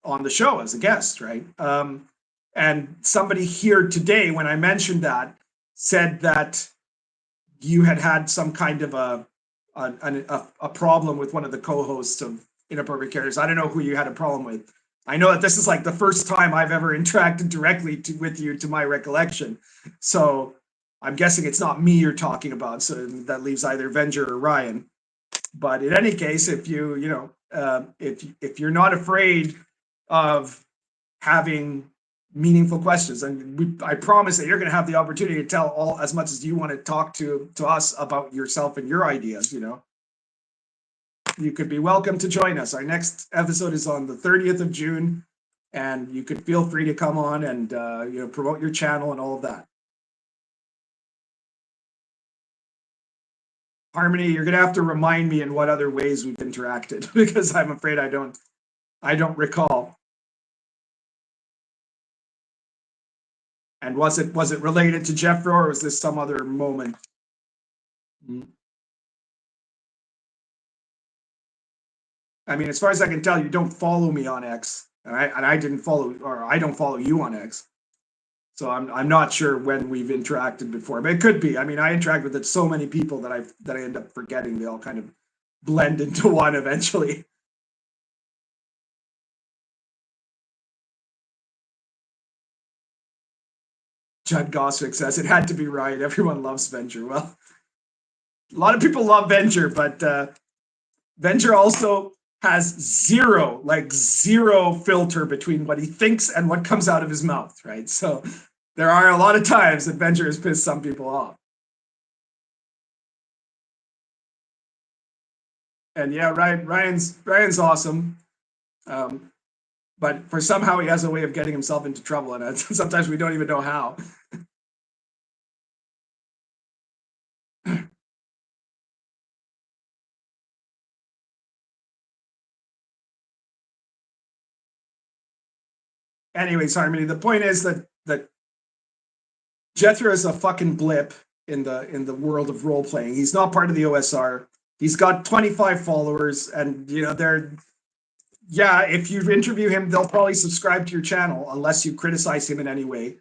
on the show as a guest, right? And somebody here today, when I mentioned that, said that you had some kind of a problem with one of the co-hosts of Inappropriate Characters. I don't know who you had a problem with. I know that this is like the first time I've ever interacted directly with you, to my recollection. So I'm guessing it's not me you're talking about. So that leaves either Venger or Ryan. But in any case, if if you're not afraid of having meaningful questions, and I promise that you're going to have the opportunity to tell as much as you want to talk to us about yourself and your ideas, you know, you could be welcome to join us. Our next episode is on the 30th of June, and you could feel free to come on and promote your channel and all of that. Harmony, you're going to have to remind me in what other ways we've interacted, because I'm afraid I don't recall. And was it related to Jeffro, or was this some other moment? I mean, as far as I can tell, you don't follow me on X, and I didn't follow, or I don't follow you on X. So I'm not sure when we've interacted before, but it could be. I mean, I interact with so many people that I end up forgetting. They all kind of blend into one eventually. Judd Goswick says it had to be right. Everyone loves Venger. Well, a lot of people love Venger, but Venger also has zero filter between what he thinks and what comes out of his mouth, right? So there are a lot of times that Venger has pissed some people off. And yeah, Ryan's awesome. But for somehow he has a way of getting himself into trouble, and sometimes we don't even know how. Anyways, Harmony, the point is that Jethro is a fucking blip in the world of role playing. He's not part of the OSR. He's got 25 followers, and if you interview him, they'll probably subscribe to your channel unless you criticize him in any way.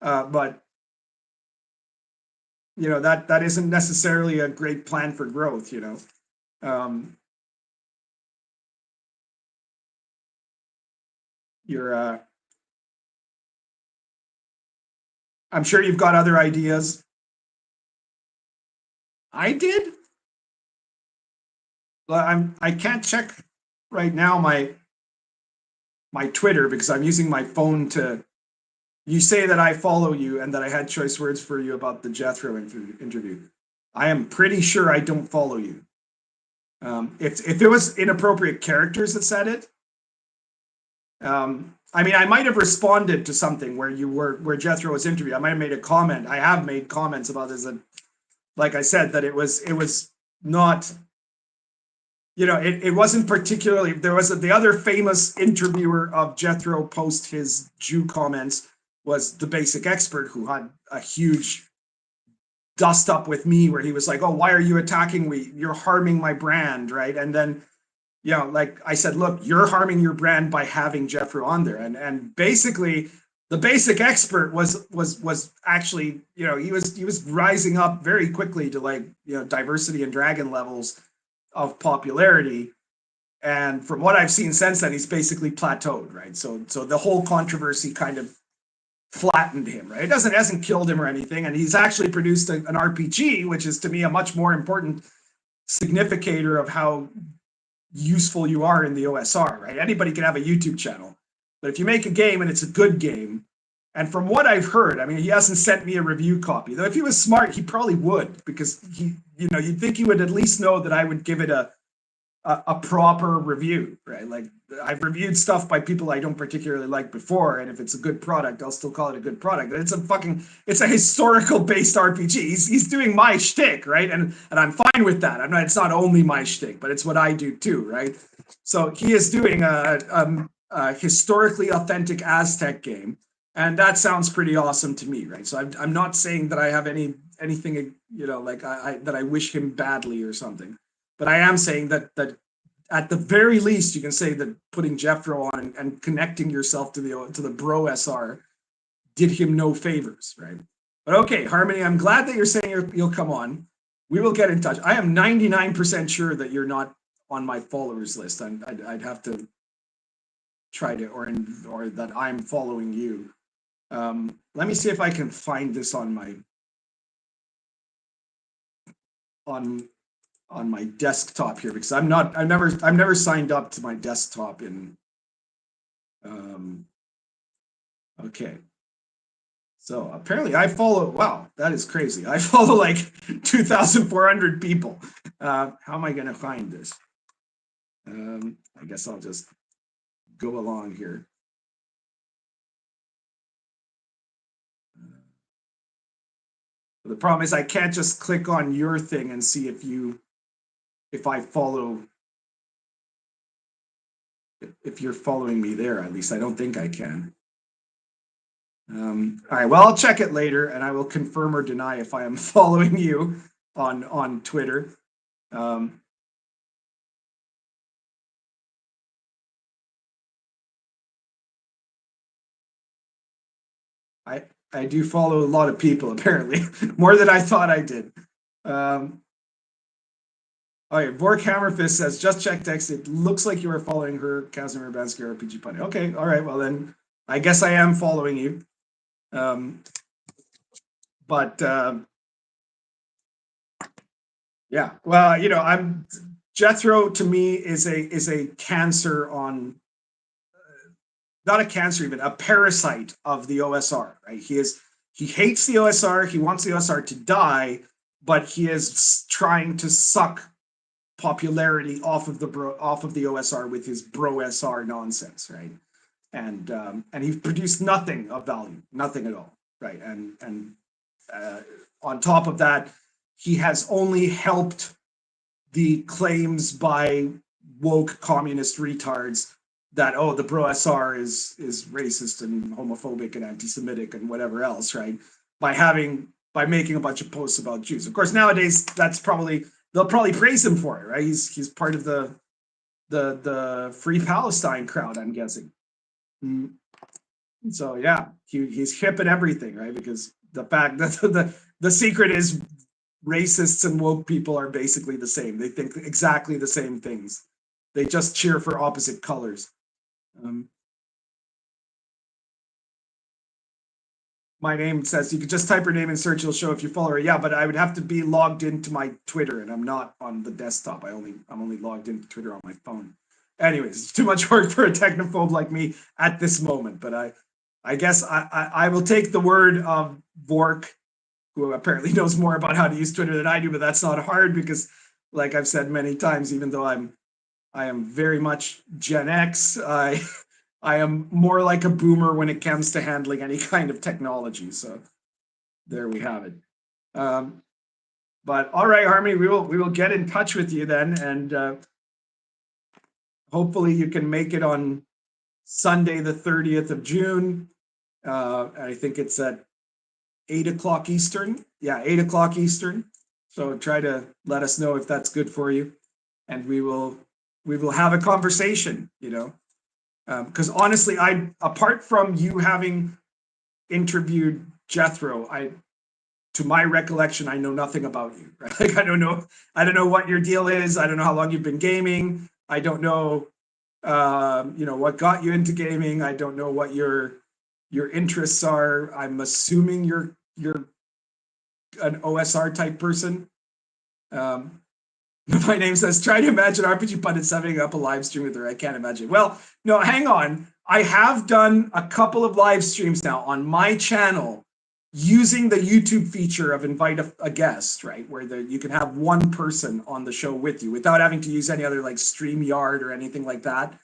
But that isn't necessarily a great plan for growth, I'm sure you've got other ideas. I did. I can't check right now my Twitter because I'm using my phone to. You say that I follow you and that I had choice words for you about the Jethro interview. I am pretty sure I don't follow you. If it was inappropriate characters that said it, I mean, I might have responded to something where Jethro was interviewed. I might have made a comment. I have made comments about this, and like I said, that it was not, you know, it wasn't particularly. There was the other famous interviewer of Jethro post his Jew comments was the Basic Expert, who had a huge dust up with me where he was like, "Oh, why are you attacking me? You're harming my brand," right? And then, you know, like I said, look, you're harming your brand by having Jeffrey on there. And basically the Basic Expert was actually, you know, he was rising up very quickly to, like, you know, diversity and dragon levels of popularity. And from what I've seen since then, he's basically plateaued, right? So the whole controversy kind of flattened him, right? It hasn't killed him or anything. And he's actually produced an RPG, which is to me a much more important significator of how useful you are in the OSR, right? Anybody can have a YouTube channel, but if you make a game and it's a good game, and from what I've heard, I mean, he hasn't sent me a review copy, though if he was smart, he probably would, because he, you know, you'd think he would at least know that I would give it a proper review, right? Like, I've reviewed stuff by people I don't particularly like before, and if it's a good product, I'll still call it a good product. It's a historical based RPG. He's doing my shtick, right? And I'm fine with that. It's not only my shtick, but it's what I do too, right? So he is doing a historically authentic Aztec game, and that sounds pretty awesome to me, right? So I'm not saying that I have anything, you know, like that I wish him badly or something. But I am saying that at the very least, you can say that putting Jeffro on and connecting yourself to the Bro SR did him no favors, right? But okay, Harmony, I'm glad that you're saying you'll come on. We will get in touch. I am 99% sure that you're not on my followers list. I'd have to try to, or that I'm following you. Let me see if I can find this on my desktop here, because I've never signed up to my desktop in okay. So apparently I follow, wow, that is crazy. I follow like 2,400 people. How am I gonna find this? I guess I'll just go along here. The problem is I can't just click on your thing and see if I follow, if you're following me there. At least I don't think I can. All right, well, I'll check it later, and I will confirm or deny if I am following you on Twitter. I do follow a lot of people, apparently, more than I thought I did. Okay, Vork Hammerfist says, just check text. It looks like you are following her, Casimir Urbanski, RPGPundit. Okay, all right, well then, I guess I am following you. Yeah, well, you know, Jethro to me is a cancer on, not a cancer even, a parasite of the OSR, right? He hates the OSR, he wants the OSR to die, but he is trying to suck popularity off of the OSR with his Bro SR nonsense, right? And he's produced nothing of value, nothing at all, right? And on top of that, he has only helped the claims by woke communist retards that, oh, the Bro SR is racist and homophobic and anti-Semitic and whatever else, right? By making a bunch of posts about Jews. Of course, nowadays they'll probably praise him for it, right? He's part of the Free Palestine crowd, I'm guessing. So yeah, he's hip at everything, right? Because the fact that the secret is racists and woke people are basically the same. They think exactly the same things. They just cheer for opposite colors. My name says, you could just type her name in search, it'll show if you follow her. Yeah, but I would have to be logged into my Twitter, and I'm not on the desktop. I'm only logged into Twitter on my phone. Anyways, it's too much work for a technophobe like me at this moment. But I guess I will take the word of Vork who apparently knows more about how to use Twitter than I do, but that's not hard because, like I've said many times, even though I am very much Gen X, I am more like a boomer when it comes to handling any kind of technology. So there we have it. But all right, Harmony, we will get in touch with you then, and hopefully you can make it on Sunday, the 30th of June. I think it's at 8 o'clock Eastern. Yeah, 8 o'clock Eastern. So try to let us know if that's good for you, and we will have a conversation. You know, because honestly, apart from you having interviewed Jethro, to my recollection, I know nothing about you. Right? Like I don't know what your deal is. I don't know how long you've been gaming. I don't know, you know, what got you into gaming. I don't know what your interests are. I'm assuming you're an OSR type person. My name says, try to imagine RPGPundit setting up a live stream with her. I can't imagine. Well, no, hang on. I have done a couple of live streams now on my channel using the YouTube feature of invite a guest, right? Where you can have one person on the show with you without having to use any other like StreamYard or anything like that.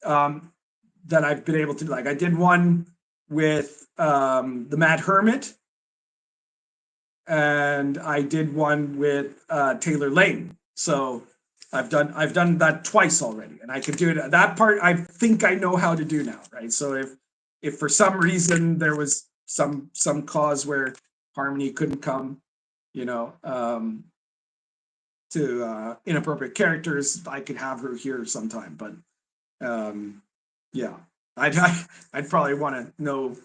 That I've been able to do. Like I did one with the Mad Hermit, and I did one with Taylor Lane. So I've done that twice already, and I can do it. That part I think I know how to do now, right? So if for some reason there was some cause where Harmony couldn't come, you know, to inappropriate characters, I could have her here sometime. But yeah, I'd probably want to know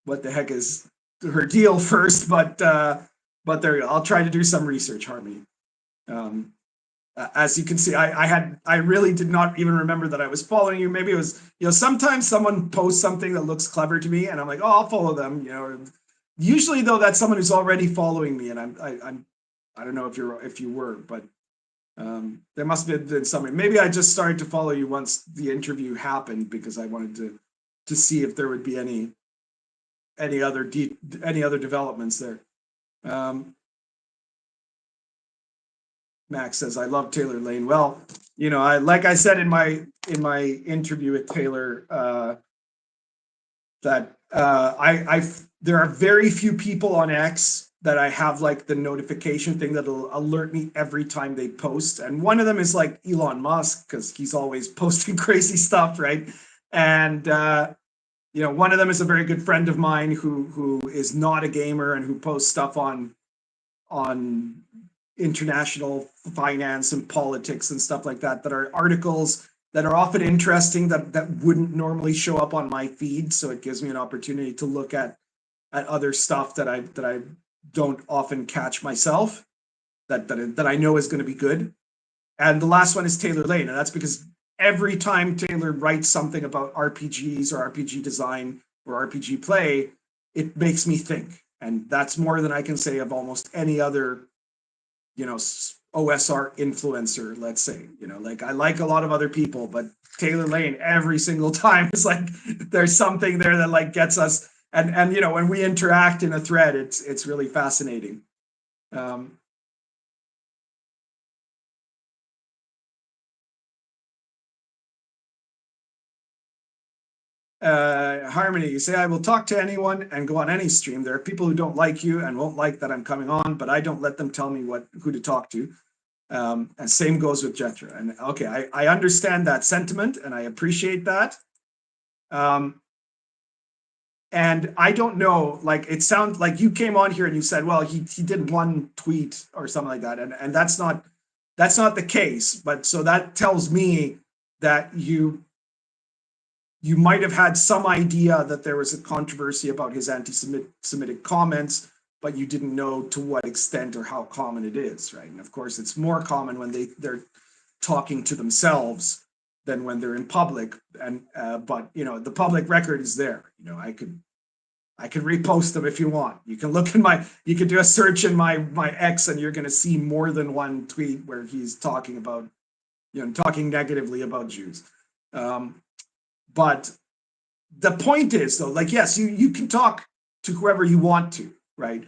what the heck is her deal first, but there you go. I'll try to do some research, Harmony. As you can see, I really did not even remember that I was following you. Maybe it was, you know, sometimes someone posts something that looks clever to me and I'm like, oh, I'll follow them, you know. Usually though, that's someone who's already following me, and I don't know if you were, but there must have been something. Maybe I just started to follow you once the interview happened because I wanted to see if there would be any other developments there. Max says, I love Taylor Lane. Well, you know, like I said in my interview with Taylor, that there are very few people on X that I have like the notification thing that'll alert me every time they post. And one of them is like Elon Musk, because he's always posting crazy stuff, right? And you know, one of them is a very good friend of mine who is not a gamer and who posts stuff on international finance and politics and stuff like that are articles that are often interesting that wouldn't normally show up on my feed. So it gives me an opportunity to look at other stuff that I don't often catch myself that I know is going to be good. And the last one is Taylor Lane, and that's because every time Taylor writes something about RPGs or RPG design or RPG play, it makes me think. And that's more than I can say of almost any other, you know, OSR influencer, let's say. You know, like I like a lot of other people, but Taylor Lane every single time is like there's something there that like gets us, and you know, when we interact in a thread, it's really fascinating. Harmony, you say, I will talk to anyone and go on any stream. There are people who don't like you and won't like that I'm coming on, but I don't let them tell me who to talk to. And same goes with Jethro. And okay, I understand that sentiment and I appreciate that. And I don't know, like it sounds like you came on here and you said, well, he did one tweet or something like that. And that's not the case. But so that tells me that you might have had some idea that there was a controversy about his anti-Semitic comments, but you didn't know to what extent or how common it is, right? And of course, it's more common when they're talking to themselves than when they're in public. And but you know, the public record is there. You know, I could repost them if you want. You can look in you can do a search in my X, and you're going to see more than one tweet where he's talking about, you know, talking negatively about Jews. But the point is, though, like, yes, you can talk to whoever you want to, right?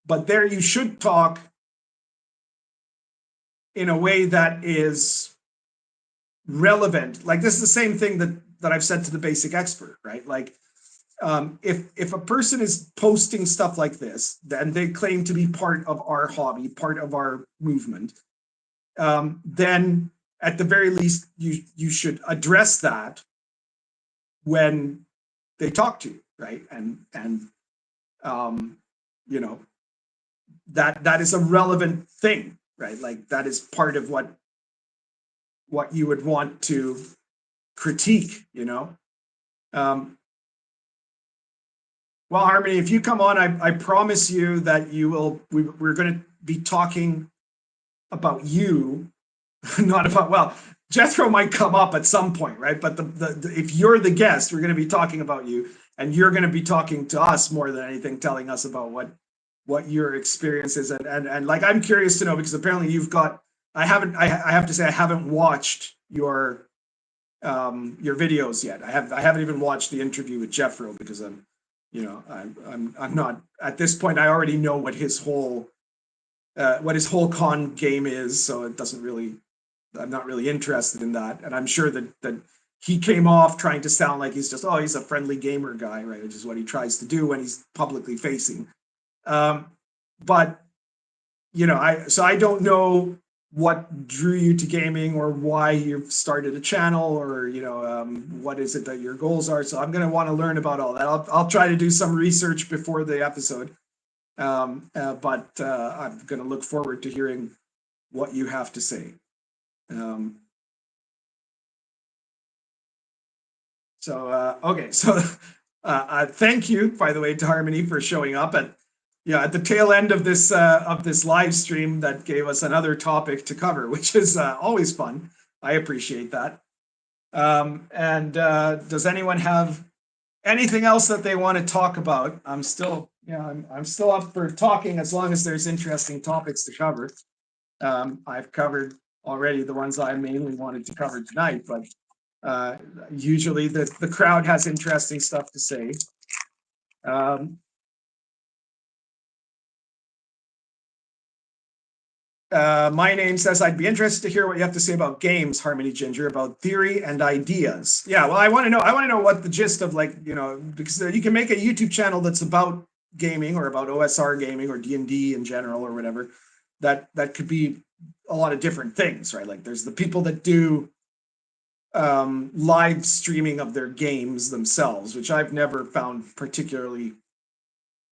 but there you should talk in a way that is relevant. Like this is the same thing that I've said to the basic expert, right? Like if a person is posting stuff like this, then they claim to be part of our hobby, part of our movement, then at the very least you should address that when they talk to you, right? And you know, that is a relevant thing, right? Like that is part of what you would want to critique, you know. Well, Harmony, if you come on, I promise you that you will. We're going to be talking about you, not about. Well, Jethro might come up at some point, right? But if you're the guest, we're going to be talking about you, and you're going to be talking to us more than anything, telling us about what your experience is, and like I'm curious to know, because apparently you've got. I have to say I haven't watched your videos yet. I haven't even watched the interview with Jethro because I'm not at this point. I already know what his whole con game is, so it doesn't really. I'm not really interested in that, and I'm sure that he came off trying to sound like he's a friendly gamer guy, right? Which is what he tries to do when he's publicly facing. But I don't know what drew you to gaming or why you've started a channel or what is it that your goals are. So I'm going to want to learn about all that. I'll try to do some research before the episode, but I'm going to look forward to hearing what you have to say. Okay, so thank you, by the way, to Harmony for showing up at the tail end of this live stream that gave us another topic to cover, which is always fun. I appreciate that. And does anyone have anything else that they want to talk about? I'm still up for talking as long as there's interesting topics to cover. I've covered already the ones I mainly wanted to cover tonight, but usually the crowd has interesting stuff to say. My name says, I'd be interested to hear what you have to say about games, Harmony Ginger, about theory and ideas. Yeah, well, I want to know what the gist of, because you can make a YouTube channel that's about gaming or about OSR gaming or D&D in general or whatever. That could be a lot of different things, right? Like there's the people that do live streaming of their games themselves, which I've never found particularly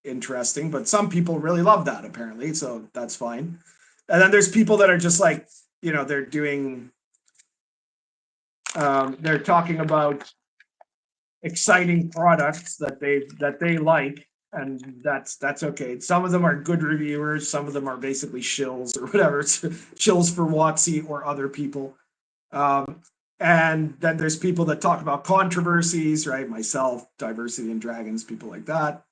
interesting, but some people really love that apparently, so that's fine. And then there's people that are just like, they're doing, they're talking about exciting products that they like, and that's okay. Some of them are good reviewers, some of them are basically shills or whatever, shills for WotC or other people. And then there's people that talk about controversies, right? Myself, Diversity and Dragons, people like that.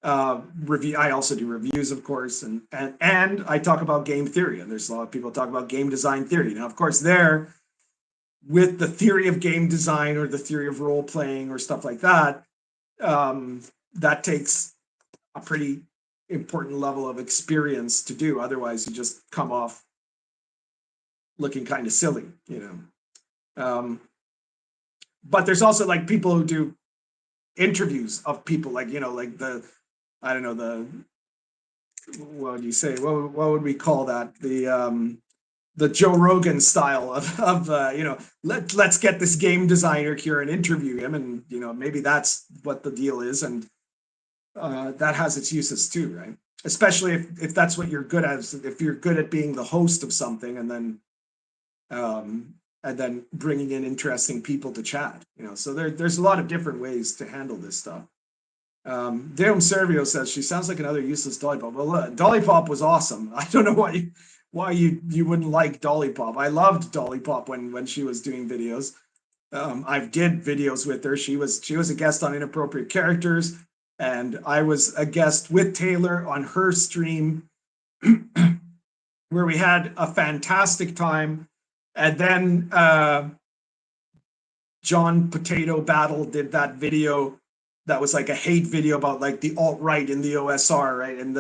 I also do reviews, of course, and I talk about game theory, and there's a lot of people talk about game design theory. Now, of course, with the theory of game design or the theory of role playing or stuff like that, that takes a pretty important level of experience to do. Otherwise, you just come off looking kind of silly, But there's also like people who do interviews of people, like what do you say? What would we call that? The Joe Rogan style of let's get this game designer here and interview him, and maybe that's what the deal is, and that has its uses too, right? Especially if that's what you're good at, if you're good at being the host of something, and then bringing in interesting people to chat, So there's a lot of different ways to handle this stuff. Deum Servio says she sounds like another useless Dolly Pop. Well, Dolly Pop was awesome. I don't know why you wouldn't like Dolly Pop. I loved Dolly Pop when she was doing videos. I did videos with her. She was a guest on Inappropriate Characters, and I was a guest with Taylor on her stream, where we had a fantastic time. And then John Potato Battle did that video that was like a hate video about like the alt-right in the OSR, right? And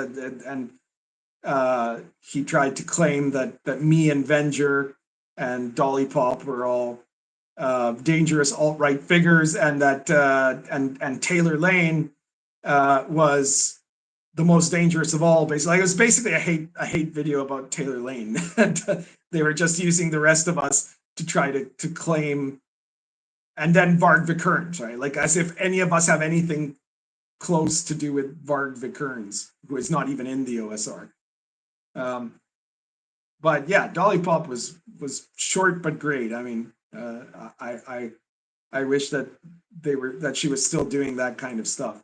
he tried to claim that me and Venger and Dolly Pop were all dangerous alt-right figures, and that and Taylor Lane was the most dangerous of all. Basically, like, it was basically a hate video about Taylor Lane, and they were just using the rest of us to try to claim. And then Varg Vikernes, right? Like, as if any of us have anything close to do with Varg Vikernes, who is not even in the OSR. But yeah, Dolly Pop was short but great. I mean, I wish that she was still doing that kind of stuff.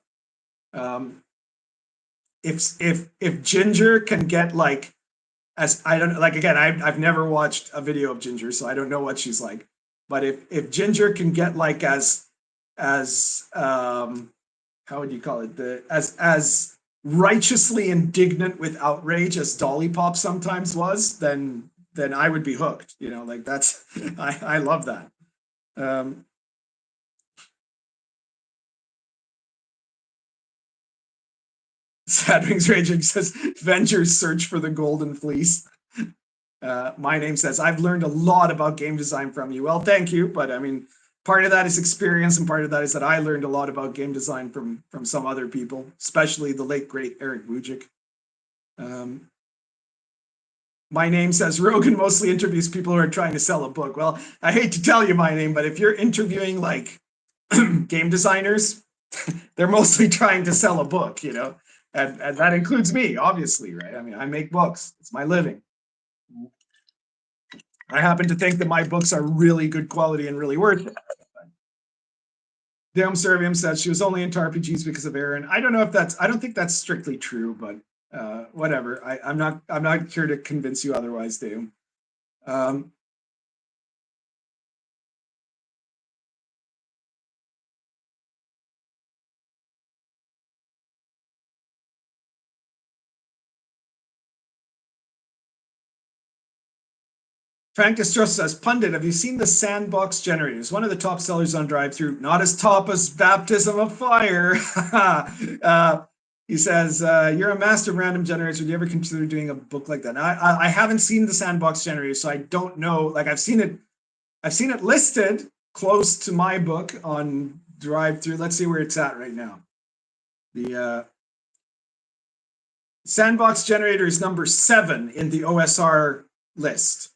If Ginger can get like, as I don't like, again, I've never watched a video of Ginger, so I don't know what she's like. But if Ginger can get like as how would you call it, as righteously indignant with outrage as Dolly Pop sometimes was, then I would be hooked. You know, like that's I love that. Sadwings Raging says Vengers search for the golden fleece. My name says, I've learned a lot about game design from you. Well, thank you. But I mean, part of that is experience, and part of that is that I learned a lot about game design from some other people, especially the late, great Eric Wujic. My name says, Rogan mostly interviews people who are trying to sell a book. Well, I hate to tell you my name, but if you're interviewing like game designers, they're mostly trying to sell a book, you know, and that includes me, obviously, right? I mean, I make books. It's my living. I happen to think that my books are really good quality and really worth it. Dame Servium says she was only into RPGs because of Aaron. I don't know if I don't think that's strictly true, but whatever. I'm not here to convince you otherwise, Dame. Frank Distrust says, Pundit, have you seen the sandbox generators? One of the top sellers on drive-thru, not as top as Baptism of Fire. He says, you're a master of random generators. Would you ever consider doing a book like that? Now, I haven't seen the sandbox generator, so I don't know. Like, I've seen it listed close to my book on drive-thru. Let's see where it's at right now. The sandbox generator is number 7 in the OSR list.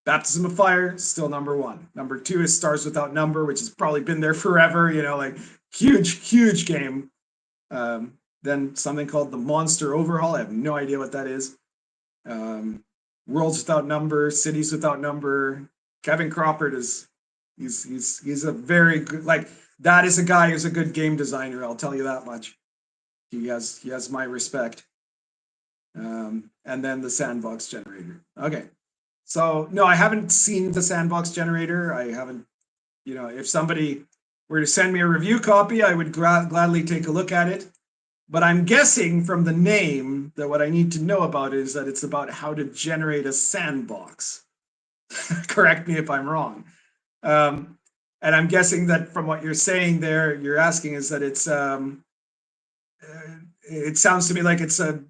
Baptism of Fire, still number 1. Number 2 is Stars Without Number, which has probably been there forever, you know, like huge game. Then something called the Monster Overhaul. I have no idea what that is. Worlds Without Number, Cities Without Number. Kevin Crawford he's a very good, like, that is a guy who's a good game designer, I'll tell you that much. He has my respect. And then the sandbox generator. Okay. So no, I haven't seen the sandbox generator. I haven't, you know, if somebody were to send me a review copy, I would gladly take a look at it. But I'm guessing from the name that what I need to know about is that it's about how to generate a sandbox. Correct me if I'm wrong. And I'm guessing that from what you're saying there, you're asking is that it's, it sounds to me like it's a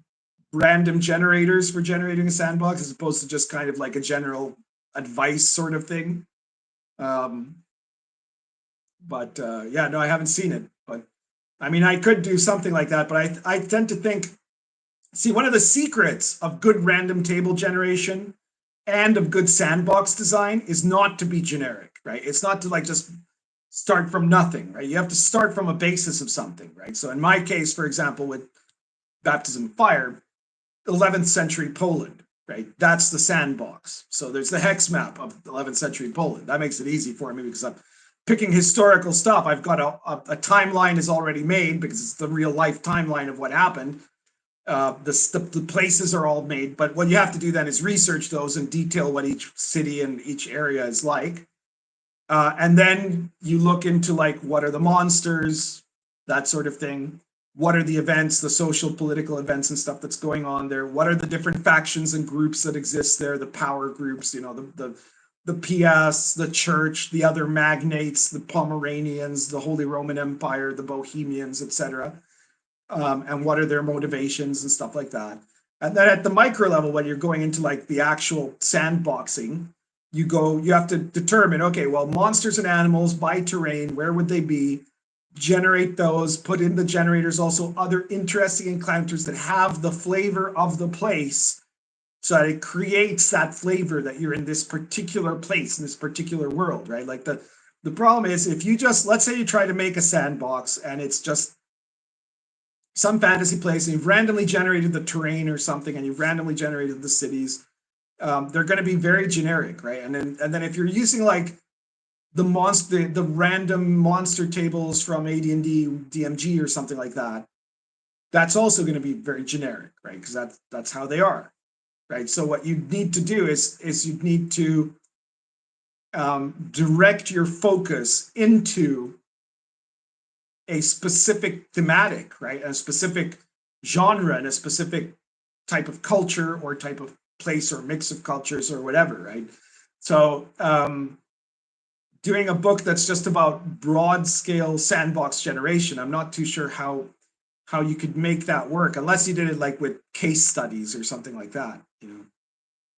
random generators for generating a sandbox as opposed to just kind of like a general advice sort of thing. But yeah, no, I haven't seen it. But I mean, I could do something like that, but I tend to think, see, one of the secrets of good random table generation and of good sandbox design is not to be generic, right? It's not to like just start from nothing, right? You have to start from a basis of something, right? So in my case, for example, with Baptism of Fire, 11th century Poland, right? That's the sandbox. So there's the hex map of 11th century Poland. That makes it easy for me because I'm picking historical stuff. I've got a timeline is already made because it's the real life timeline of what happened. The places are all made, but what you have to do then is research those and detail what each city and each area is like. And then you look into like, what are the monsters, that sort of thing. What are the events, the social, political events and stuff that's going on there? What are the different factions and groups that exist there? The power groups, you know, the PS, the church, the other magnates, the Pomeranians, the Holy Roman Empire, the Bohemians, etc. And what are their motivations and stuff like that. And then at the micro level, when you're going into like the actual sandboxing, you have to determine, okay, well, monsters and animals by terrain, where would they be? Generate those, put in the generators also other interesting encounters that have the flavor of the place, so that it creates that flavor that you're in this particular place, in this particular world, right? Like the problem is, if you just, let's say you try to make a sandbox and it's just some fantasy place and you've randomly generated the terrain or something and you've randomly generated the cities, they're going to be very generic, right? And then if you're using like the random monster tables from AD&D DMG or something like that, that's also going to be very generic, right? Because that's how they are, right? So what you need to do is you need to direct your focus into a specific thematic, right? A specific genre and a specific type of culture or type of place or mix of cultures or whatever, right? So doing a book that's just about broad scale sandbox generation, I'm not too sure how you could make that work unless you did it like with case studies or something like that, you know.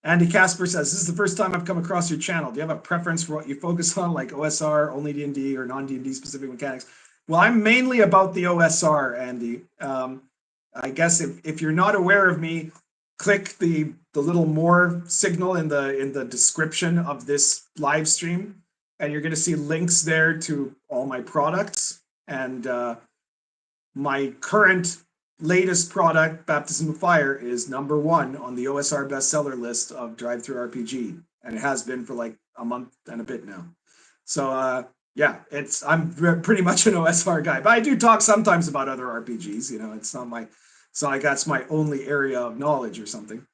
Andy Casper says, this is the first time I've come across your channel. Do you have a preference for what you focus on, like OSR, only D&D, or non-D&D specific mechanics? Well, I'm mainly about the OSR, Andy. I guess if you're not aware of me, click the little more signal in the description of this live stream, and you're going to see links there to all my products. And my current latest product, Baptism of Fire, is #1 on the OSR bestseller list of Drive-Thru RPG, and it has been for like a month and a bit now. So yeah, I'm pretty much an OSR guy, but I do talk sometimes about other RPGs. You know, it's not like that's my only area of knowledge or something.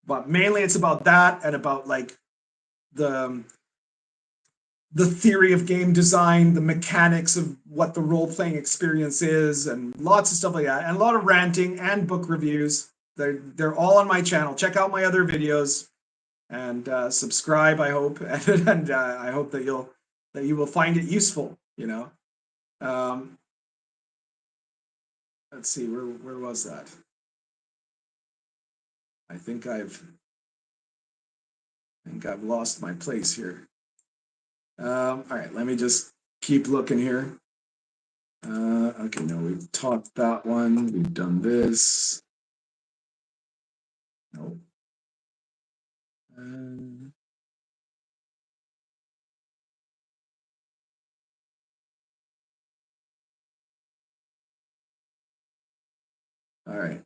But mainly it's about that and about like the theory of game design, the mechanics of what the role-playing experience is, and lots of stuff like that, and a lot of ranting and book reviews. They're all on my channel. Check out my other videos and subscribe, I hope, and I hope that you will find it useful, you know. Let's see, where was that? I think I've lost my place here. All right, let me just keep looking here. Okay, no, we've taught that one. We've done this. No. All right.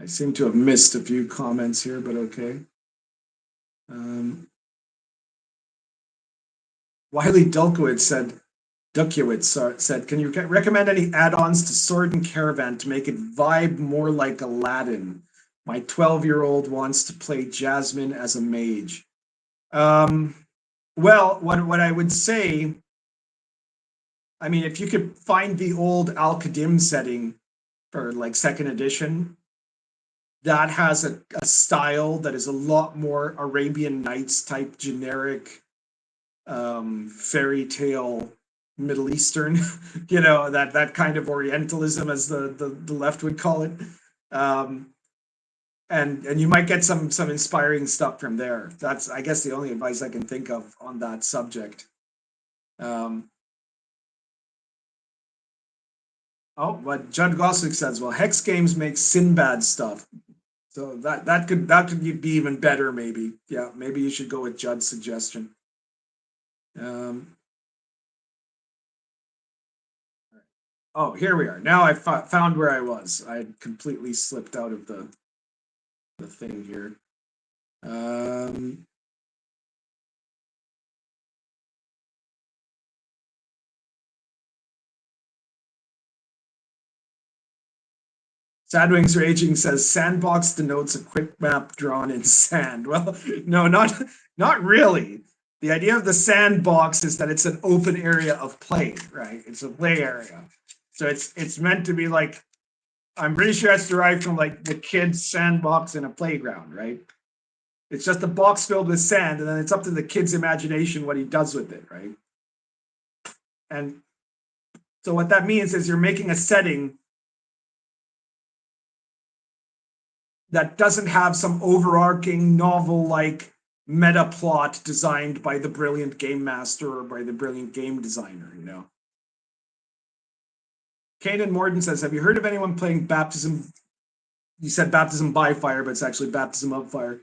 I seem to have missed a few comments here, but okay. Wiley Dulkowitz said, can you recommend any add-ons to Sword and Caravan to make it vibe more like Aladdin? My 12-year-old wants to play Jasmine as a mage. Well, what I would say, I mean, if you could find the old Al-Qadim setting for like 2nd edition, that has a style that is a lot more Arabian Nights type generic fairy tale Middle Eastern, you know, that kind of Orientalism, as the left would call it. And you might get some inspiring stuff from there. That's, I guess, the only advice I can think of on that subject. Oh, what Judd Gossick says, well, Hex Games makes Sinbad stuff. So that could be even better, maybe. Yeah, maybe you should go with Judd's suggestion. Oh, here we are. Now I found where I was. I had completely slipped out of the thing here. Sadwings Raging says sandbox denotes a quick map drawn in sand. Well, no, not really. The idea of the sandbox is that it's an open area of play, right? It's a play area. So it's meant to be like, I'm pretty sure that's derived from like the kid's sandbox in a playground, right? It's just a box filled with sand, and then it's up to the kid's imagination what he does with it, right? And So what that means is you're making a setting that doesn't have some overarching novel-like meta plot designed by the brilliant game master or by the brilliant game designer, you know. Kanan Morden says, have you heard of anyone playing Baptism? You said Baptism by Fire, but it's actually Baptism of Fire.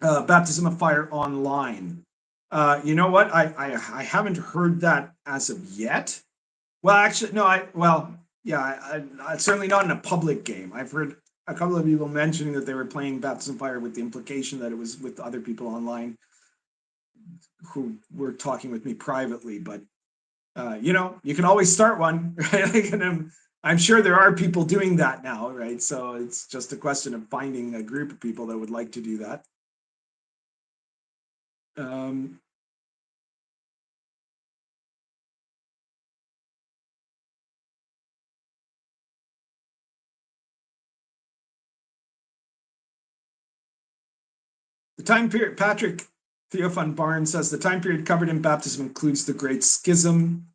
Baptism of Fire online. You know what? I haven't heard that as of yet. Well, actually, no, I certainly not in a public game. I've heard a couple of people mentioning that they were playing Baptism Fire with the implication that it was with other people online who were talking with me privately, but you know, you can always start one, right? And I'm sure there are people doing that now, right? So it's just a question of finding a group of people that would like to do that. The time period, Patrick Theophan Barnes says, the time period covered in baptism includes the Great Schism.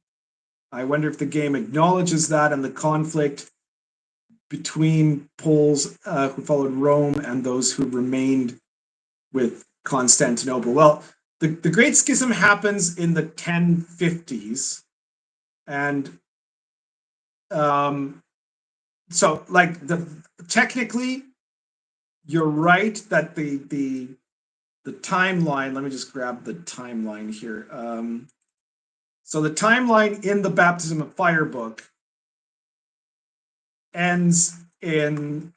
I wonder if the game acknowledges that and the conflict between Poles who followed Rome and those who remained with Constantinople. Well, the Great Schism happens in the 1050s. And so like technically, you're right that the timeline, let me just grab the timeline here. So the timeline in the Baptism of Fire book ends in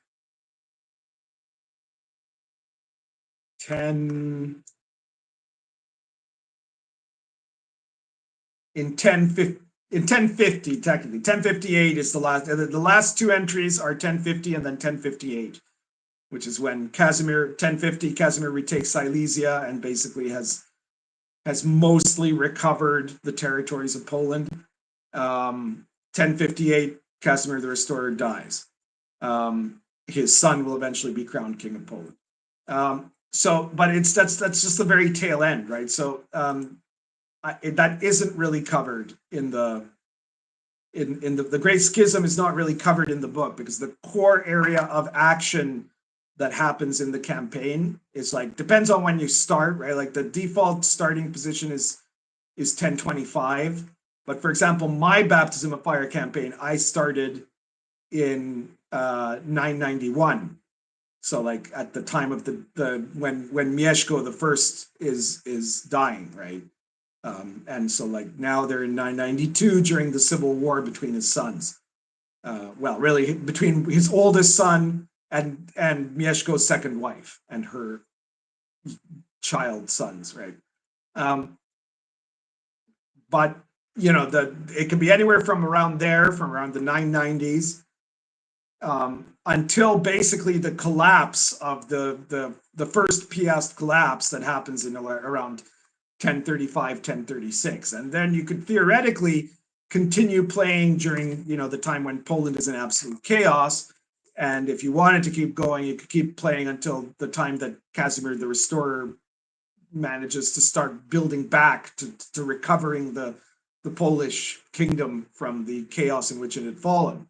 1050 technically. 1058 is the last two entries are 1050 and then 1058, which is when Casimir 1050 Casimir retakes Silesia and basically has mostly recovered the territories of Poland. 1058 Casimir the Restorer dies. His son will eventually be crowned king of Poland. So, but that's just the very tail end, right? So that isn't really covered in the Great Schism is not really covered in the book because the core area of action that happens in the campaign is like depends on when you start, right? Like the default starting position is 1025. But for example, my Baptism of Fire campaign, I started in 991. So like at the time of the when Mieszko the First is dying, right? And so like now they're in 992 during the civil war between his sons. Well, really between his oldest son and Mieszko's second wife and her child sons, right? But you know, it can be anywhere from around there, from around the 990s, until basically the collapse of the first Piast collapse that happens in around 1035, 1036, and then you could theoretically continue playing during the time when Poland is in absolute chaos. And if you wanted to keep going, you could keep playing until the time that Casimir the Restorer manages to start building back to recovering the Polish kingdom from the chaos in which it had fallen.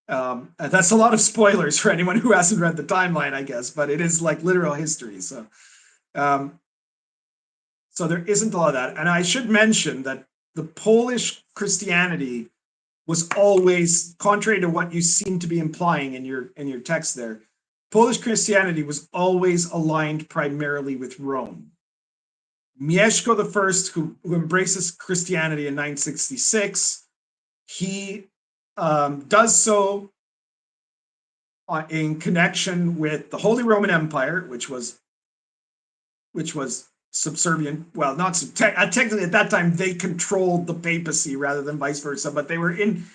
And that's a lot of spoilers for anyone who hasn't read the timeline, I guess, but it is like literal history. So there isn't a lot of that. And I should mention that the Polish Christianity was always, contrary to what you seem to be implying in your text there, Polish Christianity was always aligned primarily with Rome. Mieszko the First, who embraces Christianity in 966, he does so in connection with the Holy Roman Empire, which was subservient. Well, not technically at that time they controlled the papacy rather than vice versa, but they were in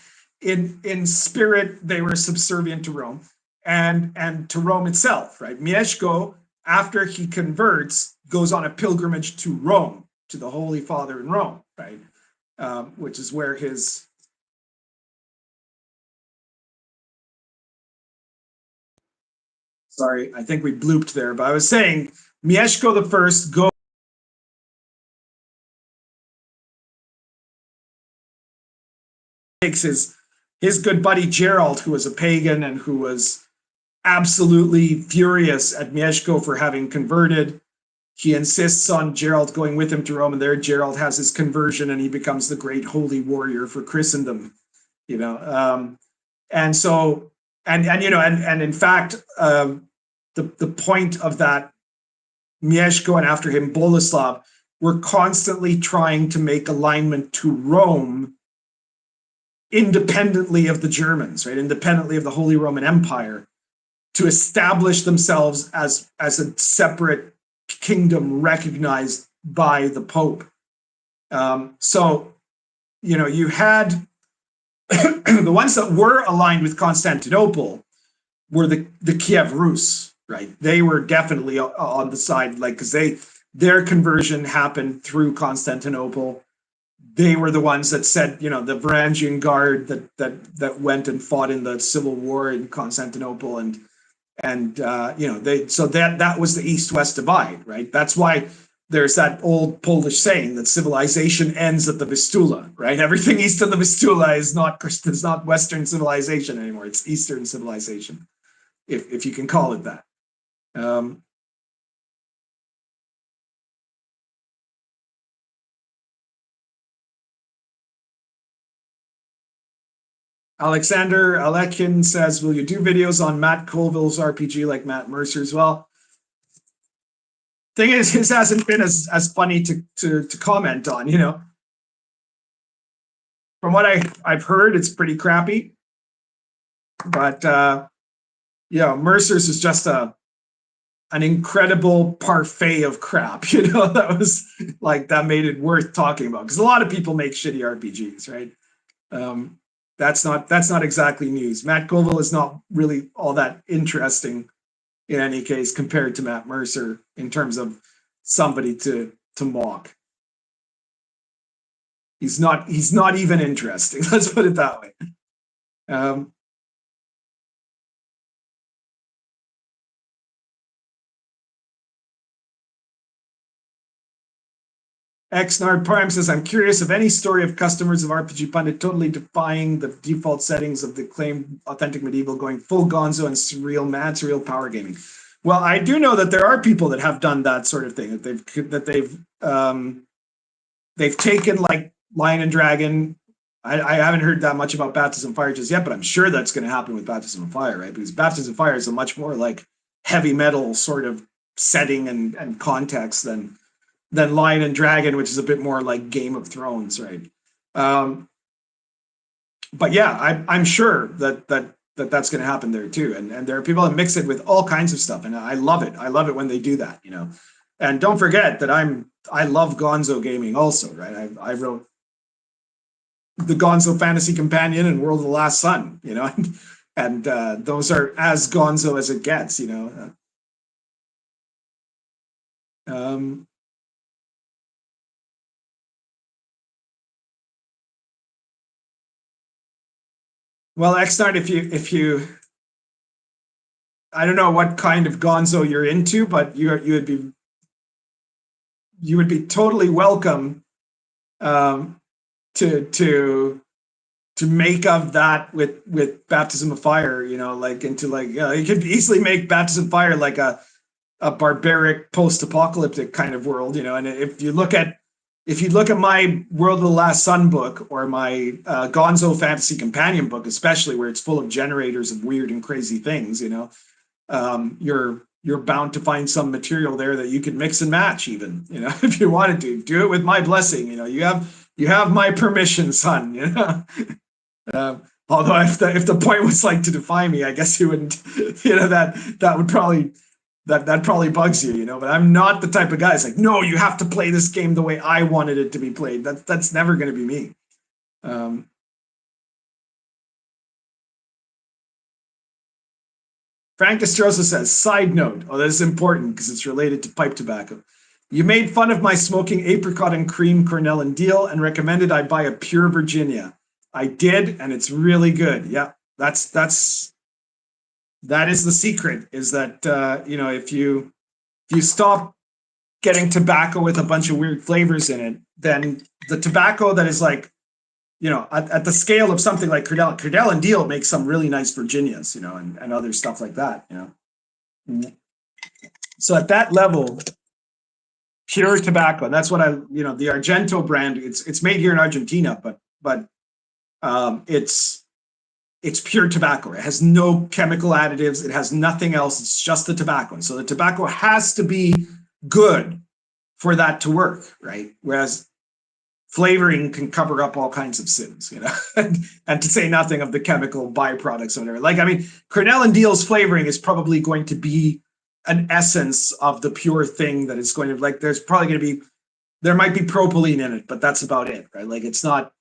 spirit they were subservient to Rome and to Rome itself, right? Mieszko, after he converts, goes on a pilgrimage to Rome, to the Holy Father in Rome, right? Which is where his sorry, I think we blooped there, but I was saying Mieszko the First goes takes his good buddy Gerald, who was a pagan and who was absolutely furious at Mieszko for having converted. He insists on Gerald going with him to Rome, and there Gerald has his conversion, and he becomes the great holy warrior for Christendom. You know, and so and in fact, the point of that, Mieszko and after him Boleslav were constantly trying to make alignment to Rome, independently of the Germans, right? Independently of the Holy Roman Empire, to establish themselves as a separate kingdom recognized by the Pope. So, you know, you had the ones that were aligned with Constantinople were the Kiev Rus, right? They were definitely on the side, like, because their conversion happened through Constantinople. They were the ones that said, you know, the Varangian Guard that went and fought in the civil war in Constantinople, and you know, that was the East-West divide, right? That's why there's that old Polish saying that civilization ends at the Vistula, right? Everything east of the Vistula is not Western civilization anymore; it's Eastern civilization, if you can call it that. Alexander Alekin says, will you do videos on Matt Colville's RPG like Matt Mercer's? Well, thing is, his hasn't been as funny to comment on, you know. From what I've heard, it's pretty crappy. But yeah, Mercer's is just an incredible parfait of crap, you know. That was like, that made it worth talking about, because a lot of people make shitty RPGs, right? That's not exactly news. Matt Colville is not really all that interesting in any case compared to Matt Mercer in terms of somebody to mock. He's not even interesting. Let's put it that way. Xnard Prime says, I'm curious of any story of customers of RPGPundit totally defying the default settings of the claimed authentic medieval, going full Gonzo and surreal power gaming. Well, I do know that there are people that have done that sort of thing, that they've taken like Lion and Dragon. I haven't heard that much about Baptism of Fire just yet, but I'm sure that's going to happen with Baptism of Fire, right? Because Baptism of Fire is a much more like heavy metal sort of setting and context than Lion and Dragon, which is a bit more like Game of Thrones, right? But yeah, I'm sure that's going to happen there too, and there are people that mix it with all kinds of stuff, and I love it. I love it when they do that, you know. And don't forget that I love Gonzo gaming also, right? I wrote the Gonzo Fantasy Companion and World of the Last Sun, you know, and those are as Gonzo as it gets, you know. Well, Xnard, if you, I don't know what kind of Gonzo you're into, but you would be totally welcome to make of that with Baptism of Fire, you know, like into like, you could easily make Baptism of Fire like a barbaric post-apocalyptic kind of world, you know. And if you look at my World of the Last Sun book, or my Gonzo Fantasy Companion book, especially, where it's full of generators of weird and crazy things, you know, you're bound to find some material there that you could mix and match, even, you know, if you wanted to. Do it with my blessing, you know. You have my permission, son, you know. Although if the point was like to defy me, I guess you wouldn't, you know, that would probably. That probably bugs you, you know, but I'm not the type of guy that's like, no, you have to play this game the way I wanted it to be played. That's never going to be me. Frank Destrosa says, side note, oh, this is important because it's related to pipe tobacco. You made fun of my smoking apricot and cream Cornell and Deal and recommended I buy a pure Virginia. I did, and it's really good. Yeah, that is the secret, is that, you know, if you stop getting tobacco with a bunch of weird flavors in it, then the tobacco that is like you know, at the scale of something like Credell and Deal makes some really nice Virginias, you know, and other stuff like that, you know. So at that level, pure tobacco, and that's what you know, the Argento brand, it's made here in Argentina, but it's pure tobacco. It has no chemical additives. It has nothing else. It's just the tobacco. And so the tobacco has to be good for that to work, right? Whereas flavoring can cover up all kinds of sins, you know, and to say nothing of the chemical byproducts or whatever. Like, I mean, Cornell and Deal's flavoring is probably going to be an essence of the pure thing that it's going to, like, there's probably going to be, there might be propylene in it, but that's about it, right? Like, it's not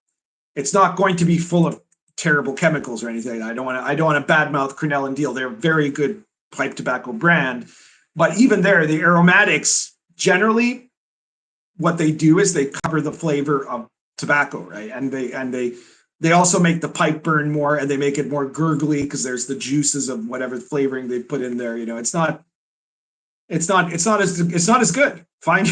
going to be full of terrible chemicals or anything. I don't want to badmouth Cornell and Deal. They're a very good pipe tobacco brand, but even there, the aromatics generally, what they do is they cover the flavor of tobacco, right? And they also make the pipe burn more, and they make it more gurgly because there's the juices of whatever flavoring they put in there. You know, it's not as good. Find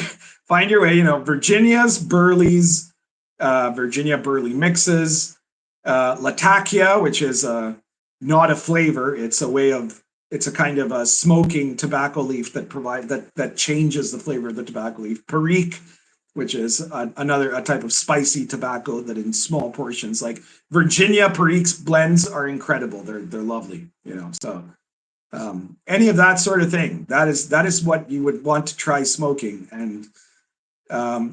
your way. You know, Virginias, Burleys, Virginia Burley mixes, Latakia, which is not a flavor. It's a kind of a smoking tobacco leaf that changes the flavor of the tobacco leaf. Perique, which is a type of spicy tobacco that in small portions, like Virginia Perique's blends are incredible. They're lovely, you know. So any of that sort of thing, that is what you would want to try smoking. And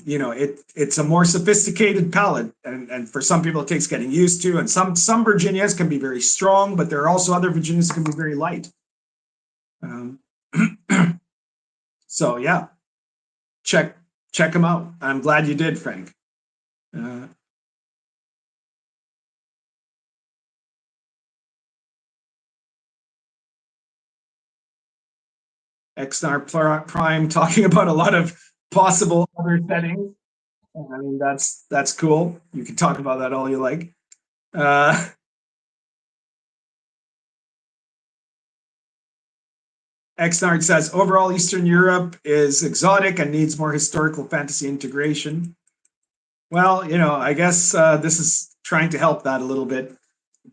you know, it's a more sophisticated palate, and for some people it takes getting used to. And some Virginias can be very strong, but there are also other Virginias that can be very light. So yeah, check them out. I'm glad you did, Frank. XNAR Prime talking about a lot of possible other settings. I mean, that's cool. You can talk about that all you like. Xnard says, overall, Eastern Europe is exotic and needs more historical fantasy integration. Well, you know, I guess this is trying to help that a little bit.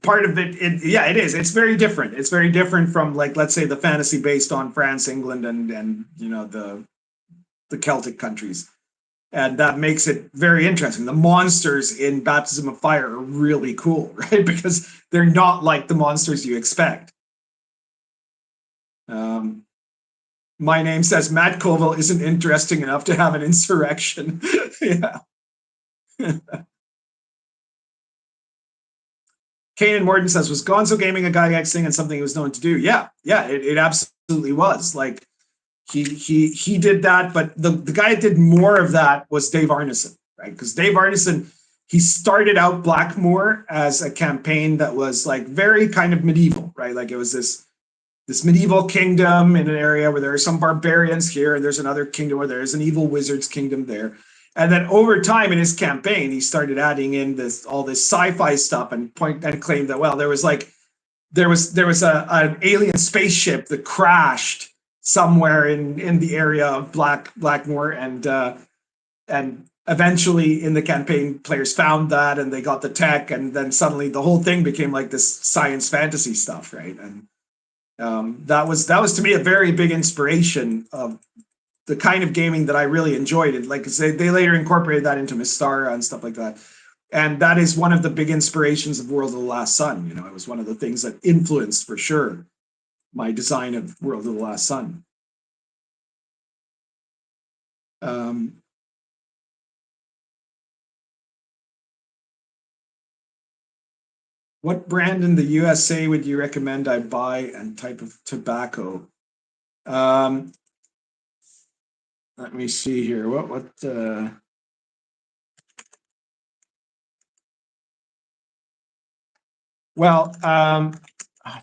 Part of it, yeah, it is. It's very different. It's very different from, like, let's say, the fantasy based on France, England, and you know, the Celtic countries. And that makes it very interesting. The monsters in Baptism of Fire are really cool, right? Because they're not like the monsters you expect. My name says Matt Colville isn't interesting enough to have an insurrection. Yeah. Kanan Morton says, was Gonzo Gaming a Gygax thing and something he was known to do? Yeah, it absolutely was. Like, he did that, but the guy that did more of that was Dave Arneson, right? Because Dave Arneson, he started out Blackmoor as a campaign that was like very kind of medieval, right? Like, it was this medieval kingdom in an area where there are some barbarians here, and there's another kingdom where there's an evil wizard's kingdom there. And then over time in his campaign, he started adding in all this sci-fi stuff and claimed that, well, there was an alien spaceship that crashed somewhere in the area of Blackmoor, and eventually in the campaign, players found that and they got the tech, and then suddenly the whole thing became like this science fantasy stuff, right? And that was to me a very big inspiration of the kind of gaming that I really enjoyed. And like they later incorporated that into Mystara and stuff like that. And that is one of the big inspirations of World of the Last Sun. You know, it was one of the things that influenced, for sure, my design of World of the Last Sun. What brand in the USA would you recommend I buy, and type of tobacco? Let me see here. Well,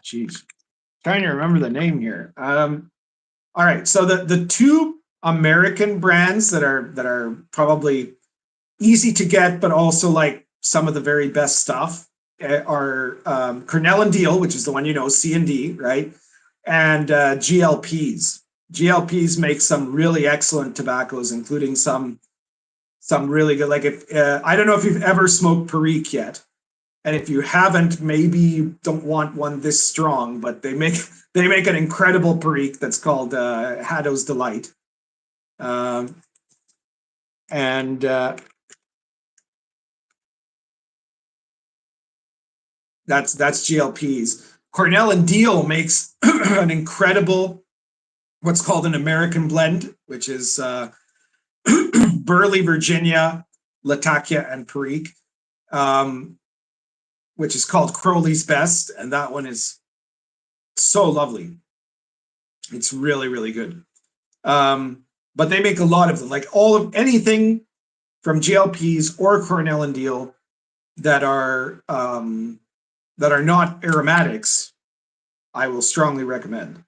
geez, trying to remember the name here. All right, so the two American brands that are probably easy to get, but also like some of the very best stuff, are Cornell and Deal, which is the one, you know, C&D, right? And GLPs. GLPs make some really excellent tobaccos, including some Something really good. Like if I don't know if you've ever smoked Perique yet, and if you haven't, maybe you don't want one this strong. But they make an incredible Perique that's called Haddo's Delight, and that's GLPs. Cornell and Deal makes an incredible what's called an American blend, which is Burley, Virginia, Latakia, and Perique, which is called Crowley's Best, and that one is so lovely. It's really, really good. But they make a lot of them, like anything from GLPs or Cornell and Deal that are not aromatics, I will strongly recommend.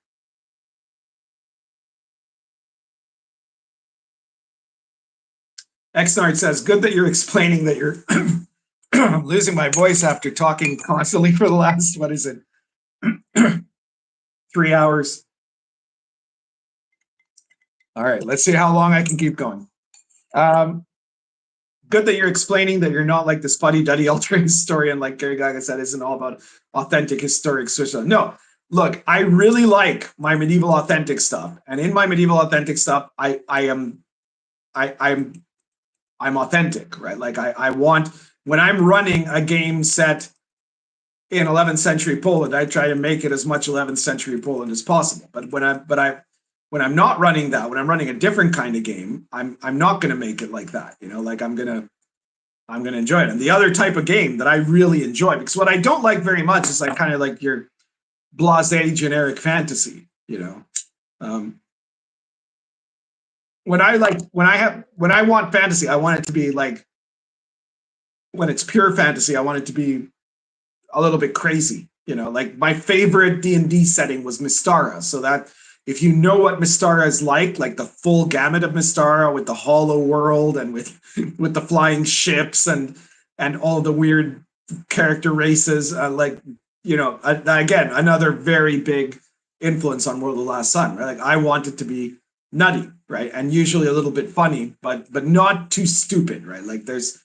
Xnard says, good that you're explaining that you're I'm losing my voice after talking constantly for the last, 3 hours. All right, let's see how long I can keep going. Good that you're explaining that you're not like this fuddy-duddy altering historian like Gary Gaga said, isn't all about authentic historic switch. No, look, I really like my medieval authentic stuff. And in my medieval authentic stuff, I'm authentic, right? Like I want, when I'm running a game set in 11th century Poland, I try to make it as much 11th century Poland as possible. But when I'm not running that, when I'm running a different kind of game, I'm not going to make it like that. You know, like I'm gonna enjoy it. And the other type of game that I really enjoy, because what I don't like very much is like kind of like your blasé generic fantasy. You know, when I want fantasy, I want it to be like, when it's pure fantasy, I want it to be a little bit crazy. You know, like my favorite D&D setting was Mystara, so that. If you know what Mystara is like the full gamut of Mystara with the hollow world and with the flying ships and all the weird character races, again, another very big influence on World of the Last Sun, right? Like I want it to be nutty, right? And usually a little bit funny, but not too stupid, right? Like there's,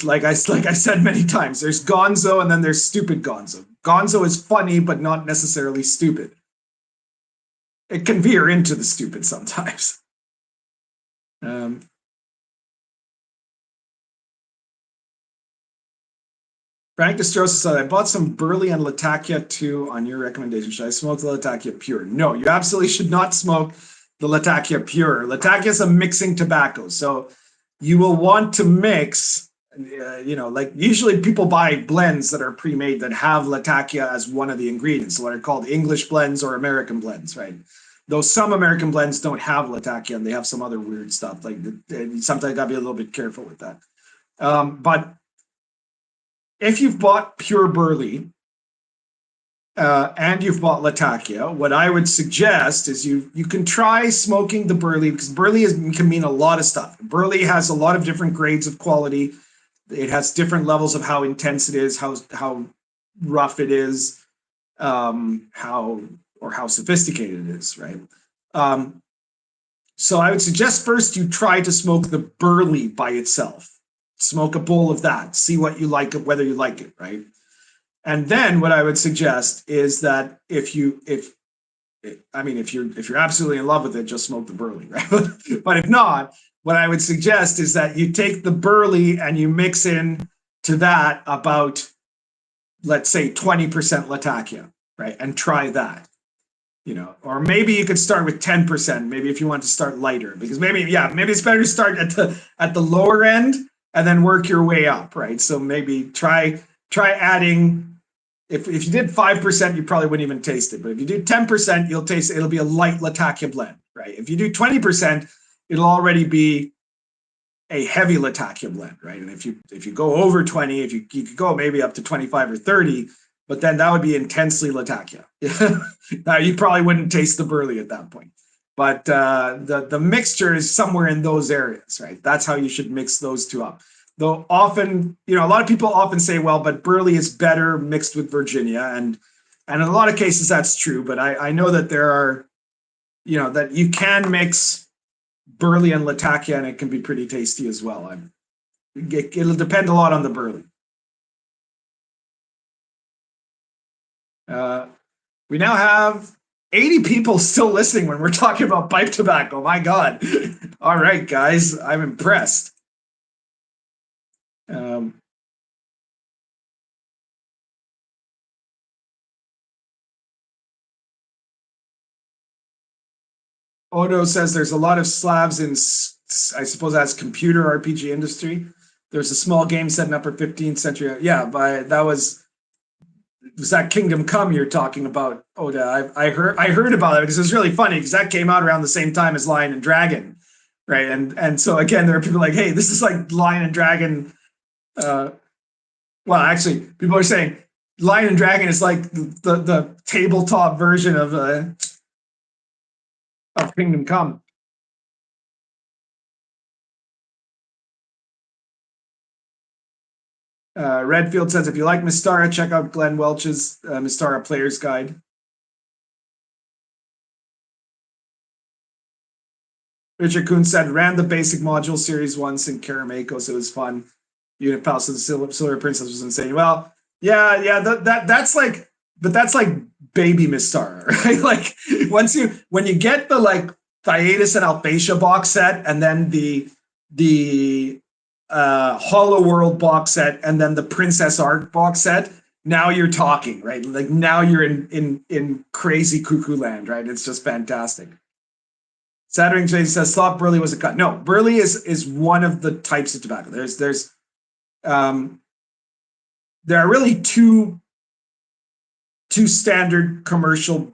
like I said many times, there's Gonzo and then there's stupid Gonzo. Gonzo is funny, but not necessarily stupid. It can veer into the stupid sometimes. Frank Destrosa said, I bought some Burley and Latakia too on your recommendation. Should I smoke the Latakia pure? No, you absolutely should not smoke the Latakia pure. Latakia is a mixing tobacco. So you will want to mix, like usually people buy blends that are pre-made that have Latakia as one of the ingredients, so what are called English blends or American blends, right? Though some American blends don't have Latakia and they have some other weird stuff. Like sometimes gotta be a little bit careful with that. But if you've bought pure Burley and you've bought Latakia, what I would suggest is you can try smoking the Burley, because Burley can mean a lot of stuff. Burley has a lot of different grades of quality. It has different levels of how intense it is, how rough it is, how sophisticated it is, right? So I would suggest first you try to smoke the Burley by itself. Smoke a bowl of that, see what you like, whether you like it, right? And then what I would suggest is that if you're absolutely in love with it, just smoke the Burley, right? But if not, what I would suggest is that you take the Burley and you mix in to that about, let's say, 20% Latakia, right? And try that. Or maybe you could start with 10%, maybe if you want to start lighter, because maybe it's better to start at the lower end and then work your way up, right? So maybe try adding, if you did 5%, you probably wouldn't even taste it. But if you do 10%, you'll taste it. It'll be a light Latakia blend, right? If you do 20%, it'll already be a heavy Latakia blend, right? And if you go over 20, you could go maybe up to 25 or 30, but then that would be intensely Latakia. Now you probably wouldn't taste the Burley at that point. But the mixture is somewhere in those areas, right? That's how you should mix those two up. Though often, a lot of people often say, well, but Burley is better mixed with Virginia. And in a lot of cases that's true, but I know that there are, that you can mix burley and latakia, and it can be pretty tasty as well. It'll depend a lot on the burley. We now have 80 people still listening when we're talking about pipe tobacco. My God. All right, guys, I'm impressed. Odo says there's a lot of Slavs in, I suppose that's computer RPG industry. There's a small game set in upper 15th century. Yeah, that was that Kingdom Come you're talking about, Oda. I heard about it because it was really funny because that came out around the same time as Lion and Dragon, right? And so again, there are people like, hey, this is like Lion and Dragon. Well, actually, people are saying Lion and Dragon is like the tabletop version of Kingdom Come. Redfield says, if you like Mystara, check out Glenn Welch's Mystara Player's Guide. Richard Kuhn said, ran the basic module series once in Karamakos. It was fun. Unit Palace of the Silver Princess was insane. Well, yeah, that's like, but that's like baby Mystara, right? Like when you get the like Thaiatus and Alphatia box set, and then the Hollow World box set, and then the Princess Art box set, now you're talking, right? Like now you're in crazy cuckoo land, right? It's just fantastic. Saturday says thought burley was a cut. No, burley is one of the types of tobacco. There are really two standard commercial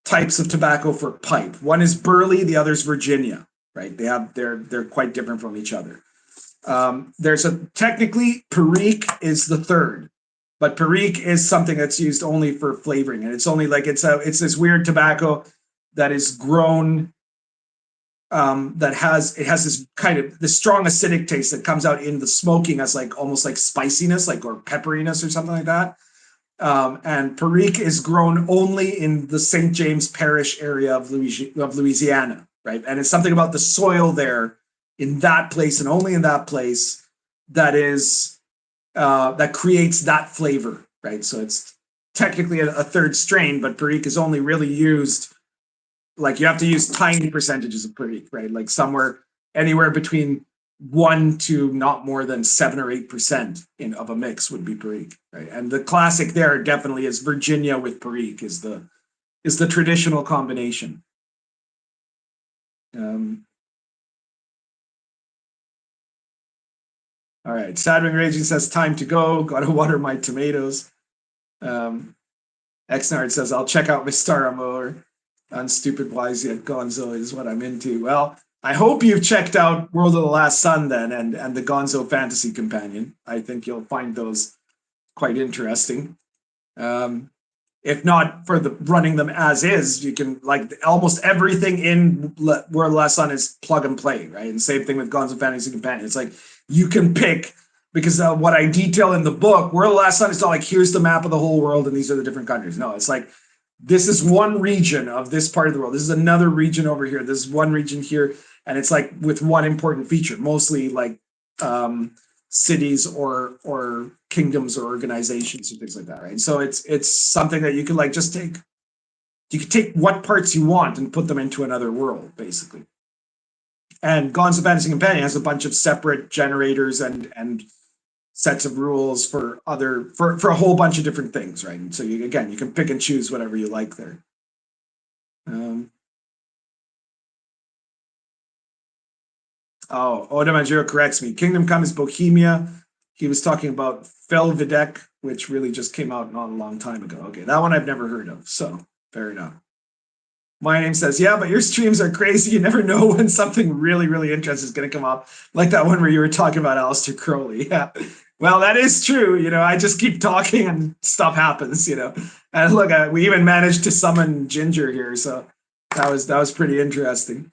types of tobacco for pipe. One is burley, the other is Virginia, right? They're quite different from each other. Technically Perique is the third, but Perique is something that's used only for flavoring, and it's only like it's this weird tobacco that is grown that has this kind of the strong acidic taste that comes out in the smoking as like almost like spiciness, like or pepperiness or something like that. And Perique is grown only in the St. James Parish area of Louisiana, right? And it's something about the soil there in that place and only in that place that is that creates that flavor, right? So it's technically a third strain, but Perique is only really used, like you have to use tiny percentages of Perique, right? Like anywhere between 1 to not more than 7 or 8% of a mix would be Perique, right? And the classic there definitely is Virginia with Perique is the traditional combination. All right, Sadwing Raging says time to go. Gotta water my tomatoes. Xnard says I'll check out Mystara more. Unstupid wise yet Gonzo is what I'm into. Well, I hope you've checked out World of the Last Sun then and the Gonzo Fantasy Companion. I think you'll find those quite interesting. If not for the running them as is, you can like almost everything in World of the Last Sun is plug and play, right? And same thing with Gonzo Fantasy Companion. It's like you can pick, because what I detail in the book, World of the Last Sun is not like here's the map of the whole world and these are the different countries. No, it's like this is one region of this part of the world. This is another region over here. This is one region here. And it's like with one important feature, mostly like cities or kingdoms or organizations and things like that, right? So it's something that you can like just take. You can take what parts you want and put them into another world, basically. And Gonzo Fantasy Companion has a bunch of separate generators and sets of rules for a whole bunch of different things, right? And so you can pick and choose whatever you like there. Oda Manjiro corrects me. Kingdom Come is Bohemia. He was talking about Felvidek, which really just came out not a long time ago. Okay, that one I've never heard of, so fair enough. My name says, yeah, but your streams are crazy. You never know when something really, really interesting is going to come up. Like that one where you were talking about Aleister Crowley. Yeah. Well, that is true. You know, I just keep talking and stuff happens, you know. And look, we even managed to summon Ginger here. So that was pretty interesting.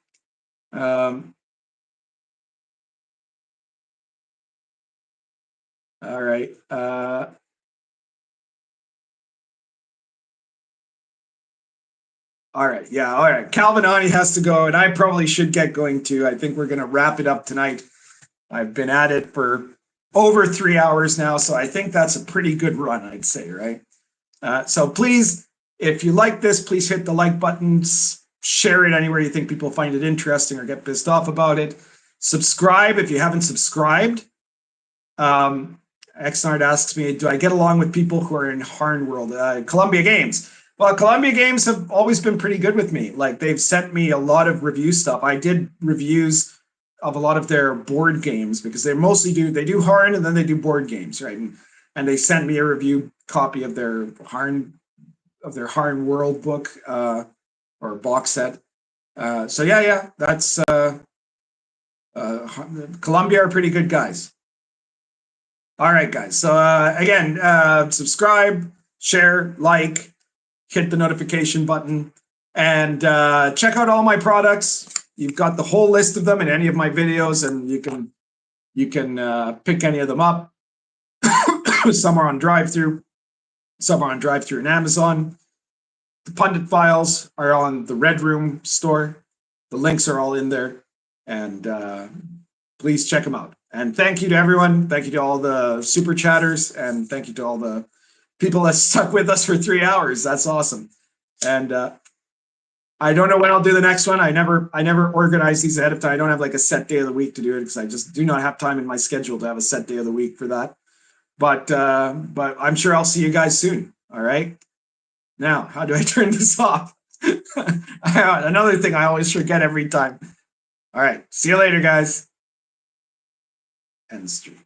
All right. All right. Yeah. All right. Calvinani has to go, and I probably should get going too. I think we're going to wrap it up tonight. I've been at it for over 3 hours now, so I think that's a pretty good run, I'd say, right? So please, if you like this, please hit the like buttons, share it anywhere you think people find it interesting or get pissed off about it. Subscribe if you haven't subscribed. Xnard asks me, do I get along with people who are in Harn World? Columbia Games. Well, Columbia Games have always been pretty good with me. Like, they've sent me a lot of review stuff. I did reviews of a lot of their board games because they mostly do Harn and then they do board games, right? And they sent me a review copy of their Harn World book or box set. So yeah, that's Columbia are pretty good guys. All right, guys. So again, subscribe, share, like, hit the notification button, and check out all my products. You've got the whole list of them in any of my videos, and you can pick any of them up. Some are on drive-through, some are on drive-through in Amazon. The Pundit files are on the Red Room store. The links are all in there, and please check them out. And thank you to everyone. Thank you to all the super chatters, and thank you to all the people that stuck with us for 3 hours. That's awesome. And I don't know when I'll do the next one. I never organize these ahead of time. I don't have like a set day of the week to do it because I just do not have time in my schedule to have a set day of the week for that. But I'm sure I'll see you guys soon. All right. Now, how do I turn this off? Another thing I always forget every time. All right. See you later, guys. End stream.